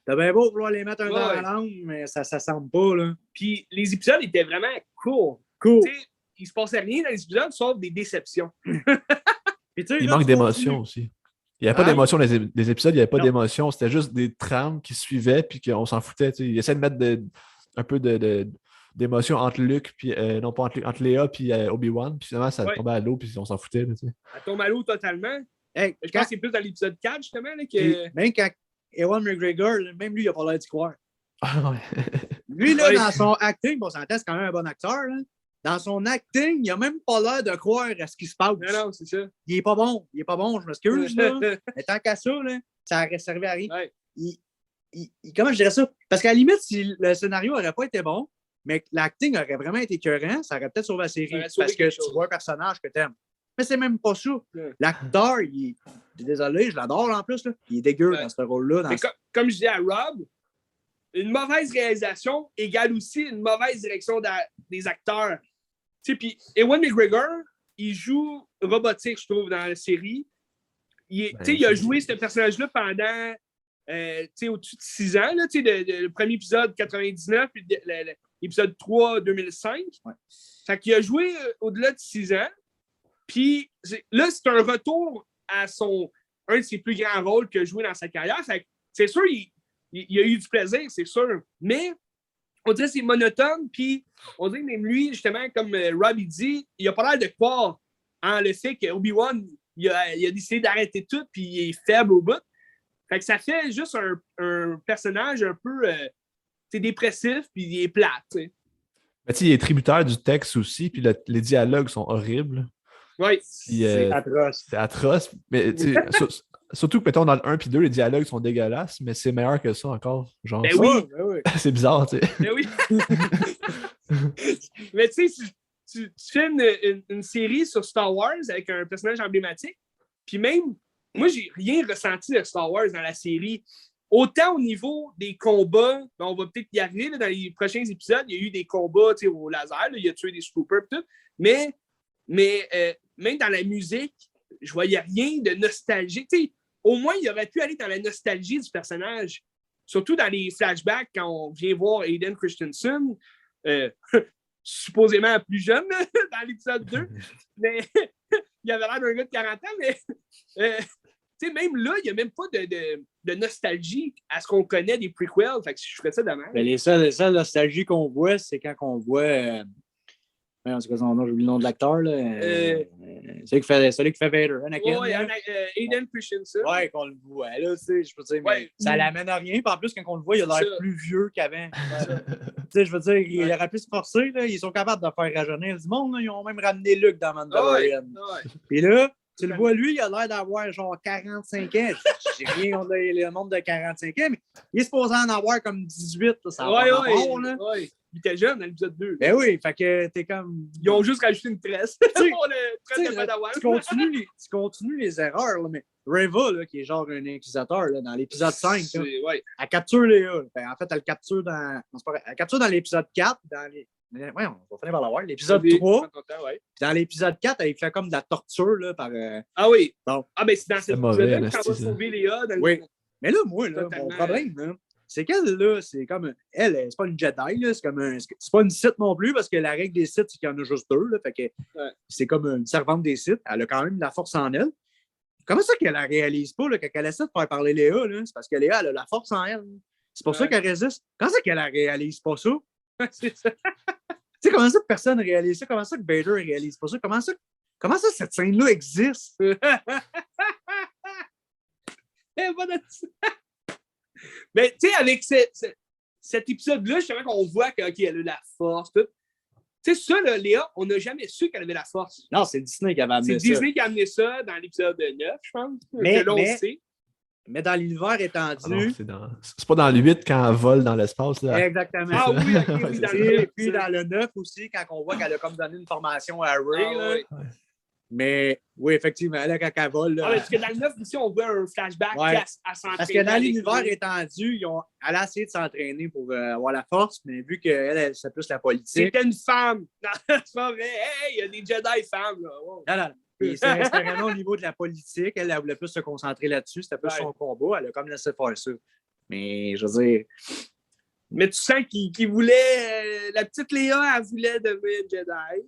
T'as bien beau vouloir les mettre un dans la langue, mais ça semble pas, là. Puis les épisodes étaient vraiment cool. T'sais, il se passait rien dans les épisodes, sauf des déceptions. Puis, il manque d'émotion aussi. Il n'y avait pas d'émotion dans les épisodes, il n'y avait pas d'émotion. C'était juste des trames qui suivaient, puis qu'on s'en foutait. T'sais. Il essaie de mettre un peu d'émotion entre Luke, puis non pas entre Léa puis Obi-Wan, puis finalement ça tombait à l'eau, puis on s'en foutait. Là, elle tombe à l'eau totalement. Hey, je pense que c'est plus dans l'épisode 4, justement. Là, que... Même quand Ewan McGregor, même lui, il a pas l'air d'y croire. Ah, ouais. Lui, là, dans son acting, bon, ça c'est quand même un bon acteur. Là. Dans son acting, il a même pas l'air de croire à ce qui se passe. Non, c'est ça. Il est pas bon. Je m'excuse. Là. Mais tant qu'à ça, là, ça aurait servi à rien. Ouais. Comment je dirais ça? Parce qu'à la limite, si le scénario n'aurait pas été bon, mais l'acting aurait vraiment été écœurant, ça aurait peut-être sauvé la série. Parce que tu vois un personnage que tu aimes. Mais c'est même pas ça. L'acteur, désolé, je l'adore en plus. Là. Il est dégueu dans ce rôle-là. Comme je dis à Rob, une mauvaise réalisation égale aussi une mauvaise direction des acteurs. Puis Ewan McGregor, il joue robotique, je trouve, dans la série. Il a joué ce personnage-là pendant au-dessus de 6 ans, là, le premier épisode 99, puis l'épisode 3 2005. Ouais. Fait qu'il a joué au-delà de 6 ans. Puis là, c'est un retour à un de ses plus grands rôles qu'il a joué dans sa carrière. Fait que, c'est sûr, il a eu du plaisir, c'est sûr. Mais on dirait que c'est monotone. Puis on dirait que même lui, justement, comme Rob il dit, il a pas l'air de croire en le fait que Obi-Wan, il a décidé d'arrêter tout, puis il est faible au bout. Fait que ça fait juste un personnage un peu dépressif, puis il est plate. T'sais. Mais il est tributaire du texte aussi, puis les dialogues sont horribles. Oui, c'est atroce. C'est atroce. Mais surtout que, mettons, dans le 1 puis 2, les dialogues sont dégueulasses, mais c'est meilleur que ça encore. Genre, ben oui. C'est bizarre, tu sais. Ben oui. Mais tu sais, tu fais une série sur Star Wars avec un personnage emblématique, puis même, moi, j'ai rien ressenti de Star Wars dans la série. Autant au niveau des combats, on va peut-être y arriver là, dans les prochains épisodes, il y a eu des combats au laser, là, il a tué des Troopers et tout, mais même dans la musique, je voyais rien de nostalgique. T'sais, au moins, il aurait pu aller dans la nostalgie du personnage. Surtout dans les flashbacks, quand on vient voir Hayden Christensen, supposément plus jeune dans l'épisode 2, mais il avait l'air d'un gars de 40 ans, mais même là, il n'y a même pas de nostalgie à ce qu'on connaît des prequels. Fait que je ferais ça demain. Les seules nostalgies qu'on voit, c'est quand on voit... en tout cas, j'ai oublié le nom de l'acteur. Celui qui fait Vader. Anakin. Hayden Christensen. Ouais, qu'on le voit. Là, je veux dire, mais ça l'amène à rien. Puis en plus, quand on le voit, il a l'air plus vieux qu'avant. Je veux dire, il aurait pu se forcer. Là. Ils sont capables de faire rajeunir du monde. Là. Ils ont même ramené Luke dans Mandalorian. Puis là, tu le vois, lui, il a l'air d'avoir genre 45 ans. J'ai rien contre le monde de 45 ans, mais il est supposé en avoir comme 18. Là, ça il était jeune dans l'épisode 2. Ben oui, fait que t'es comme... Ils ont juste rajouté une tresse pour le tresse de Padawan. Tu continues les erreurs, là, mais Reva, là, qui est genre un inquisiteur là, dans l'épisode 5, là, elle capture Léa. Ben, en fait, elle le capture dans... Non, c'est pas vrai. Elle capture dans l'épisode 4, Ouais, on va finir par l'avoir. L'épisode 3. Puis dans l'épisode 4, elle fait comme de la torture là, par... Ah oui. Donc, ben c'est dans cet épisode-là qu'on va sauver Léa. Oui. Mais là, moi, là, mon problème, là, c'est qu'elle, là, c'est comme... Elle, c'est pas une Jedi, là, c'est pas une Sith non plus, parce que la règle des Sith, c'est qu'il y en a juste 2, là, fait que c'est comme une servante des Sith. Elle a quand même la force en elle. Comment ça qu'elle la réalise pas, là, quand elle essaie de faire parler Léa, là? C'est parce que Léa, elle a la force en elle. C'est pour ça qu'elle résiste. Comment ça qu'elle la réalise pas ça? C'est ça. Tu sais, comment ça que personne réalise ça? Comment ça que Vader réalise pas ça? Comment ça cette scène-là existe? Mais tu sais, avec cet épisode-là, justement, qu'on voit qu'elle a la force, tout. Tu sais, ça, là, Léa, on n'a jamais su qu'elle avait la force. Non, c'est Disney qui avait amené ça. C'est Disney qui a amené ça dans l'épisode 9, je pense. Mais là, on sait. Mais dans l'univers étendu... c'est pas dans le 8 quand elle vole dans l'espace. Là. Exactement. Ah oui, et puis dans le 9 aussi, quand on voit qu'elle a comme donné une formation à Rey. Ouais. Mais oui, effectivement, là, quand elle vole... Là... parce que dans le 9 aussi, on voit un flashback à s'entraîner. Parce que dans l'univers étendu, elle a essayé de s'entraîner pour avoir la force, mais vu qu'elle, c'est plus la politique... C'était une femme! Non, c'est pas vrai! Hey, il y a des Jedi femmes! Là. Wow. Non. Et c'est vraiment au niveau de la politique. Elle voulait plus se concentrer là-dessus. C'était plus son combat. Elle a comme laissé faire ça. Mais je veux dire... Mais tu sens qu'il voulait... la petite Léa, elle voulait devenir Jedi.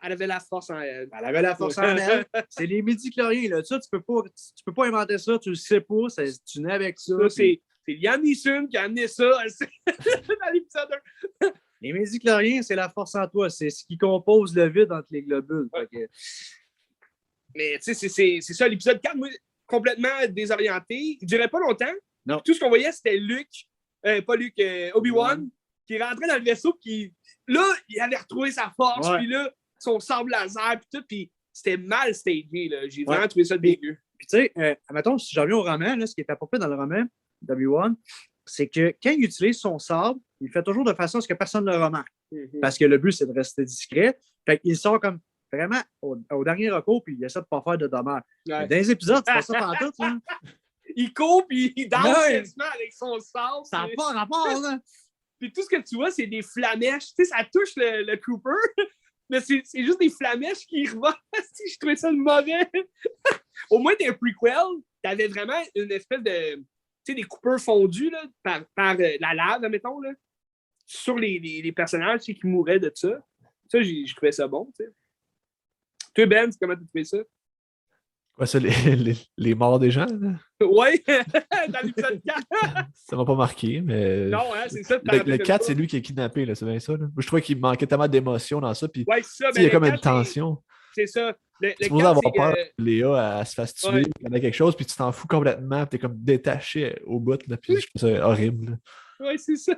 Elle avait la force en elle. Elle avait la force en elle. C'est les midi-chloriens, là. Ça, tu peux pas inventer ça. Tu le sais pas. Tu nais avec ça. C'est Liam Neeson qui a amené ça dans l'épisode 1. Les midi-chloriens, c'est la force en toi. C'est ce qui compose le vide entre les globules. Mais tu sais, c'est ça, l'épisode 4, moi, complètement désorienté. Il durait pas longtemps. Non. Tout ce qu'on voyait, c'était Obi-Wan, qui rentrait dans le vaisseau, qui, là, il avait retrouvé sa force, puis là, son sable laser, puis tout, puis c'était mal stagé, là. J'ai vraiment trouvé ça dégueu. Puis tu sais, admettons, si je reviens au roman, là, ce qui est approprié dans le roman d'Obi-Wan, c'est que quand il utilise son sable, il fait toujours de façon à ce que personne ne le remarque. Parce que le but, c'est de rester discret. Fait qu'il sort comme vraiment au dernier recours, puis il essaie de ne pas faire de dommages. Dans les épisodes, c'est pas ça pantoute, là. il court puis il danse quasiment avec son sable. Ça n'a pas rapport, là. Puis tout ce que tu vois, c'est des flamèches. Tu sais, ça touche le Cooper, mais c'est juste des flamèches qui revolent. Je trouvais ça mauvais. Au moins, dans un prequel, t'avais vraiment une espèce de... Tu sais, des coupeurs fondus là, par la lave, mettons, là, sur les personnages qui mouraient de ça. Ça, je trouvais ça bon, tu sais. Toi, Ben, comment tu trouvé ça? Ouais, ça, les morts des gens, là? Oui, dans l'épisode 4. Ça m'a pas marqué, mais... Non, hein, c'est ça. Le 4, c'est lui qui est kidnappé, là, c'est bien ça. Là. Moi, je trouvais qu'il manquait tellement d'émotion dans ça, puis il y a comme une tension. C'est ça. Tu es supposé avoir peur que Léa elle se fasse tuer, qu'il y en a quelque chose, puis tu t'en fous complètement, puis t'es comme détaché au bout, là, puis je trouve ça horrible. Oui, c'est ça.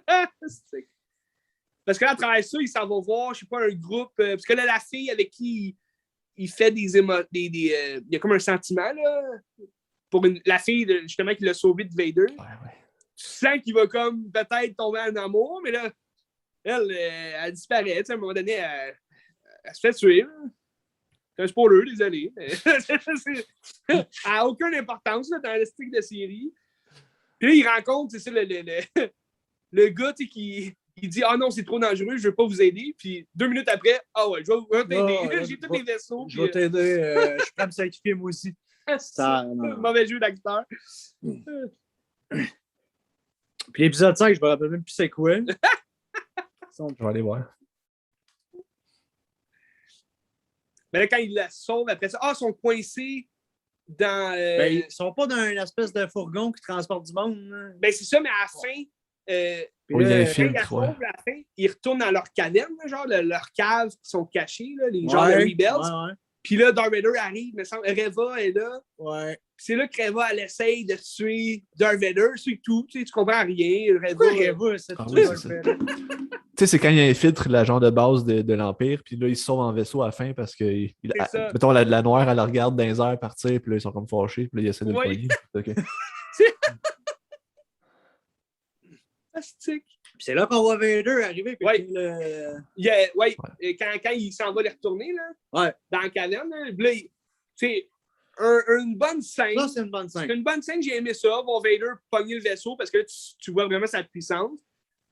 Parce que là, à travers ça, ils s'en vont voir, je sais pas, un groupe. Parce que là, la fille avec qui il fait il y a comme un sentiment, là, pour la fille, justement, qui l'a sauvé de Vader. Ouais. Tu sens qu'il va comme peut-être tomber en amour, mais là, elle disparaît. À un moment donné, elle se fait tuer. Là. C'est un spoiler, désolé. Mais elle n'a aucune importance là, dans le style de série. Puis là, il rencontre, c'est ça, le gars qui il dit « Ah non, c'est trop dangereux, je ne veux pas vous aider. » Puis 2 minutes après, « Ah ouais, je vais t'aider. J'ai tous les vaisseaux. » Je vais t'aider. Je suis prêt à me sacrifier moi aussi. Mauvais jeu d'acteur. Puis l'épisode 5, je me rappelle même plus c'est quoi. Je vais aller voir. Mais là, quand il la sauve après ça, ils sont coincés dans... Ils sont pas dans une espèce de fourgon qui transporte du monde. Là. Ben c'est ça, mais à la fin... il y a un filtre, à la fin, ils retournent dans leur caverne, genre leur cave qui sont cachés, là, les gens de Rebels. Puis là, Darth Vader arrive, me semble, Reva est là. Ouais. C'est là que Reva, elle essaye de tuer Darth Vader, c'est tout. Tu comprends rien. Reva, c'est tout. Tu sais, c'est quand il infiltre la genre de base de l'Empire, puis là, ils se sauvent en vaisseau à la fin parce que, mettons, la noire, elle la regarde dans les airs partir, puis là, ils sont comme fâchés, puis là, ils essaient de le poigner. Okay. Fantastique. C'est là qu'on voit Vader arriver. Puis quand il s'en va les retourner là, dans la caverne, là, c'est une bonne scène. Ça, c'est une bonne scène. C'est une bonne scène, j'ai aimé ça, voir Vader pogner le vaisseau parce que là, tu vois vraiment sa puissance.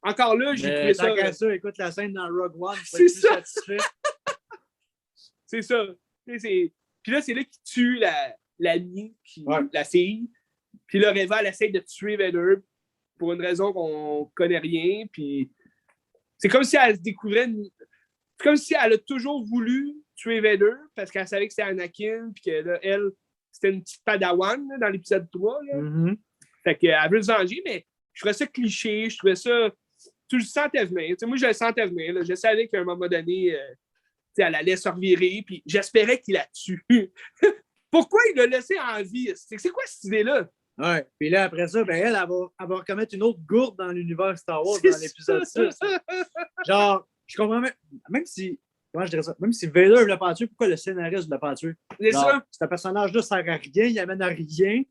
Encore là, j'ai trouvé ça. Tant ça, écoute la scène dans Rogue One, c'est ça. C'est ça. Puis là, c'est là qu'il tue l'amie, la fille. Puis là, Reva, elle essaie de tuer Vader pour une raison qu'on connaît rien. Puis c'est comme si elle se découvrait. C'est comme si elle a toujours voulu tuer Vader parce qu'elle savait que c'était Anakin. Puis que là, elle, c'était une petite padawan là, dans l'épisode 3. Là. Mm-hmm. Fait qu'elle veut se venger, mais je trouvais ça cliché. Je trouvais ça. Tu le sentais venir. T'sais, moi, je le sentais venir. Là. Je savais qu'à un moment donné, elle allait se revirer, puis j'espérais qu'il la tue. Pourquoi il l'a laissé en vie? C'est quoi cette idée-là? Ouais. Puis là, après ça, elle va recommettre une autre gourde dans l'univers Star Wars dans l'épisode 6. Genre, je comprends même si. Comment je dirais ça? Même si Vader ne l'a pas tué, pourquoi le scénariste ne l'a pas tué? C'est ça. Ce personnage-là ne sert à rien, il amène à rien.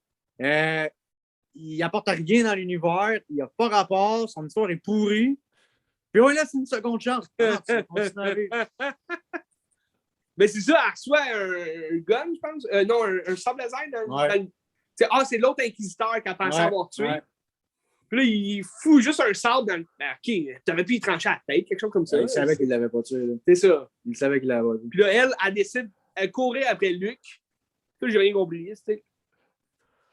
Il apporte rien dans l'univers, il n'a pas rapport, son histoire est pourrie. Puis on lui laisse une seconde chance. Mais c'est ça, elle reçoit un gun, je pense. Non, un sable laser. C'est l'autre inquisiteur qui a pensé avoir tué. Ouais. Puis là, il fout juste un sable dans le. OK, t'aurais pu y trancher la tête, quelque chose comme ça. Il savait qu'il l'avait pas tué. Là. C'est ça. Il savait qu'il l'avait pas tué. Puis là, elle décide, elle courait après Luke. Puis j'ai rien compris, c'était.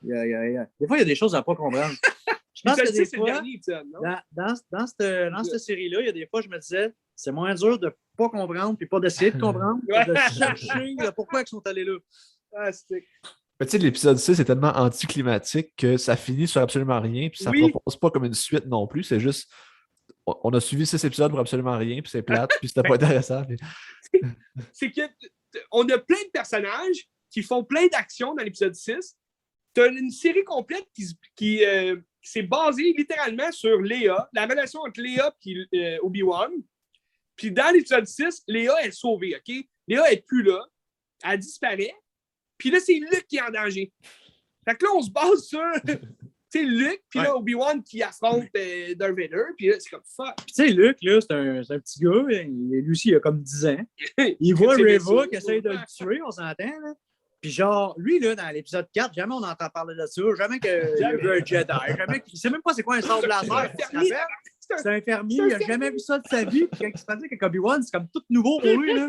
Des fois, il y a des choses à ne pas comprendre. Je pense que des fois, dans cette série-là, il y a des fois, je me disais, c'est moins dur de ne pas comprendre puis pas d'essayer de comprendre, de chercher pourquoi ils sont allés là. Mais tu sais, l'épisode 6 est tellement anticlimatique que ça finit sur absolument rien, puis ça ne propose pas comme une suite non plus. C'est juste, on a suivi 6 épisodes pour absolument rien, puis c'est plate, puis c'était pas intéressant. Puis... c'est qu'on a plein de personnages qui font plein d'actions dans l'épisode 6. Tu as une série complète qui s'est basée littéralement sur Léa, la relation entre Léa et Obi-Wan. Puis dans l'épisode 6, Léa est sauvée, OK? Léa n'est plus là. Elle disparaît. Puis là, c'est Luke qui est en danger. Fait que là, on se base sur Luke, puis là, Obi-Wan qui affronte Darth Vader. Puis là, c'est comme fuck. Puis tu sais, Luke, là, c'est un petit gars. Lui aussi, il a comme 10 ans. Il voit Reva qui essaye de le tuer, on s'entend, là. Puis genre, lui, là, dans l'épisode 4, jamais on entend parler de ça. Jamais qu'il y a vu un Jedi. Jamais il sait même pas c'est quoi un sable laser. C'est un fermier. Il n'a jamais vu ça de sa vie. Puis quand il se passe avec Obi-Wan, c'est comme tout nouveau pour lui. Là.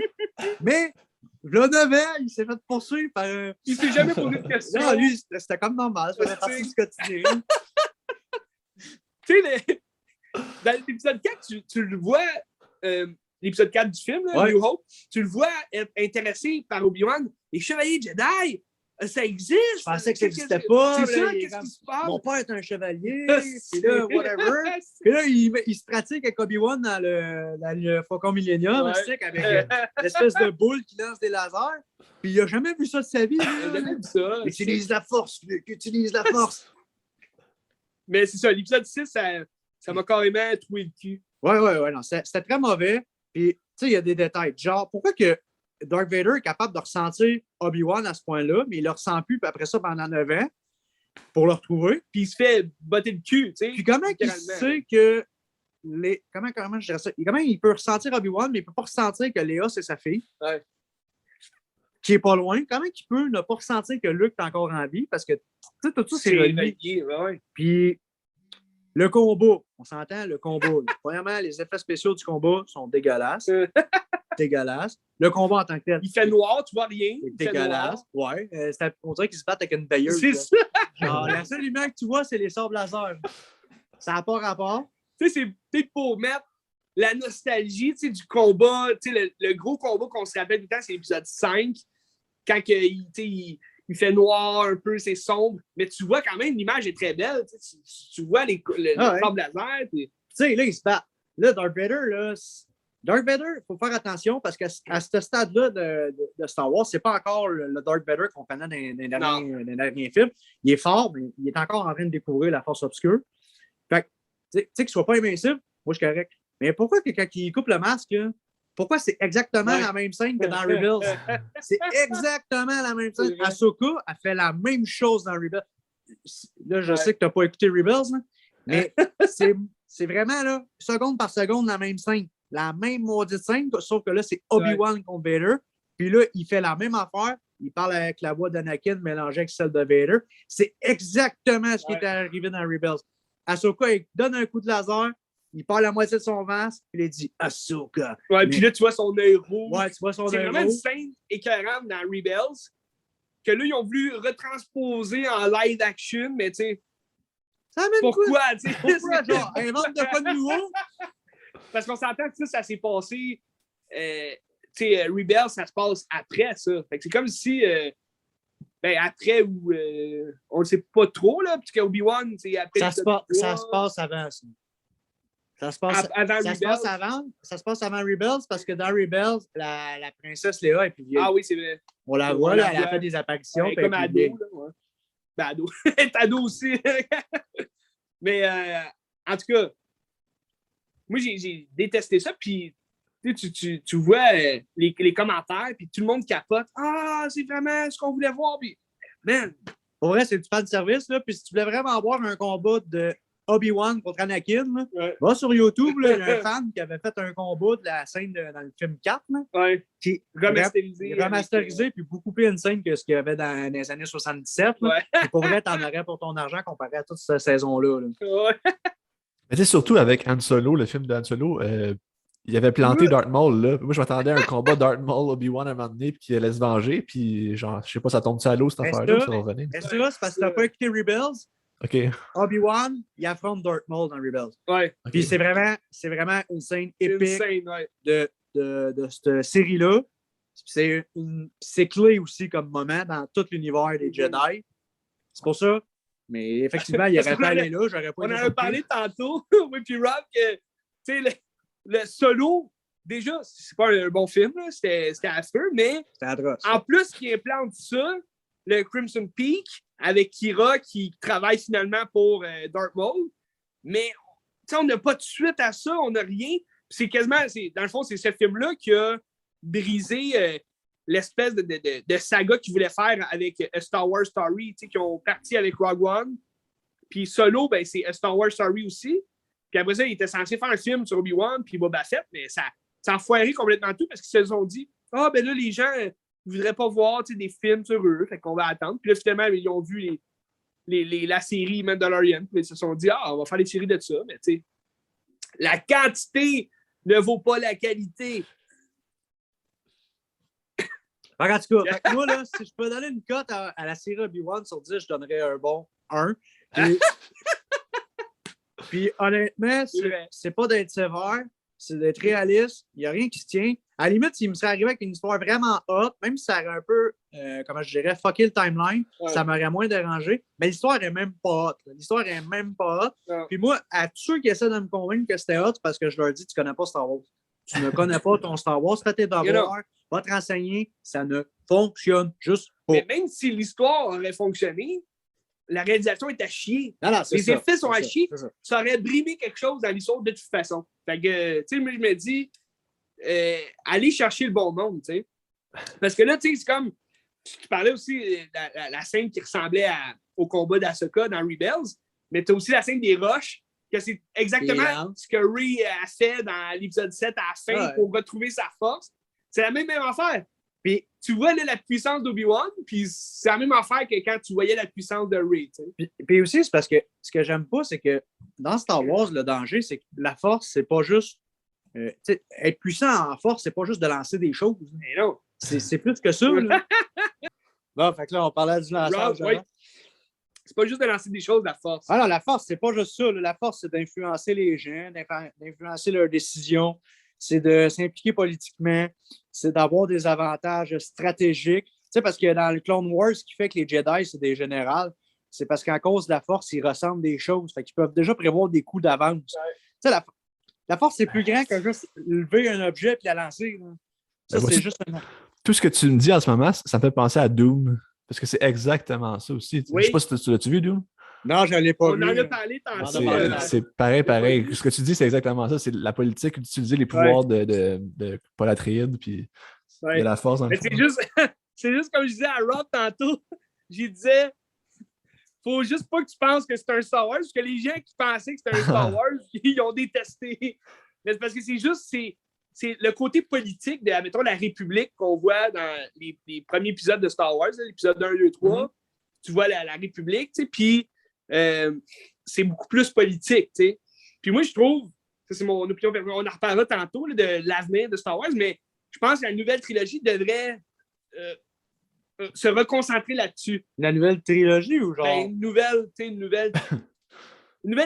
Mais, là, 9 ans, il s'est fait poursuivre par... Il s'est jamais posé de questions. Non, lui, c'était comme normal. Ça faisait partie du quotidien. Tu sais, dans l'épisode 4, tu le vois... l'épisode 4 du film, là, New Hope, tu le vois être intéressé par Obi-Wan. Les chevaliers Jedi, ça existe. Je pensais que ça n'existait pas. C'est ça, qu'est-ce qui se passe? Mon père est un chevalier, puis là, whatever. Puis là, il se pratique avec Obi-Wan dans le Faucon Millennium, avec l'espèce de boule qui lance des lasers. Puis il n'a jamais vu ça de sa vie. Il n'a jamais vu ça. Utilise la force, Luke, utilise la force. Mais c'est ça, l'épisode 6, ça m'a carrément troué le cul. Ouais, non, c'était très mauvais. Puis, tu sais, il y a des détails. Genre, pourquoi que Darth Vader est capable de ressentir Obi-Wan à ce point-là, mais il ne le ressent plus, puis après ça, pendant 9 ans, pour le retrouver. Puis il se fait botter le cul, tu sais. Puis comment il sait que... Comment je dirais ça? Comment il peut ressentir Obi-Wan, mais il ne peut pas ressentir que Léa, c'est sa fille? Ouais. Qui est pas loin. Comment il peut ne pas ressentir que Luke est encore en vie? Parce que, tu sais, tout ça, c'est relié. Ouais. Puis... Le combat, on s'entend, le combat. Premièrement, les effets spéciaux du combat sont dégueulasses. Dégueulasses. Le combat en tant que tel. Il fait noir, tu vois rien. C'est dégueulasse. Ouais. On dirait qu'ils se battent avec une bailleuse. C'est ça. Genre, la seule image que tu vois, c'est les sabres laser. Ça n'a pas rapport. Tu sais, c'est peut-être pour mettre la nostalgie du combat. Tu sais, le gros combat qu'on se rappelle tout le temps, c'est l'épisode 5. Quand il fait noir un peu, c'est sombre, mais tu vois quand même, l'image est très belle. Tu vois le sable laser. Tu sais, là, il se bat. Là, Darth Vader, il faut faire attention parce qu'à ce stade-là de Star Wars, c'est pas encore le Darth Vader qu'on connaît dans les derniers films. Il est fort, mais il est encore en train de découvrir la force obscure. Fait que, tu sais, qu'il soit pas invincible, moi, je suis correct. Mais pourquoi que quand il coupe le masque, là, pourquoi c'est exactement la même scène que dans Rebels? C'est exactement la même scène. Ahsoka a fait la même chose dans Rebels. Là, je sais que tu n'as pas écouté Rebels, là, mais c'est vraiment là, seconde par seconde la même scène. La même maudite scène, sauf que là, c'est Obi-Wan contre Vader. Puis là, il fait la même affaire. Il parle avec la voix d'Anakin mélangée avec celle de Vader. C'est exactement ce qui est arrivé dans Rebels. Ahsoka, il donne un coup de laser. Il parle la moitié de son masque, puis il dit Ahsoka. Ouais, puis là, tu vois son œil rouge. Ouais, tu vois son œil rouge. C'est vraiment une scène écœurante dans Rebels que là, ils ont voulu retransposer en live action, mais tu sais. Pourquoi, tu sais? Pourquoi, genre, invente de quoi de nouveau? Parce qu'on s'entend que ça s'est passé. Tu sais, Rebels, ça se passe après ça. Fait que c'est comme si. Après ou. On ne sait pas trop, là, parce qu'Obi-Wan, c'est après. Ça se passe avant ça. Ça se passe avant Rebels parce que dans Rebels, la princesse Léa est plus vieille. Ah oui, c'est vrai. On la voit, là, elle a fait des apparitions. Ouais, comme ado. Là, ouais. Ben, ado. Elle est ado aussi. Mais en tout cas, moi, j'ai détesté ça. Puis tu vois les commentaires, puis tout le monde capote. Ah, c'est vraiment ce qu'on voulait voir. Puis, man. Pour vrai, c'est du fan service. Là. Puis si tu voulais vraiment voir un combat de Obi-Wan contre Anakin, va sur YouTube, là, il y a un fan qui avait fait un combat de la scène dans le film 4, là, qui est remasterisé puis beaucoup plus une scène que ce qu'il y avait dans les années 77. Et pour vrai, t'en aurais pour ton argent comparé à toute cette saison-là. Là. Mais tu sais, surtout avec Han Solo, le film de Han Solo, il avait planté Darth Maul. Là. Moi, je m'attendais à un combat Darth Maul-Obi-Wan à un moment donné, puis qu'il allait se venger, puis genre, je sais pas, ça tombe-tu à l'eau, cette affaire-là, ça va revenir. Est-ce que là, c'est parce que t'as pas écouté Rebels? OK. Obi-Wan, il affronte Darth Maul dans Rebels. Ouais. Puis c'est vraiment une scène épique de cette série-là. C'est clé aussi comme moment dans tout l'univers des Jedi. C'est pour ça. Mais effectivement, il aurait pas allé là. J'aurais pas on en a parlé tantôt, oui, puis Rob, que tu sais, le Solo, déjà, c'est pas un bon film, c'était affreux, mais en plus qu'il implante ça, le Crimson Peak, avec Kira qui travaille finalement pour Darth Maul. Mais on n'a pas de suite à ça, on n'a rien. C'est quasiment, dans le fond, c'est ce film-là qui a brisé l'espèce de saga qu'ils voulaient faire avec Star Wars Story, qui ont parti avec Rogue One. Puis Solo, ben, c'est Star Wars Story aussi. Puis après ça, il était censé faire un film sur Obi-Wan puis Boba Fett, mais ça a foiré complètement tout parce qu'ils se sont dit ben là, les gens ils voudraient pas voir des films sur eux, fait qu'on va attendre. Puis là, finalement, ils ont vu la série Mandalorian, puis ils se sont dit, on va faire les séries de ça, mais tu sais, la quantité ne vaut pas la qualité. En tout cas, moi, là, si je peux donner une cote à la série Obi-Wan sur 10, je donnerais un bon 1. Puis honnêtement, c'est pas d'être sévère, c'est d'être réaliste. Il n'y a rien qui se tient. À la limite, s'il me serait arrivé avec une histoire vraiment hot, même si ça aurait un peu, comment je dirais, fucké le timeline, ça m'aurait moins dérangé. Mais l'histoire est même pas hot. L'histoire est même pas hot. Puis moi, à tous ceux qui essaient de me convaincre que c'était hot, c'est parce que je leur dis, tu connais pas Star Wars. Tu ne connais pas ton Star Wars, fais tes devoirs, va te renseigner, ça ne fonctionne juste pas. Mais même si l'histoire aurait fonctionné, la réalisation est à chier. Non, les effets sont à chier. Ça aurait brimé quelque chose dans l'histoire de toute façon. Fait que, tu sais, moi, je me dis, allez chercher le bon monde, tu sais. Parce que là, tu sais, c'est comme, tu parlais aussi de la scène qui ressemblait au combat d'Ahsoka dans Rebels, mais tu as aussi la scène des roches, que c'est exactement ce que Rey a fait dans l'épisode 7 à la fin pour retrouver sa force. C'est la même affaire. Puis tu vois là, la puissance d'Obi-Wan, puis c'est la même affaire que quand tu voyais la puissance de Rey. Puis aussi, c'est parce que ce que j'aime pas, c'est que dans Star Wars, le danger, c'est que la force, c'est pas juste. Être puissant en force, c'est pas juste de lancer des choses. Mais non. C'est plus que ça. Là. Bon, fait que là, on parlait du lanceur. C'est pas juste de lancer des choses, la force. Alors, la force, c'est pas juste ça. Là. La force, c'est d'influencer les gens, d'influencer leurs décisions, c'est de s'impliquer politiquement, c'est d'avoir des avantages stratégiques. Tu sais, parce que dans le Clone Wars, ce qui fait que les Jedi, c'est des générales, c'est parce qu'à cause de la force, ils ressentent des choses. Fait qu'ils peuvent déjà prévoir des coups d'avance. Tu sais, la force, c'est plus grand que juste lever un objet et la lancer. Là. Ça, c'est juste un... Tout ce que tu me dis en ce moment, ça me fait penser à Doom. Parce que c'est exactement ça aussi. Oui. Je sais pas si tu l'as-tu vu, Doom? Non, je ne l'ai pas vu. On en a parlé tantôt. C'est pareil. Ce que tu dis, c'est exactement ça. C'est la politique d'utiliser les pouvoirs de Paul Atreides puis de la force. Mais c'est juste comme je disais à Rob tantôt. Je disais, faut juste pas que tu penses que c'est un Star Wars, parce que les gens qui pensaient que c'était un Star Wars, ils ont détesté. Mais c'est parce que c'est le côté politique de, mettons, la République qu'on voit dans les premiers épisodes de Star Wars, l'épisode 1, 2, 3. Tu vois la République, tu sais, puis c'est beaucoup plus politique, tu sais. Puis moi, je trouve, ça c'est mon opinion, on en reparlera tantôt là, de l'avenir de Star Wars, mais je pense que la nouvelle trilogie devrait se reconcentrer là-dessus. La nouvelle trilogie ou genre? Ben, une nouvelle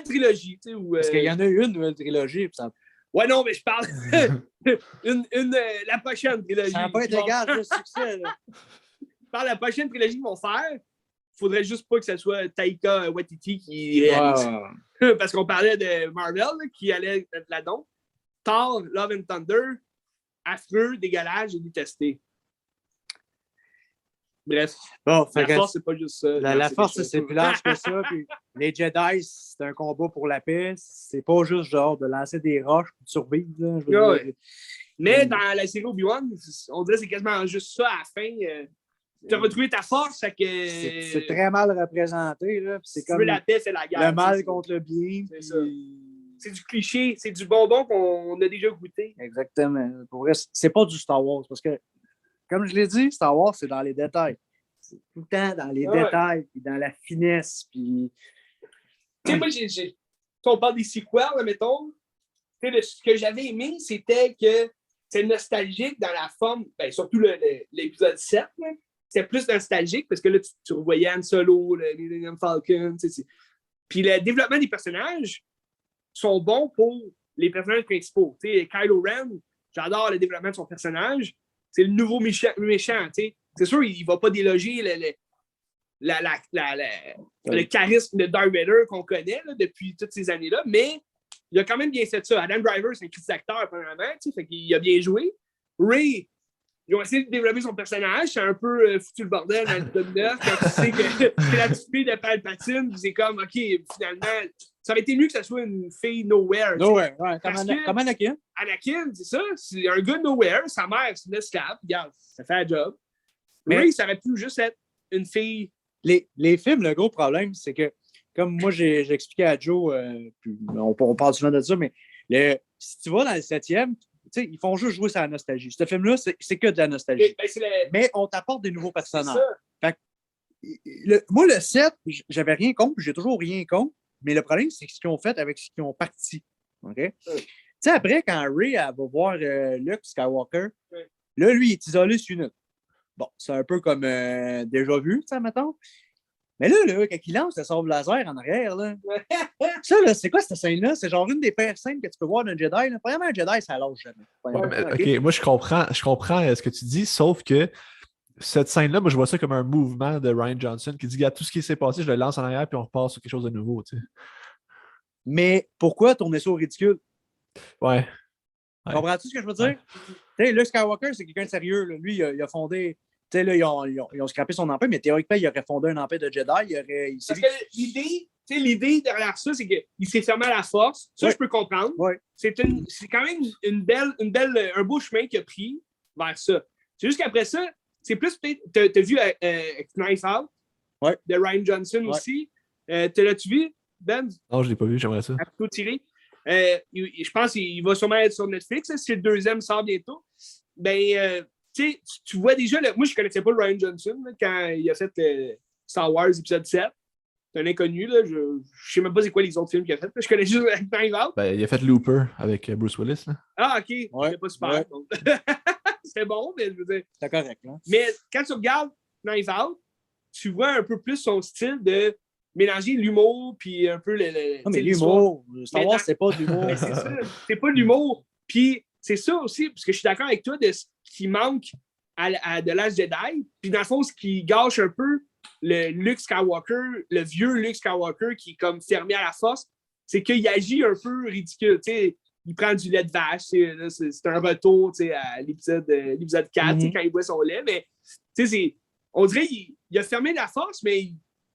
trilogie, tu sais. Parce qu'il y en a eu une nouvelle trilogie, ça... Ouais, non, mais je parle la prochaine trilogie. Ça n'a pas été égal, le succès, là. Je parle de la prochaine trilogie qu'ils vont faire. Il faudrait juste pas que ce soit Taika Waititi qui réalise. Parce qu'on parlait de Marvel là, qui allait être là-dedans. Thor, Love and Thunder, affreux, dégueulasse, j'ai détesté. Bref. Bon, la force, c'est pas juste ça. La force, c'est plus large que ça. Puis les Jedi, c'est un combat pour la paix. C'est pas juste genre de lancer des roches pour survivre. Là, mais dans la série Obi-Wan, on dirait que c'est quasiment juste ça à la fin. Tu as retrouvé ta force, fait que... C'est très mal représenté. Là. C'est comme la paix, c'est la guerre. Le mal contre le bien. C'est ça. C'est du cliché, c'est du bonbon qu'on a déjà goûté. Exactement. Pour vrai, c'est pas du Star Wars. Parce que, comme je l'ai dit, Star Wars, c'est dans les détails. C'est tout le temps dans les détails, puis dans la finesse. Puis... Tu sais, moi, on parle des sequels, là, mettons. Ce que j'avais aimé, c'était que c'est nostalgique dans la forme, ben, surtout l'épisode 7, là. C'est plus nostalgique parce que là, tu revoyais Han Solo, le Millennium Falcon. Puis le développement des personnages sont bons pour les personnages principaux. T'sais, Kylo Ren, j'adore le développement de son personnage. C'est le nouveau méchant. C'est sûr, il ne va pas déloger le charisme de Darth Vader qu'on connaît là, depuis toutes ces années-là, mais il a quand même bien fait ça. Adam Driver, c'est un critique d'acteur, premièrement, fait qu'il a bien joué. Rey, ils ont essayé de développer son personnage, c'est un peu foutu le bordel dans l'épisode 9, quand tu sais que c'est la petite fille de Palpatine, puis c'est comme, OK, finalement, ça aurait été mieux que ça soit une fille nowhere. Nowhere, ouais, comme Anakin. Anakin, c'est ça, c'est un gars nowhere, sa mère, c'est une esclave, regarde, ça fait un job. Mais ça aurait pu juste être une fille. Les films, le gros problème, c'est que, comme moi, j'ai expliqué à Joe, puis on parle souvent de ça, mais si tu vas dans le 7e, tu ils font juste jouer sur la nostalgie. Ce film-là, c'est que de la nostalgie. Mais on t'apporte des nouveaux personnages. Fait que, moi, le 7, j'avais rien contre, j'ai toujours rien contre. Mais le problème, c'est ce qu'ils ont fait avec ce qu'ils ont parti. OK? Tu sais, après, quand Rey va voir Luke Skywalker, là, lui, il est isolé sur une île. Bon, c'est un peu comme déjà vu, tu sais, mettons. Mais là, quand il lance le sabre laser en arrière, là, ça, là, c'est quoi cette scène-là? C'est genre une des pires scènes que tu peux voir d'un Jedi. Là. Premièrement, un Jedi, ça lâche jamais. OK, moi, je comprends ce que tu dis, sauf que cette scène-là, moi, je vois ça comme un mouvement de Rian Johnson qui dit, regarde, tout ce qui s'est passé, je le lance en arrière, puis on repart sur quelque chose de nouveau, tu sais. Mais pourquoi tourner ça au ridicule? Ouais. Comprends-tu ce que je veux dire? Ouais. Luke Skywalker, c'est quelqu'un de sérieux. Là. Lui, il a fondé... Tu sais, là, ils ont scrappé son empire, mais théoriquement, il aurait fondé un empire de Jedi. Parce que l'idée derrière ça, c'est qu'il s'est fermé à la force. Ça, je peux comprendre. Ouais. C'est quand même un beau chemin qu'il a pris vers ça. C'est juste qu'après ça, c'est plus peut-être... T'as vu Knife Out de Rian Johnson aussi. L'as-tu vu, Ben? Non, je ne l'ai pas vu, j'aimerais ça. À couteau tiré. Je pense qu'il va sûrement être sur Netflix. Si le deuxième sort bientôt. Ben... tu vois déjà, moi je ne connaissais pas Rian Johnson là, quand il a fait Star Wars épisode 7. C'est un inconnu. Là, je ne sais même pas c'est quoi les autres films qu'il a fait. Là. Je connais juste Knives Out. Ben, il a fait Looper avec Bruce Willis. Là. Ah, ok. C'était pas super. C'était bon, mais je veux dire. C'était correct. Là. Mais quand tu regardes Knives Out, tu vois un peu plus son style de mélanger l'humour puis un peu non, mais l'humour. Star Wars, c'est pas de l'humour. C'est ça. C'est pas de l'humour. Puis c'est ça aussi, parce que je suis d'accord avec toi de ce qui manque à The Last Jedi. Puis dans le fond, ce qui gâche un peu le Luke Skywalker, le vieux Luke Skywalker qui est comme fermé à la force, c'est qu'il agit un peu ridicule. T'sais, il prend du lait de vache. C'est un retour à l'épisode 4 quand il boit son lait. Mais on dirait qu'il a fermé la force, mais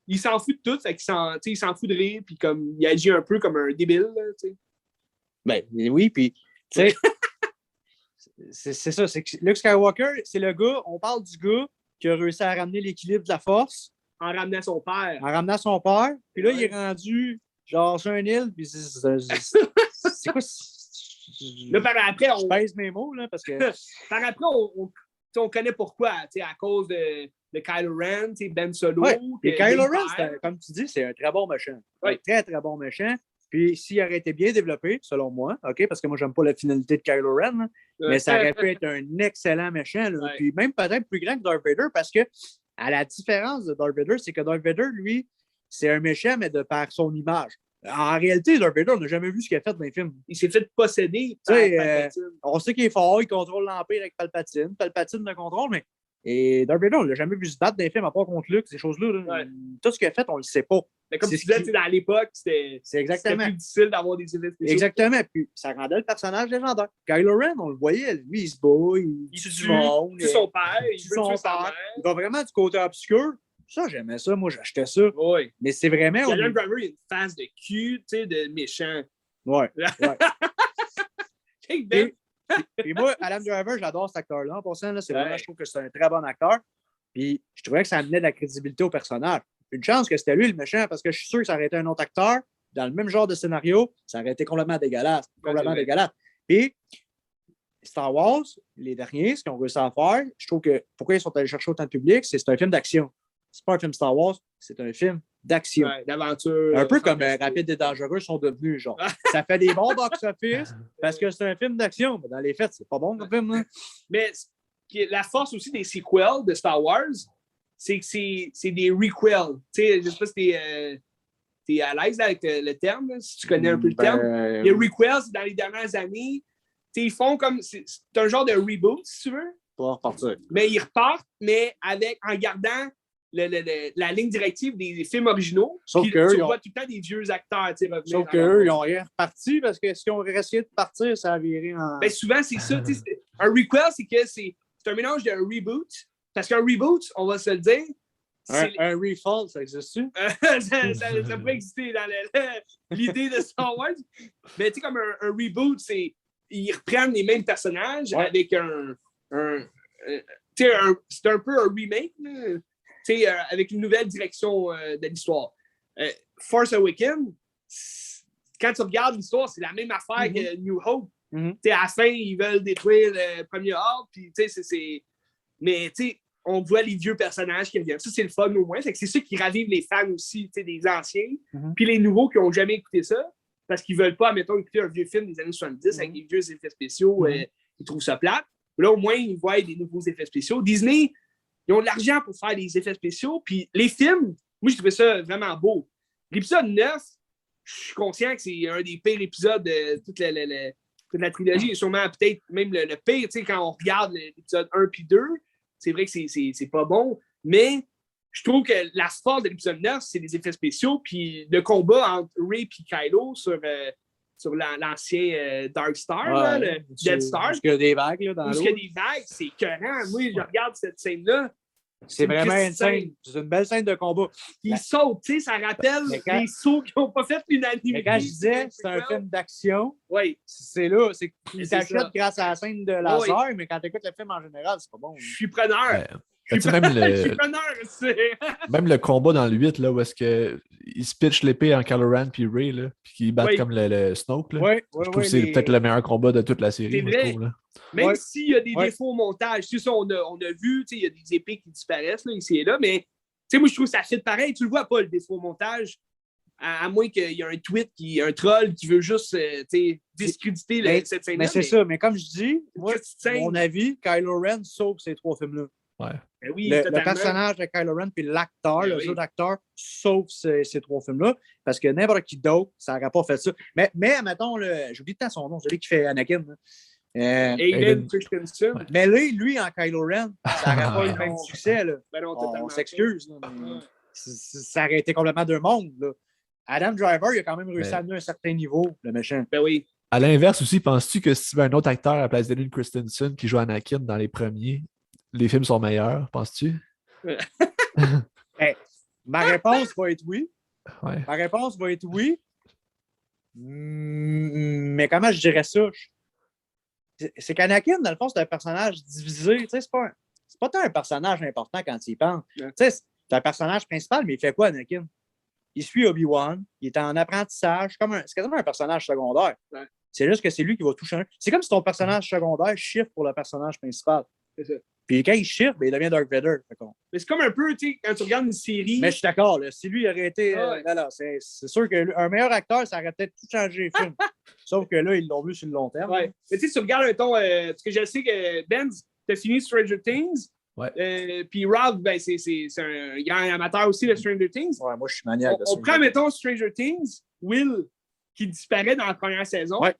il s'en fout de tout. Fait il s'en fout de rire. Puis comme, il agit un peu comme un débile. Là, ben oui, puis tu sais. C'est ça, c'est que Luke Skywalker, c'est le gars, on parle du gars qui a réussi à ramener l'équilibre de la force. En ramenant son père. Puis là, il est rendu genre sur une île, puis c'est quoi? Là, par après, je pèse mes mots, là, parce que... Par après, on connaît pourquoi, à cause de Kylo Ren, Ben Solo. Ouais. Et Kylo Ren, comme tu dis, c'est un très bon méchant. Un très, très bon méchant. Puis s'il aurait été bien développé, selon moi, OK, parce que moi, j'aime pas la finalité de Kylo Ren, là, mais ça aurait pu être un excellent méchant. Là, puis même peut-être plus grand que Darth Vader, parce que à la différence de Darth Vader, c'est que Darth Vader, lui, c'est un méchant, mais de par son image. En réalité, Darth Vader, on n'a jamais vu ce qu'il a fait dans les films. Il s'est fait posséder par Palpatine. On sait qu'il est fort, il contrôle l'Empire avec Palpatine. Palpatine le contrôle, mais et Darth Vader, on l'a jamais vu se battre dans les films, à part contre Luke, ces choses-là. Là. Tout ce qu'il a fait, on le sait pas. Mais comme tu disais, dans l'époque, c'était plus difficile d'avoir des effets spéciaux. Exactement. Puis ça rendait le personnage légendaire. Kylo Ren, on le voyait, lui, il se bat, il tue du monde. Il tue son père, il tue son père. Il va vraiment du côté obscur. Ça, j'aimais ça. Moi, j'achetais ça. Oui. Mais c'est vraiment... Adam Driver, il a une face de cul, tu sais, de méchant. Ouais. Puis moi, Adam Driver, j'adore cet acteur-là. En passant, là, c'est vraiment, je trouve que c'est un très bon acteur. Puis je trouvais que ça amenait de la crédibilité au personnage. Une chance que c'était lui le méchant, parce que je suis sûr que ça aurait été un autre acteur, dans le même genre de scénario, ça aurait été complètement dégueulasse. Dégueulasse. Puis Star Wars, les derniers, ce qu'ils ont réussi à faire, je trouve que pourquoi ils sont allés chercher autant de public, c'est un film d'action. C'est pas un film Star Wars, c'est un film d'action. Ouais, d'aventure. Un peu comme Rapide et Dangereux sont devenus, genre. Ça fait des bons box-office parce que c'est un film d'action, mais dans les faits, c'est pas bon comme film. Là. Mais la force aussi des sequels de Star Wars, c'est que c'est des requels. Tu sais, je sais pas si t'es à l'aise avec le terme, là, si tu connais un peu le terme. Les requels, dans les dernières années, ils font comme... C'est un genre de reboot, si tu veux. Pour repartir. Mais ils repartent, mais en gardant la ligne directive des films originaux. Sauf qu'eux, tu vois tout le temps des vieux acteurs. Sauf qu'eux, ils n'ont rien reparti parce que si on aurait essayé de partir, ça a viré en... Ben, souvent, c'est ça. Un requel, c'est que c'est un mélange d'un reboot. Parce qu'un reboot, on va se le dire... Un refall, ça existe-tu? ça pourrait exister dans l'idée de Star Wars. Mais tu sais, comme un reboot, c'est... Ils reprennent les mêmes personnages avec c'est un peu un remake, avec une nouvelle direction de l'histoire. Force Awakens, quand tu regardes l'histoire, c'est la même affaire que New Hope. À la fin, ils veulent détruire le premier ordre, puis c'est... Mais on voit les vieux personnages qui reviennent. Ça, c'est le fun au moins. C'est ça qui ravive les fans aussi, des anciens, puis les nouveaux qui n'ont jamais écouté ça, parce qu'ils ne veulent pas, mettons, écouter un vieux film des années 70 avec des vieux effets spéciaux, ils trouvent ça plate. Là, au moins, ils voient des nouveaux effets spéciaux. Disney, ils ont de l'argent pour faire des effets spéciaux, puis les films, moi, je trouvais ça vraiment beau. L'épisode 9, je suis conscient que c'est un des pires épisodes de toute la trilogie, et sûrement peut-être même le pire, quand on regarde l'épisode 1 puis 2, c'est vrai que c'est pas bon, mais je trouve que la force de l'épisode 9, c'est les effets spéciaux, puis le combat entre Rey et Kylo sur l'ancien Dark Star, le Dead Star. Parce qu'il y a des vagues là, dans l'eau. Parce qu'il y a des vagues, c'est écœurant. Moi, je regarde cette scène-là. C'est vraiment une scène. C'est une belle scène de combat. Il saute, ça rappelle les sauts qui n'ont pas fait l'unanimité. Mais quand je disais c'est un film d'action, c'est là, c'est qu'il s'achète grâce à la scène de laser, mais quand tu écoutes le film en général, c'est pas bon. Je suis preneur. Je suis preneur. Même le combat dans le 8, là, où est-ce qu'il se pitch l'épée en Kylo Ren puis Rey, là, puis qu'ils battent comme le Snoke. Là. Je trouve que c'est peut-être le meilleur combat de toute la série. C'est vrai. Là. Même s'il y a des défauts au montage, ça, on a vu, il y a des épées qui disparaissent là, ici et là, mais moi, je trouve que ça fit pareil. Tu le vois pas, le défaut au montage, à moins qu'il y ait un tweet, un troll qui veut juste discréditer cette scène-là. Mais c'est ça, mais comme je dis, moi, mon avis, Kylo Ren sauve ces 3 films-là. Ouais. Ben oui, le personnage de Kylo Ren puis l'acteur, le jeu d'acteur, sauf ces 3 films-là, parce que n'importe qui d'autre, ça n'aurait pas fait ça. Mais mettons, j'oublie tout son nom, celui qui fait Anakin. Hayden Christensen. Mais là, lui, en Kylo Ren, ça n'aurait pas eu le même succès. Là. Ben non, on s'excuse. Ça aurait été complètement deux mondes. Là. Adam Driver, il a quand même réussi à amener un certain niveau, le méchant. Ben oui. À l'inverse aussi, penses-tu que si tu veux un autre acteur à la place d'Hayden Christensen qui joue Anakin dans les premiers, les films sont meilleurs, penses-tu? Ma réponse va être oui. Ouais. Ma réponse va être oui. Mais comment je dirais ça? C'est qu'Anakin, dans le fond, c'est un personnage divisé. C'est pas tant un personnage important quand il pense. C'est un personnage principal, mais il fait quoi, Anakin? Il suit Obi-Wan, il est en apprentissage. C'est quasiment un personnage secondaire. Ouais. C'est juste que c'est lui qui va tout changer. C'est comme si ton personnage secondaire chiffre pour le personnage principal. C'est ça. Puis quand il chiffre, il devient Darth Vader. Mais c'est comme un peu, quand tu regardes une série. Mais je suis d'accord, là, si lui aurait été. C'est sûr qu'un meilleur acteur, ça aurait peut-être tout changé le film. Sauf que là, ils l'ont vu sur le long terme. Ouais. Mais tu regardes parce que je sais que Benz, t'as fini Stranger Things. Ouais. Puis Rob, c'est un grand amateur aussi de Stranger Things. Ouais, moi, je suis maniaque de on prend, mettons, Stranger Things, Will, qui disparaît dans la première saison. Ouais.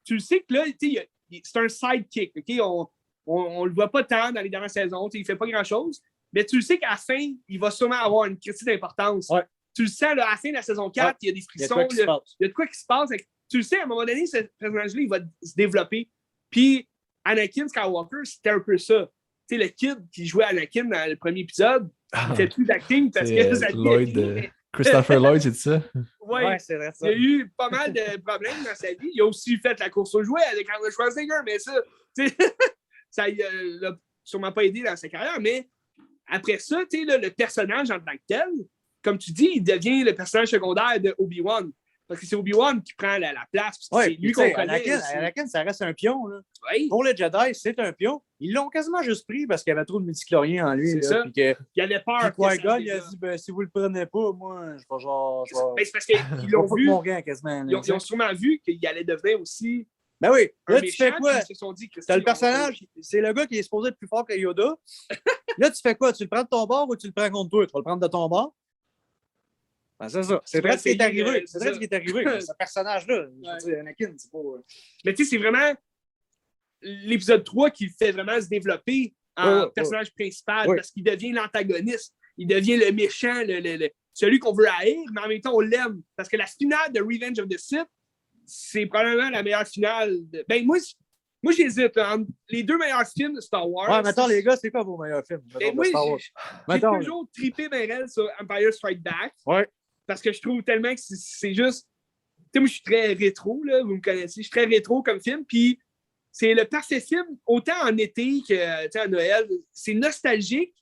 Tu le sais que là, c'est un sidekick. OK? On le voit pas tant dans les dernières saisons. Il fait pas grand-chose. Mais tu le sais qu'à la fin, il va sûrement avoir une critique d'importance. Ouais. Tu le sens, là, à la fin de la saison 4, il y a des frictions. Il y a de quoi qui se passe. Tu le sais, à un moment donné, ce personnage-là, il va se développer. Puis Anakin Skywalker, c'était un peu ça. Tu sais, le kid qui jouait Anakin dans le premier épisode, il fait plus d'acting parce que ça Christopher Lloyd, c'est ça? Oui, c'est vrai, ça. Il a eu pas mal de problèmes dans sa vie. Il a aussi fait la course aux jouets avec Arnold Schwarzenegger, mais ça l'a sûrement pas aidé dans sa carrière. Mais après ça, le personnage en tant que tel, comme tu dis, il devient le personnage secondaire de Obi-Wan. Parce que c'est Obi-Wan qui prend la place. C'est lui qu'on connaît. Anakin, ça reste un pion. Là. Oui. Pour les Jedi, c'est un pion. Ils l'ont quasiment juste pris parce qu'il y avait trop de multichloriens en lui. C'est ça. Il avait peur. Qui-Gon, il a dit si vous le prenez pas, moi, je vais genre. C'est parce qu'ils l'ont vu. Ils ont sûrement vu qu'il allait devenir aussi. Ben oui. Là, tu fais quoi? T'as le personnage, c'est le gars qui est supposé être plus fort que Yoda. Là, tu fais quoi? Tu le prends de ton bord ou tu le prends contre toi? Tu vas le prendre de ton bord? Ben, c'est ça. C'est vrai ce qui est arrivé. C'est vrai ce qui est arrivé. Ce personnage-là, Anakin, c'est pas. Mais tu sais, c'est vraiment l'épisode 3 qui le fait vraiment se développer en personnage principal parce qu'il devient l'antagoniste. Il devient le méchant, celui qu'on veut haïr, mais en même temps, on l'aime. Parce que la finale de Revenge of the Sith, c'est probablement la meilleure finale. Ben, moi j'hésite. Les deux meilleurs films de Star Wars. Ouais, mais attends, les gars, c'est quoi vos meilleurs films? Ben, moi, j'ai toujours trippé Merel sur Empire Strike Back. Ouais. Parce que je trouve tellement que c'est juste. Tu sais, moi, je suis très rétro, là, vous me connaissez. Je suis très rétro comme film. Puis, c'est le parfait film, autant en été que à Noël. C'est nostalgique.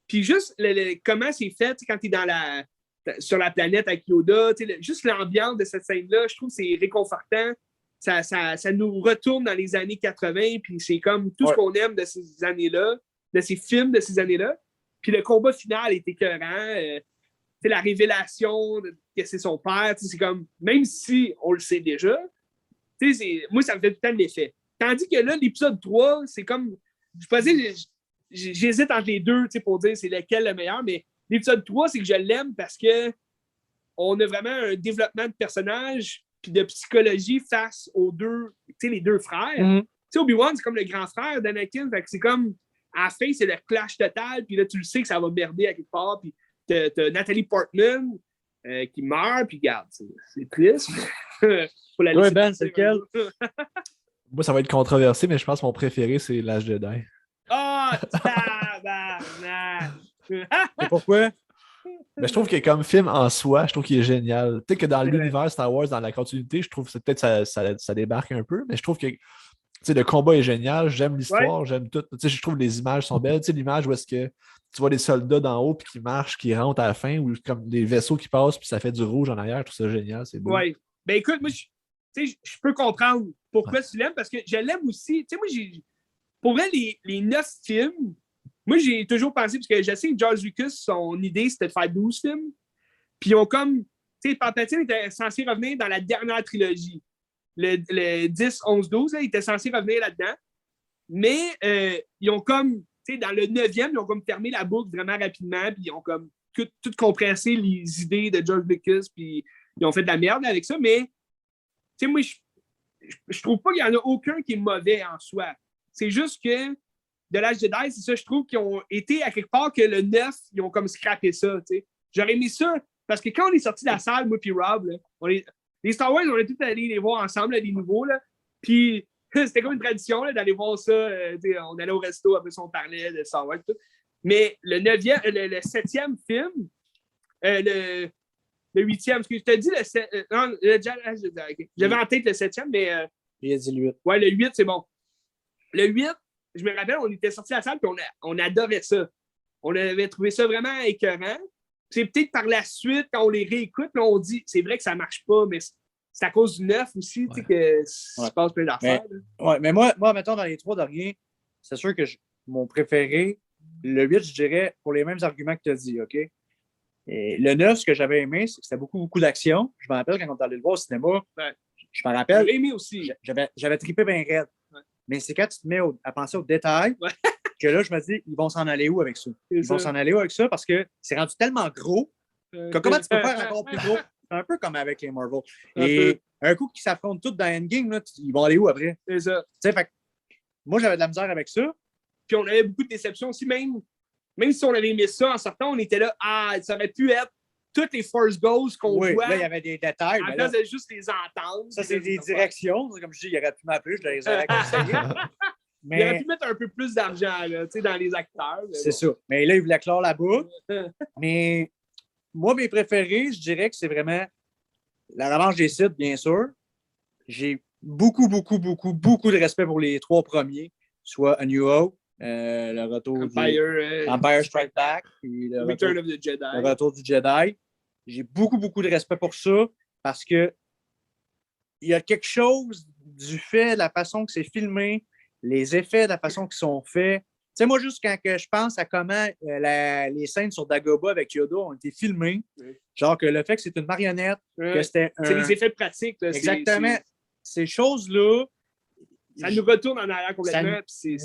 Puis, juste comment c'est fait quand tu es sur la planète avec Yoda. Juste l'ambiance de cette scène-là, je trouve que c'est réconfortant. ça nous retourne dans les années 80, puis c'est comme tout ce qu'on aime de ces années-là, de ces films de ces années-là. Puis le combat final est écœurant. La révélation que c'est son père, c'est comme, même si on le sait déjà, moi, ça me fait tout le temps de l'effet. Tandis que là, l'épisode 3, c'est comme, j'hésite entre les deux pour dire c'est lequel le meilleur, mais l'épisode 3, c'est que je l'aime parce que on a vraiment un développement de personnage puis de psychologie face aux deux, les deux frères. Mm-hmm. Obi-Wan, c'est comme le grand frère d'Anakin, fait que c'est comme, à la fin, c'est le clash total, puis là, tu le sais que ça va merder à quelque part, puis t'as Nathalie Portman qui meurt, puis regarde, c'est triste. Faut la laisser Ben, c'est lequel? Moi, ça va être controversé, mais je pense que mon préféré, c'est Last Jedi. Ah, tabarnak! Et pourquoi? Mais je trouve que comme film en soi, je trouve qu'il est génial. Peut-être que dans l'univers Star Wars, dans la continuité, je trouve que peut-être ça débarque un peu, mais je trouve que le combat est génial, j'aime l'histoire, j'aime tout. Je trouve que les images sont belles. L'image où est-ce que tu vois des soldats d'en haut puis qui marchent, qui rentrent à la fin, ou comme des vaisseaux qui passent puis ça fait du rouge en arrière, je trouve ça génial, c'est beau. Oui. Ben écoute, moi, je peux comprendre pourquoi tu l'aimes, parce que je l'aime aussi. Moi, pour vrai, les 9 films, moi, j'ai toujours pensé, parce que je sais que George Lucas, son idée, c'était de faire 12 films. Puis ils ont comme, Palpatine était censé revenir dans la dernière trilogie. Le 10, 11, 12, là, il était censé revenir là-dedans. Mais ils ont comme, dans le 9e, ils ont comme fermé la boucle vraiment rapidement, puis ils ont comme tout compressé les idées de George Lucas, puis ils ont fait de la merde avec ça. Mais, moi, je trouve pas qu'il y en a aucun qui est mauvais en soi. C'est juste que de l'âge Jedi, c'est ça, je trouve qu'ils ont été à quelque part que le 9, ils ont comme scrappé ça. J'aurais aimé ça, parce que quand on est sorti de la salle, moi puis Rob, là, les Star Wars, on est tous allés les voir ensemble, là, les nouveaux. Là. Puis c'était comme une tradition là, d'aller voir ça. On allait au resto, après ça, on parlait de Star Wars. Tout. Mais le 7e film, le 8e, parce que je te dis j'avais en tête le 7e, mais. Il a dit le 8. Ouais, le 8, c'est bon. Le 8, je me rappelle, on était sortis de la salle et on adorait ça. On avait trouvé ça vraiment écœurant. C'est peut-être par la suite, quand on les réécoute, là, on dit c'est vrai que ça ne marche pas, mais c'est à cause du 9 aussi que se passe plein d'affaires. Mais moi, mettons, dans les 3 derniers, c'est sûr que mon préféré, le 8, je dirais, pour les mêmes arguments que tu as dit, OK? Et le 9, ce que j'avais aimé, c'est que c'était beaucoup d'action. Je me rappelle quand on est allé le voir au cinéma, je me rappelle. J'avais aimé aussi. J'avais trippé bien raide. Ouais. Mais c'est quand tu te mets à penser aux détails que là, je me dis, ils vont s'en aller où avec ça? Ils vont s'en aller où avec ça? Parce que c'est rendu tellement gros que comment tu peux faire encore plus gros? C'est un peu comme avec les Marvel. Et un coup qu'ils s'affrontent tous dans Endgame, là, ils vont aller où après? C'est ça. Fait, moi, j'avais de la misère avec ça. Puis on avait beaucoup de déceptions aussi, même si on avait aimé ça en sortant, on était là, ça aurait pu être toutes les Force Ghosts qu'on voit. Là, il y avait des détails. En place de juste les entendre. Ça, c'est des directions. Comme je dis, il aurait pu m'appeler, je les aurais conseillés. Mais... Il aurait pu mettre un peu plus d'argent là, dans les acteurs. C'est ça. Mais là, il voulait clore la boucle. Mais moi, mes préférés, je dirais que c'est vraiment La Revanche des Sith, bien sûr. J'ai beaucoup de respect pour les 3 premiers, soit A New Hope, le retour Empire Strike Back, puis le Return of the Jedi. Le retour du Jedi. J'ai beaucoup de respect pour ça parce que il y a quelque chose du fait de la façon que c'est filmé, les effets de la façon qu'ils sont faits. Tu sais, moi, juste quand je pense à comment les scènes sur Dagobah avec Yoda ont été filmées, genre que le fait que c'est une marionnette, que c'était c'est les effets pratiques. Là, exactement. Ces choses-là, ça nous retourne en arrière complètement.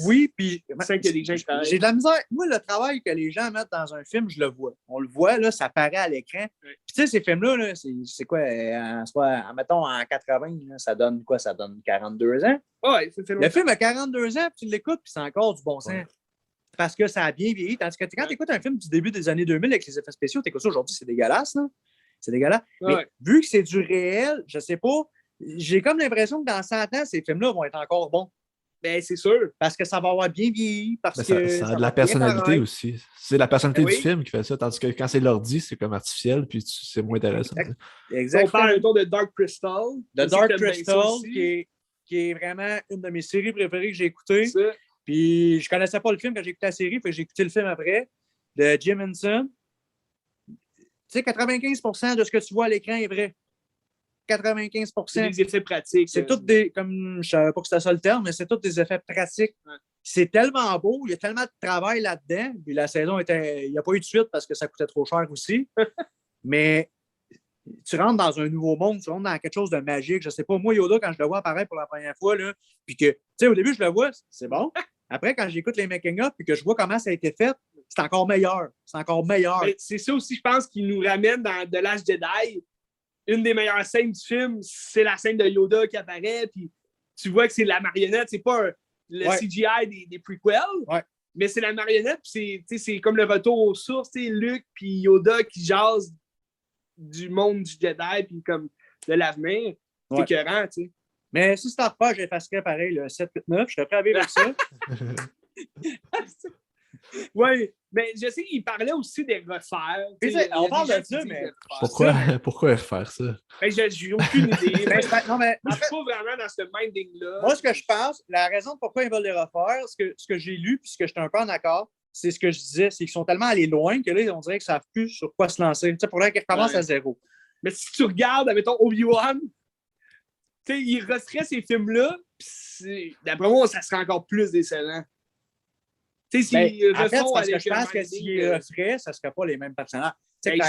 Oui, puis j'ai de la misère. Moi, le travail que les gens mettent dans un film, je le vois. On le voit, là, ça paraît à l'écran. Puis tu sais, ces films-là, là, c'est quoi? Mettons, en 80, là, ça donne quoi? Ça donne 42 ans? Ouais, le film a 42 ans, puis tu l'écoutes, puis c'est encore du bon sens. Ouais. Parce que ça a bien vieilli. Tandis que quand tu écoutes un film du début des années 2000 avec les effets spéciaux, tu écoutes ça aujourd'hui, c'est dégueulasse, là. C'est dégueulasse. Ouais. Mais vu que c'est du réel, je sais pas, j'ai comme l'impression que dans 100 ans, ces films-là vont être encore bons. Ben, c'est sûr. Parce que ça va avoir bien vieilli. Parce que ça a de la personnalité aussi. C'est la personnalité du film qui fait ça. Tandis que quand c'est l'ordi, c'est comme artificiel, puis c'est moins intéressant. Exactement. On parle un tour de Dark Crystal. De Dark Crystal, qui est vraiment une de mes séries préférées que j'ai écoutées. Puis je connaissais pas le film quand j'ai écouté la série, fait que j'ai écouté le film après, de Jim Henson. Tu sais, 95% de ce que tu vois à l'écran est vrai. 95%. C'est des effets pratiques. C'est tous des, comme je savais pas que c'était ça le terme, mais c'est tous des effets pratiques. Ouais. C'est tellement beau, il y a tellement de travail là-dedans. Puis la saison était. Il n'y a pas eu de suite parce que ça coûtait trop cher aussi. Mais tu rentres dans un nouveau monde, tu rentres dans quelque chose de magique. Je sais pas, moi, Yoda, quand je le vois apparaître pour la première fois, là, puis que, tu sais, au début, je le vois, c'est bon. Après, quand j'écoute les making-of puis que je vois comment ça a été fait, c'est encore meilleur. C'est encore meilleur. Mais c'est ça aussi, je pense, qui nous ramène dans The Last Jedi. Une des meilleures scènes du film, c'est la scène de Yoda qui apparaît, puis tu vois que c'est la marionnette, c'est pas le CGI des prequels, mais c'est la marionnette, puis c'est comme le retour aux sources, Luke puis Yoda qui jasent du monde du Jedi, puis comme de l'avenir. C'est écœurant, tu sais. Mais si c'était pas, j'effacerais pareil le 7, 8, 9, je serais prêt à vivre avec ça. Oui, mais je sais qu'il parlait aussi des refaire. On parle de ça, mais pourquoi refaire ça? J'ai aucune idée. Non, mais je suis pas vraiment dans ce minding-là. Moi, ce que je pense, la raison de pourquoi ils veulent les refaire, ce que j'ai lu, puis ce que j'étais un peu en accord, c'est ce que je disais, c'est qu'ils sont tellement allés loin que là, on dirait qu'ils ne savent plus sur quoi se lancer. Tu sais, pour là qu'ils recommencent à zéro. Mais si tu regardes, admettons, Obi-Wan, tu sais, il referait ces films-là, puis d'après moi, ça serait encore plus décevant. En fait, parce que je pense que s'ils referaient, ça ne serait pas les mêmes personnages.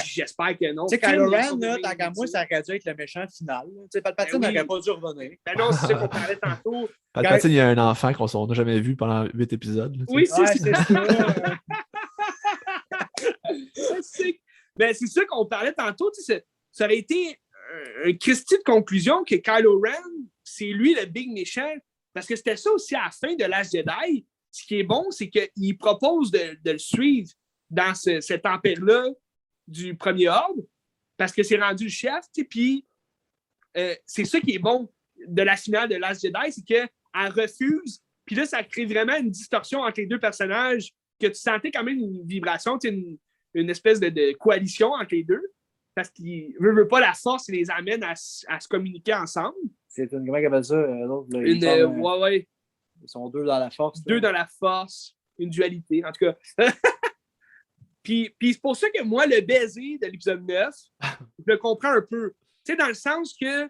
J'espère que non. Tu sais, Kylo Ren, tant qu'à moi, ça aurait dû être le méchant final. Palpatine n'aurait pas dû revenir. Non, c'est ça qu'on parlait tantôt. Palpatine, il y a un enfant qu'on n'a jamais vu pendant 8 épisodes. Là, oui, c'est ça. C'est ça qu'on parlait tantôt. Ça aurait été un Christy de conclusion que Kylo Ren, c'est lui le big méchant. Parce que c'était ça aussi à la fin de Last Jedi. Ce qui est bon, c'est qu'il propose de le suivre dans cet empire-là du Premier Ordre, parce que c'est rendu le chef, puis c'est ça qui est bon de la finale de Last Jedi, c'est qu'elle refuse, puis là, ça crée vraiment une distorsion entre les deux personnages, que tu sentais quand même une vibration, une espèce de coalition entre les deux, parce qu'ils ne veulent pas la force, ils les amènent à se communiquer ensemble. C'est une, comment ils appellent ça, l'autre? Ouais. Ils sont deux dans la force. Deux dans la force, une dualité, en tout cas. Puis c'est pour ça que moi, le baiser de l'épisode 9, je le comprends un peu. Tu sais, dans le sens que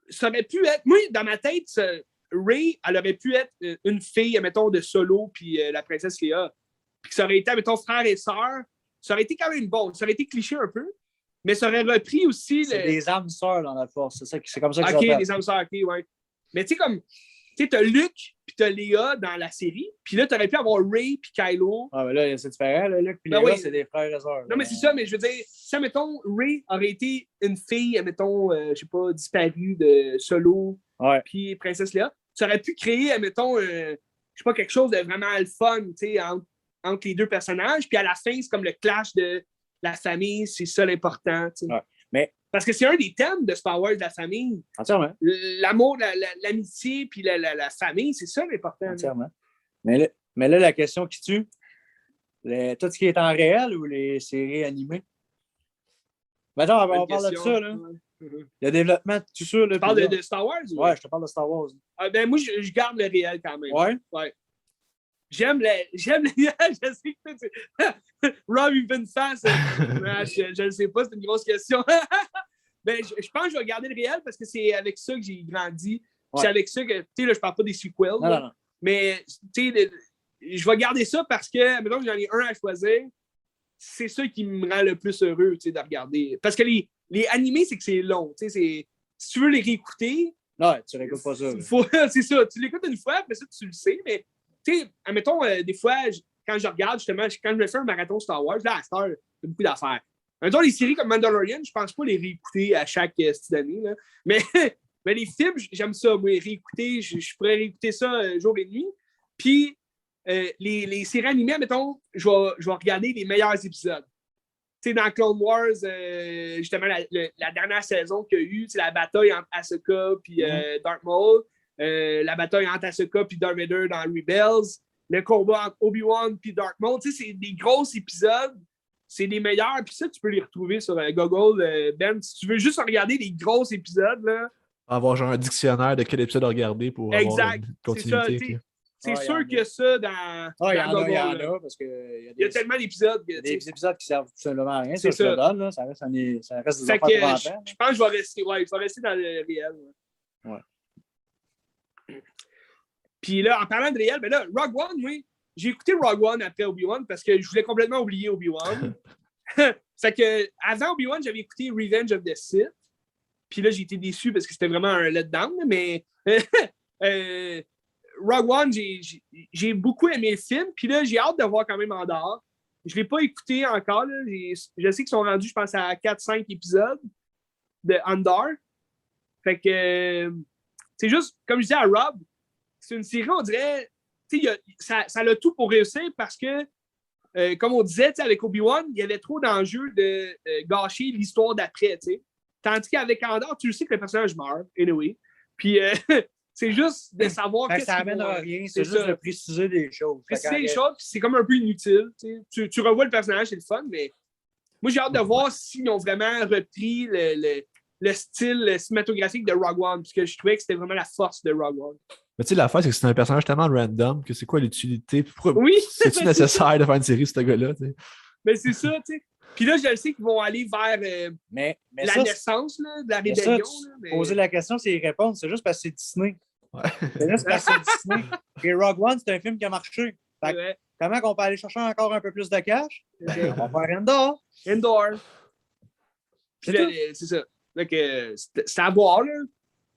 ça aurait pu être... Moi, dans ma tête, Rey, elle aurait pu être une fille, mettons, de Solo, puis la princesse Léa. Puis ça aurait été, mettons, frère et sœur. Ça aurait été quand même bon. Ça aurait été cliché un peu. Mais ça aurait repris aussi... C'est des âmes sœurs dans la force. C'est comme ça que OK, des âmes sœurs, OK, ouais. Mais tu sais, comme... Tu sais, t'as Luke puis t'as Léa dans la série. Puis là, t'aurais pu avoir Rey puis Kylo. Ah, mais là, c'est différent. Là, Luke puis Léa, c'est des frères et sœurs. Non, mais c'est ça. Mais je veux dire, si, mettons, Rey aurait été une fille, mettons, je sais pas, disparue de Solo puis Princesse Léa, ça aurait pu créer, mettons, je sais pas, quelque chose de vraiment le fun, tu sais, entre les deux personnages. Puis à la fin, c'est comme le clash de la famille. C'est ça l'important, tu sais. Ouais. Mais... Parce que c'est un des thèmes de Star Wars, de la famille. Entièrement. L'amour, l'amitié, puis la famille, c'est ça l'important. Entièrement. Mais là, la question qui tue, tout ce qui est en réel ou les séries animées? Maintenant, on parle de ça, là. Ouais. Le développement, tout ça. Là, tu parles de Star Wars? Ouais, je te parle de Star Wars. Ben, moi, je garde le réel quand même. Ouais. J'aime le je sais que Rob, il fait une face. Je ne sais pas, c'est une grosse question. Ben, je pense que je vais garder le réel parce que c'est avec ça que j'ai grandi. Ouais. C'est avec ça que, tu sais, là, je parle pas des sequels. Non. Mais, tu sais, je vais garder ça parce que, maintenant que j'en ai un à choisir, c'est ça qui me rend le plus heureux, tu sais, de regarder. Parce que les animés, c'est que c'est long. Tu sais, si tu veux les réécouter. Non, tu réécoutes pas ça. C'est ça. Tu l'écoutes une fois, mais ça, tu le sais, mais. Tu sais, admettons, des fois, quand je regarde, justement, quand je me fais un marathon Star Wars, là, à cette heure, c'est beaucoup d'affaires. Admettons, les séries comme Mandalorian, je pense pas les réécouter à chaque année, là. Mais les films, j'aime ça, moi, réécouter. Je pourrais réécouter ça jour et nuit. Puis, les séries animées, admettons, je vais regarder les meilleurs épisodes. Tu sais, dans Clone Wars, justement, la dernière saison qu'il y a eu, c'est la bataille entre Ahsoka et Darth Maul. La bataille entre Ahsoka et Darth Vader dans Rebels, le combat entre Obi-Wan et Darth Maul, tu sais, c'est des gros épisodes, c'est les meilleurs, puis ça, tu peux les retrouver sur Google, Ben, si tu veux juste regarder les gros épisodes, là. Avoir genre un dictionnaire de quel épisode à regarder pour avoir une continuité. C'est ça, C'est sûr qu'il y a ça dans. Il y en a, parce que. Il y a tellement d'épisodes. Des épisodes qui servent tout simplement à rien. C'est ça. Je le donne, là. Ça reste des affaires de je pense que je vais rester dans le réel. Ouais. Puis là, en parlant de réel, ben là, Rogue One, oui. J'ai écouté Rogue One après Obi-Wan parce que je voulais complètement oublier Obi-Wan. C'est que avant Obi-Wan, j'avais écouté Revenge of the Sith. Puis là, j'ai été déçu parce que c'était vraiment un letdown. Mais Rogue One, j'ai beaucoup aimé le film. Puis là, j'ai hâte de voir quand même Andor. Je ne l'ai pas écouté encore. Là. Je sais qu'ils sont rendus, je pense, à 4-5 épisodes de Andor. Fait que c'est juste, comme je disais à Rob, c'est une série, on dirait, ça a tout pour réussir parce que, comme on disait, avec Obi-Wan, il y avait trop d'enjeux de gâcher l'histoire d'après. T'sais. Tandis qu'avec Andor, tu sais que le personnage meurt, anyway. Puis c'est juste de savoir qu'est-ce ça amène à rien, c'est juste de préciser des choses. Préciser des choses, c'est comme un peu inutile. Tu revois le personnage, c'est le fun, mais moi, j'ai hâte de voir s'ils ont vraiment repris le style cinématographique de Rogue One, parce que je trouvais que c'était vraiment la force de Rogue One. Mais tu sais, l'affaire, c'est que c'est un personnage tellement random que c'est quoi l'utilité? Oui! C'est-tu nécessaire de faire une série, ce gars-là? T'sais? Mais c'est ça, tu sais. Puis là, je le sais qu'ils vont aller vers la naissance là, de la rébellion. Poser la question, c'est y répondre. C'est juste parce que c'est Disney. Ouais. C'est juste parce que c'est Disney. Et Rogue One, c'est un film qui a marché. Comment qu'on peut aller chercher encore un peu plus de cash? On va faire Endor. C'est ça. Donc, c'est à voir, là.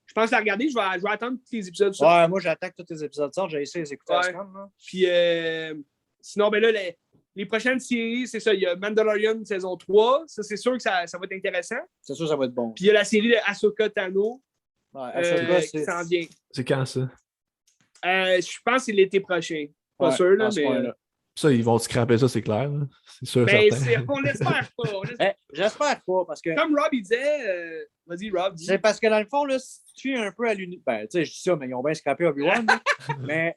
Je pense à regarder, je vais attendre tous les épisodes. Ouais, moi, j'attaque tous les épisodes sortent. J'ai essayé de les écouter à semaine. Puis, sinon, ben là, les prochaines séries, c'est ça. Il y a Mandalorian saison 3. Ça, c'est sûr que ça va être intéressant. C'est sûr que ça va être bon. Puis, il y a la série de Ahsoka Tano. Ouais, Ahsoka, qui s'en vient. C'est quand, ça? Je pense que c'est l'été prochain. Pas sûr, là, mais... Ça, ils vont scraper ça, c'est clair. Là. C'est sûr, certain. On l'espère pas. J'espère pas, parce que... Comme Rob, il disait... Vas-y, Rob. C'est parce que, dans le fond, là, si tu es un peu à l'unité... Ben, tu sais, je dis ça, mais ils ont bien scrappé Obi-Wan. Mais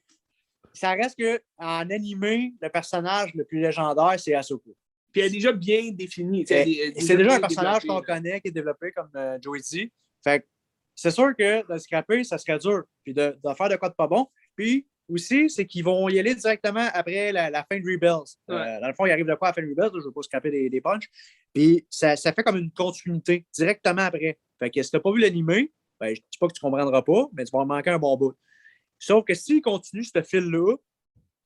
ça reste qu'en animé, le personnage le plus légendaire, c'est Ahsoka. Puis elle est déjà bien définie. C'est déjà un personnage qu'on connaît, qui est développé comme Joey D. Fait que c'est sûr que de scraper, ça serait dur. Puis de faire de quoi de pas bon. Puis aussi, c'est qu'ils vont y aller directement après la fin de Rebels. Dans le fond, il arrive de quoi à la fin de Rebels? Je ne veux pas scraper des punchs. Puis ça fait comme une continuité directement après. Fait que si tu n'as pas vu l'animé, ben, je ne dis pas que tu ne comprendras pas, mais tu vas en manquer un bon bout. Sauf que s'ils continuent ce fil-là,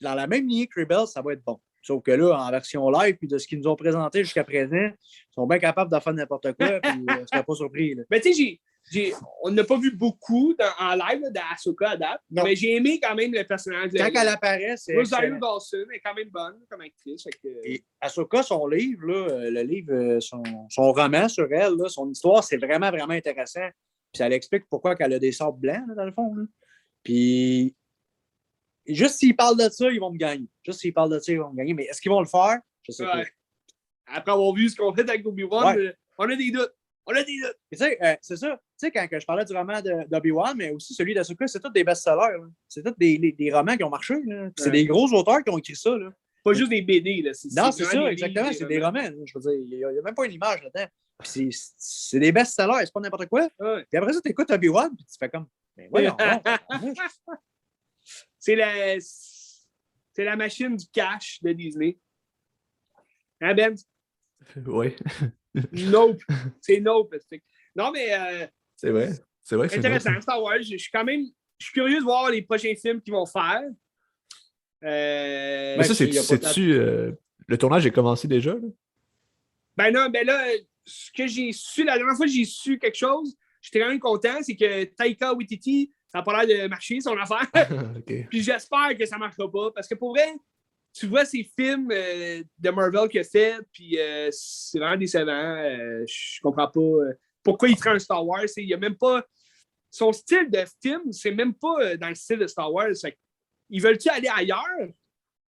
dans la même lignée que Rebels, ça va être bon. Sauf que là, en version live, puis de ce qu'ils nous ont présenté jusqu'à présent, ils sont bien capables de faire n'importe quoi, puis je ne serais pas surpris. Là. Mais tu sais, on n'a pas vu beaucoup en live d'Ahsoka à date, mais j'ai aimé quand même le personnage. Quand elle apparaît, c'est. Rosario Dawson est quand même bonne comme actrice. Et Ahsoka, son livre, là, le livre, son roman sur elle, là, son histoire, c'est vraiment, vraiment intéressant. Puis ça l'explique pourquoi elle a des sabres blancs, là, dans le fond. Là. Puis juste s'ils parlent de ça, ils vont me gagner. Mais est-ce qu'ils vont le faire? Je sais pas. Après avoir vu ce qu'on fait avec Obi-Wan, on a des doutes. Tu sais, c'est ça. Tu sais, quand je parlais du roman d'Obi-Wan, mais aussi celui d'Ahsoka, c'est tous des best-sellers. Là. C'est tous des romans qui ont marché. Là. C'est des gros auteurs qui ont écrit ça. Là. Pas juste des BD. Là. Non, c'est ça, exactement. C'est des romans. Là. Je veux dire, il n'y a même pas une image là-dedans. Puis c'est des best-sellers, c'est pas n'importe quoi. Puis après ça, tu écoutes Obi-Wan, puis tu fais comme, ben voyons. C'est la machine du cash de Disney. Hein, Ben? Oui. Nope. C'est nope. Non, mais... c'est vrai. C'est vrai que intéressant, c'est Star Wars. Je suis curieux de voir les prochains films qu'ils vont faire. Mais ça, c'est-tu... le tournage est commencé déjà? Là? Ben non, ben là, ce que j'ai su, la dernière fois que j'ai su quelque chose, j'étais quand même content, c'est que Taika Waititi, ça n'a pas l'air de marcher, son affaire. Okay. Puis j'espère que ça ne marchera pas, parce que pour vrai, tu vois ces films de Marvel qu'il a fait, puis c'est vraiment décevant. Je comprends pas pourquoi il ferait un Star Wars. Il y a même pas... Son style de film, c'est même pas dans le style de Star Wars. Ils veulent-tu aller ailleurs?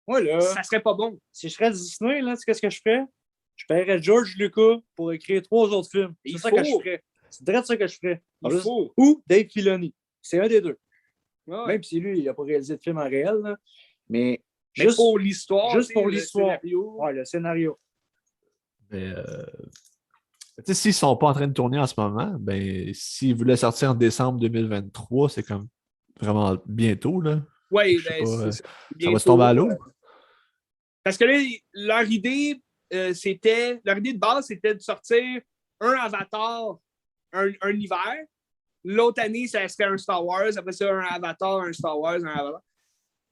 Ouais, là. Ça serait pas bon. Si je serais Disney, là, tu sais qu'est-ce que je ferais? Je paierais George Lucas pour écrire 3 autres films. C'est ça que je ferais. C'est direct ça que je ferais. Ou Dave Filoni. C'est un des deux. Ouais. Même si lui, il n'a pas réalisé de film en réel. Là. Mais juste pour l'histoire. Juste pour l'histoire. Ouais, le scénario. Mais s'ils ne sont pas en train de tourner en ce moment, ben s'ils voulaient sortir en décembre 2023, c'est comme vraiment bientôt. Là. Oui, ben, ça va se tomber à l'eau. Parce que là, leur idée de base, c'était de sortir un Avatar un hiver. L'autre année, ça serait un Star Wars. Après ça, un Avatar, un Star Wars, un Avatar.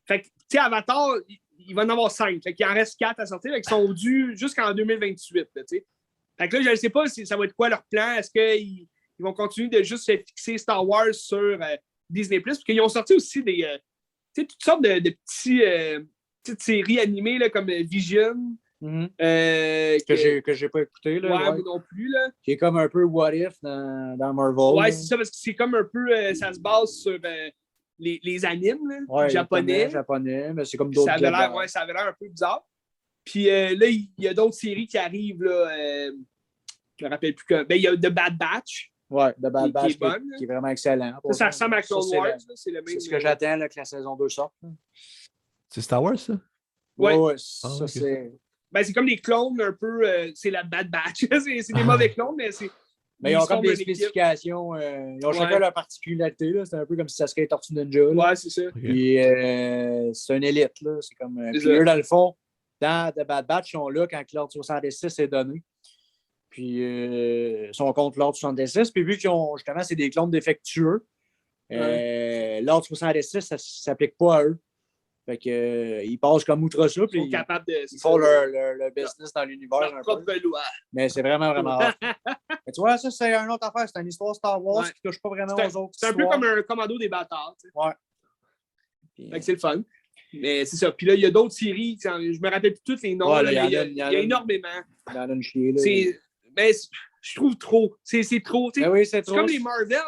Fait que, tu sais, Avatar, il va en avoir 5. Fait qu'il en reste 4 à sortir. Fait qu'ils sont dus jusqu'en 2028, tu sais. Fait que là, je ne sais pas si ça va être quoi leur plan. Est-ce qu'ils vont continuer de juste fixer Star Wars sur Disney+? Parce qu'ils ont sorti aussi des toutes sortes de petites séries animées là, comme Vision. Que j'ai pas écouté. Là, moi non plus. Là. Qui est comme un peu What If dans Marvel. Ouais, c'est ça, parce que c'est comme un peu. Ça se base sur les animes là, japonais. Mais c'est comme d'autres. Ça avait l'air un peu bizarre. Puis là, il y a d'autres séries qui arrivent. Là, je me rappelle plus. Il y a The Bad Batch. Ouais, The Bad Batch qui est vraiment excellent. Ça ressemble à Clone Wars. C'est ce que j'attends que la saison 2 sorte. C'est Star Wars, ça? Ouais, ça okay. C'est. C'est comme des clones un peu. C'est la Bad Batch. c'est des mauvais clones, mais c'est. Mais ils ont comme des spécifications. Ils ont chacun leur particularité. Là. C'est un peu comme si ça serait Tortue Ninja. Là. Ouais, c'est ça. Okay. Puis c'est une élite. Là. C'est comme. Puis eux, dans le fond, dans The Bad Batch, ils sont là quand l'ordre 66 est donné. Puis ils sont contre l'ordre 66. Puis vu qu'ils ont. Justement, c'est des clones défectueux. L'ordre 66, ça ne s'applique pas à eux. Fait qu'ils passent comme outre ça. Puis ils font leur business dans l'univers. Leur propre loi. Mais c'est vraiment hard. Mais tu vois, ça, c'est une autre affaire. C'est une histoire Star Wars qui ne touche pas vraiment aux autres. C'est un peu comme un commando des bâtards. Tu sais. Ouais. Fait que c'est le fun. Mais c'est ça. Puis là, il y a d'autres séries. Je me rappelle plus tous les noms. Il y a énormément. Il y en a une chier. Mais je trouve trop. C'est trop. Oui, c'est trop. Comme les Marvel.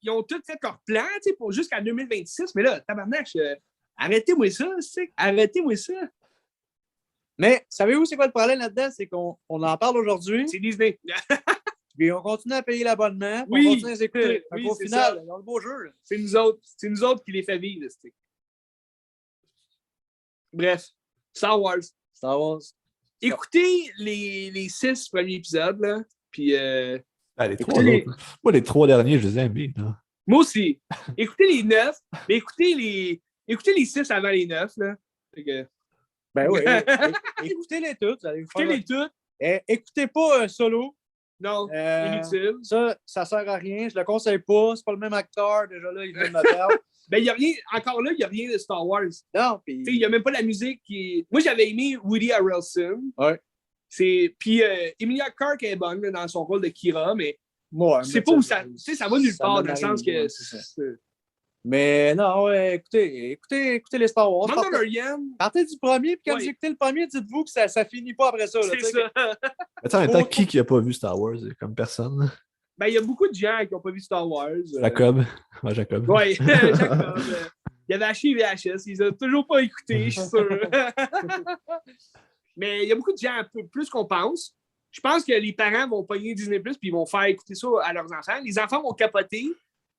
Ils ont tous fait leur plan pour jusqu'à 2026. Mais là, tabarnak, arrêtez-moi ça. Arrêtez-moi ça. Mais savez-vous c'est quoi le problème là-dedans? C'est qu'on en parle aujourd'hui. C'est Disney. Puis on continue à payer l'abonnement. Oui. On continue à les écouter. Oui, au final, dans le beau jeu. C'est nous autres qui les fait vivre. Bref, Star Wars. Écoutez les 6 premiers épisodes. Là, puis, les 3 autres. Moi, les 3 derniers, je les aime bien. Là. Moi aussi. Écoutez les 9, mais écoutez les 6 avant les 9. Là. Ben oui. Écoutez-les toutes. Écoutez-les toutes. Écoutez pas Solo. Non, inutile. Ça sert à rien. Je le conseille pas. C'est pas le même acteur. Déjà là, il vient de me perdre. Il y a rien. Encore là, il n'y a rien de Star Wars. Non, puis. Il n'y a même pas la musique qui. Moi, j'avais aimé Woody Harrelson. Ouais. Puis Emilia Clarke est bonne là, dans son rôle de Kira, mais. Ouais, c'est pas où ça. Tu sais, ça va nulle part, dans le sens que. Mais non, écoutez les Star Wars. Partez du premier, puis quand vous écoutez le premier, dites-vous que ça finit pas après ça. C'est ça. En même temps, qui n'a pas vu Star Wars comme personne? Il y a beaucoup de gens qui n'ont pas vu Star Wars. Jacob. Jacob. Oui, Jacob. Il avait acheté VHS. Ils n'ont toujours pas écouté, je suis sûr. Mais il y a beaucoup de gens, un peu plus qu'on pense. Je pense que les parents vont pogner Disney+, puis ils vont faire écouter ça à leurs enfants. Les enfants vont capoter,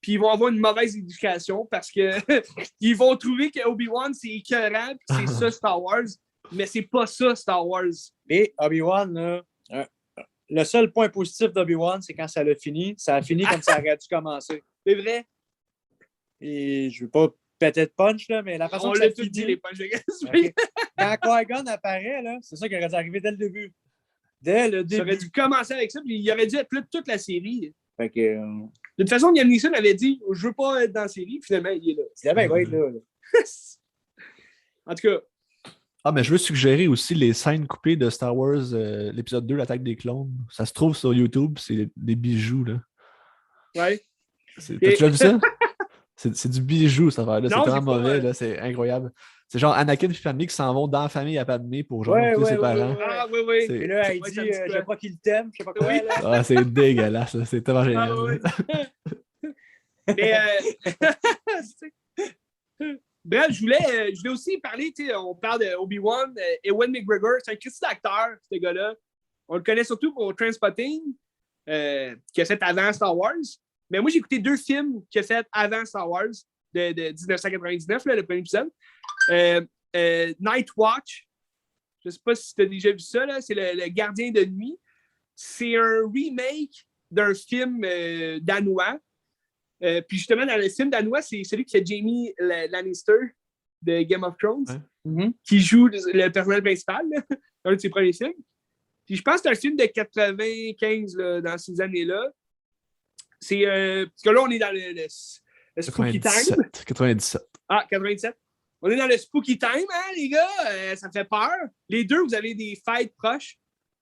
puis ils vont avoir une mauvaise éducation parce qu'ils vont trouver que Obi-Wan, c'est écœurant, puis c'est ça Star Wars. Mais c'est pas ça Star Wars. Et Obi-Wan, là, le seul point positif d'Obi-Wan, c'est quand ça l'a fini. Ça a fini comme ça aurait dû commencer. C'est vrai. Et je veux pas péter de punch, là, mais la façon que ça finit... dit, les punch de okay. Quand Qui-Gon apparaît, là, c'est ça qui aurait dû arriver dès le début. Dès le début. Ça aurait dû commencer avec ça, puis il aurait dû être là toute la série. Fait que, de toute façon, Liam Neeson avait dit « Je veux pas être dans la série », finalement, il est là. Il va être là. En tout cas... mais je veux suggérer aussi les scènes coupées de Star Wars, l'épisode 2, l'Attaque des clones. Ça se trouve sur YouTube, c'est des bijoux, là. Ouais. T'as déjà vu ça? C'est du bijou, cette affaire-là. C'est vraiment mauvais, là. C'est incroyable. C'est genre Anakin et Padmé qui s'en vont dans la famille à Padmé pour genre ses parents. Ah oui. Et là, il dit je crois qu'il t'aime, je sais pas quoi. Oui. Là. C'est dégueulasse, là. C'est tellement génial. Mais bref, je voulais aussi parler, on parle de Obi-Wan, Ewan McGregor, c'est un Christy d'acteur, ce gars-là. On le connaît surtout pour Trainspotting, qui a fait avant Star Wars. Mais moi, j'ai écouté 2 films qu'il a fait avant Star Wars, de 1999, là, le premier épisode. Night Watch, je ne sais pas si tu as déjà vu ça, là, c'est le gardien de nuit. C'est un remake d'un film danois. Puis justement, dans le film danois, c'est celui qui fait Jamie Lannister de Game of Thrones, qui joue le personnage principal, là, un de ses premiers films. Puis je pense que c'est un film de 95 là, dans ces années-là. C'est parce que là, on est dans le Spooky Time. 97. Ah, 97. On est dans le Spooky Time, hein, les gars? Ça me fait peur. Les deux, vous avez des fêtes proches.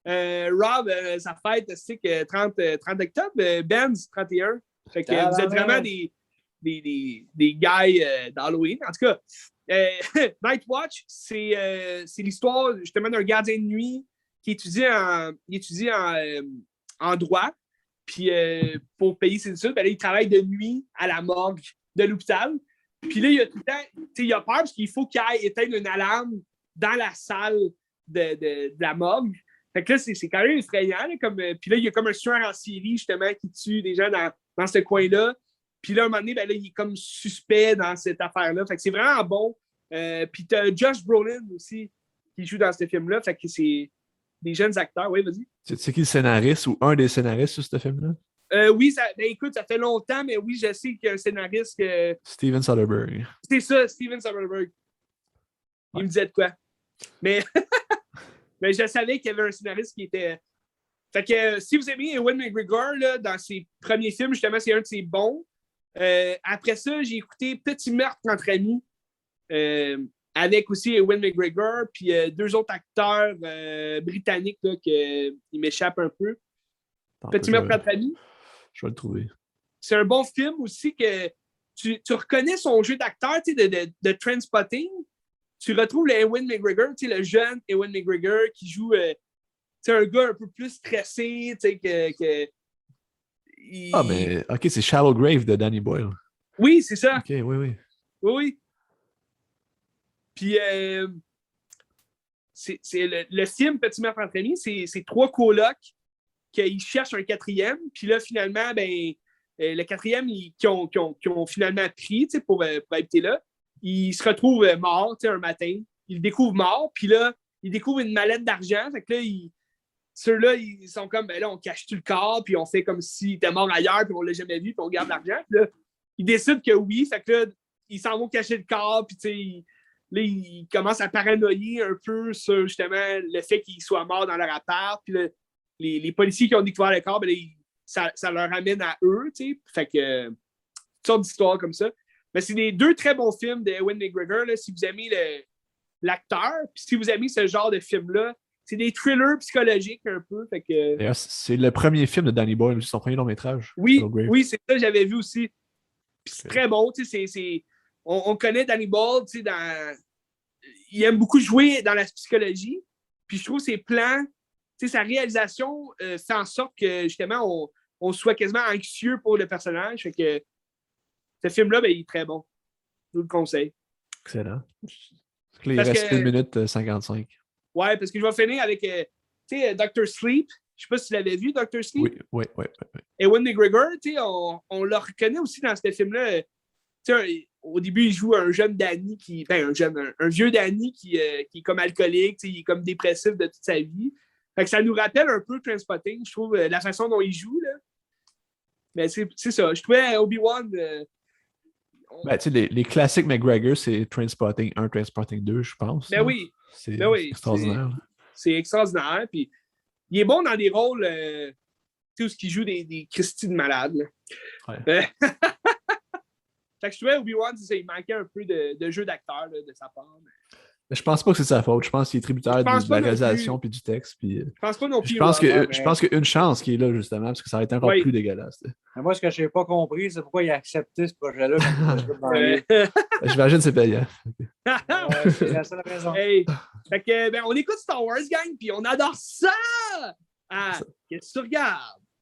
Rob, sa fête, c'est que 30 octobre. Benz, 31. Fait que vous êtes vraiment des guys d'Halloween. En tout cas, Night Watch, c'est l'histoire justement d'un gardien de nuit qui étudie en droit. Puis pour payer ses études, ben là, il travaille de nuit à la morgue de l'hôpital. Puis là, il a tout le temps, il a peur parce qu'il faut qu'il aille éteindre une alarme dans la salle de la morgue. Fait que là, c'est quand même effrayant. Là, puis là, il y a comme un tueur en série, justement, qui tue des gens dans ce coin-là. Puis là, un moment donné, ben là, il est comme suspect dans cette affaire-là. Fait que c'est vraiment bon. Puis t'as Josh Brolin aussi qui joue dans ce film-là. Fait que c'est des jeunes acteurs. Oui, vas-y. C'est qui le scénariste ou un des scénaristes sur ce film-là? Oui, écoute, ça fait longtemps, mais oui, je sais qu'il y a un scénariste que... Steven Soderbergh. C'est ça, Steven Soderbergh. Il me disait de quoi. Mais, mais je savais qu'il y avait un scénariste qui était... Fait que si vous aimez Ewan McGregor, là, dans ses premiers films, justement, c'est un de ses bons. Après ça, j'ai écouté Petit meurtre entre amis, avec aussi Ewan McGregor, puis deux autres acteurs britanniques là, qui m'échappent un peu. Petit meurtre entre amis. Je vais le trouver. C'est un bon film aussi que tu reconnais son jeu d'acteur de Trainspotting. Tu retrouves le Ewan McGregor, le jeune Ewan McGregor qui joue un gars un peu plus stressé. Ah, mais OK, c'est Shallow Grave de Danny Boyle. Oui, c'est ça. OK, oui. Oui. Puis, c'est le film Petit meurtre entre amis, c'est trois colocs qui cherchent un quatrième. Puis là, finalement, ben, le quatrième qui ont finalement pris pour habiter là, il se retrouve mort un matin. Il le découvre mort. Puis là, il découvre une mallette d'argent. Fait que là, ceux-là, ils sont comme, ben là, on cache-tu le corps, puis on fait comme s'il était mort ailleurs, puis on l'a jamais vu, puis on garde l'argent. Puis là, ils décident que oui. Fait que là, ils s'en vont cacher le corps, puis là, ils commencent à paranoïer un peu sur justement le fait qu'il soit mort dans leur appart. Puis là, les policiers qui ont découvert le corps, ben là, ça leur amène à eux, tu sais. Fait que, toutes sortes d'histoires comme ça. Mais c'est des deux très bons films de Ewan McGregor, là, si vous aimez l'acteur, puis si vous aimez ce genre de film-là. C'est des thrillers psychologiques un peu. Fait que... D'ailleurs, c'est le premier film de Danny Boyle, son premier long-métrage. Oui, c'est ça, j'avais vu aussi. Puis c'est très bon, tu sais, on connaît Danny Boyle, tu sais, il aime beaucoup jouer dans la psychologie. Puis je trouve ses plans, tu sais, sa réalisation fait en sorte que, justement, on soit quasiment anxieux pour le personnage. Fait que ce film-là, ben, il est très bon. Je vous le conseille. Excellent. Il reste 1 minute 55. Ouais, parce que je vais finir avec, tu sais, Dr. Sleep. Je sais pas si tu l'avais vu, Dr. Sleep. Oui. Ewan McGregor, tu sais, on le reconnaît aussi dans ce film-là. Tu sais, au début, il joue un jeune Danny un vieux Danny qui est comme alcoolique, tu sais, il est comme dépressif de toute sa vie. Fait que ça nous rappelle un peu Trainspotting, je trouve, la façon dont il joue, là. Mais c'est ça. Je trouvais Obi-Wan... Ben, tu sais, les classiques McGregor, c'est Trainspotting 1, Trainspotting 2, je pense. Ben oui. C'est extraordinaire. C'est extraordinaire. Puis il est bon dans des rôles où il joue des Christy de malades. Ouais. Fait que je trouvais Obi-Wan, il manquait un peu de jeu d'acteur de sa part. Mais je pense pas que c'est sa faute. Je pense qu'il est tributaire de la réalisation puis du texte. Puis, je pense pas non plus. Je pense qu'il y a une chance qu'il est là, justement, parce que ça aurait été encore plus dégueulasse. Mais moi, ce que je n'ai pas compris, c'est pourquoi il a accepté ce projet-là. J'imagine que c'est payant. C'est la seule raison. Hey. Fait que, on écoute Star Wars, gang, puis on adore ça! Qu'est-ce que tu regardes?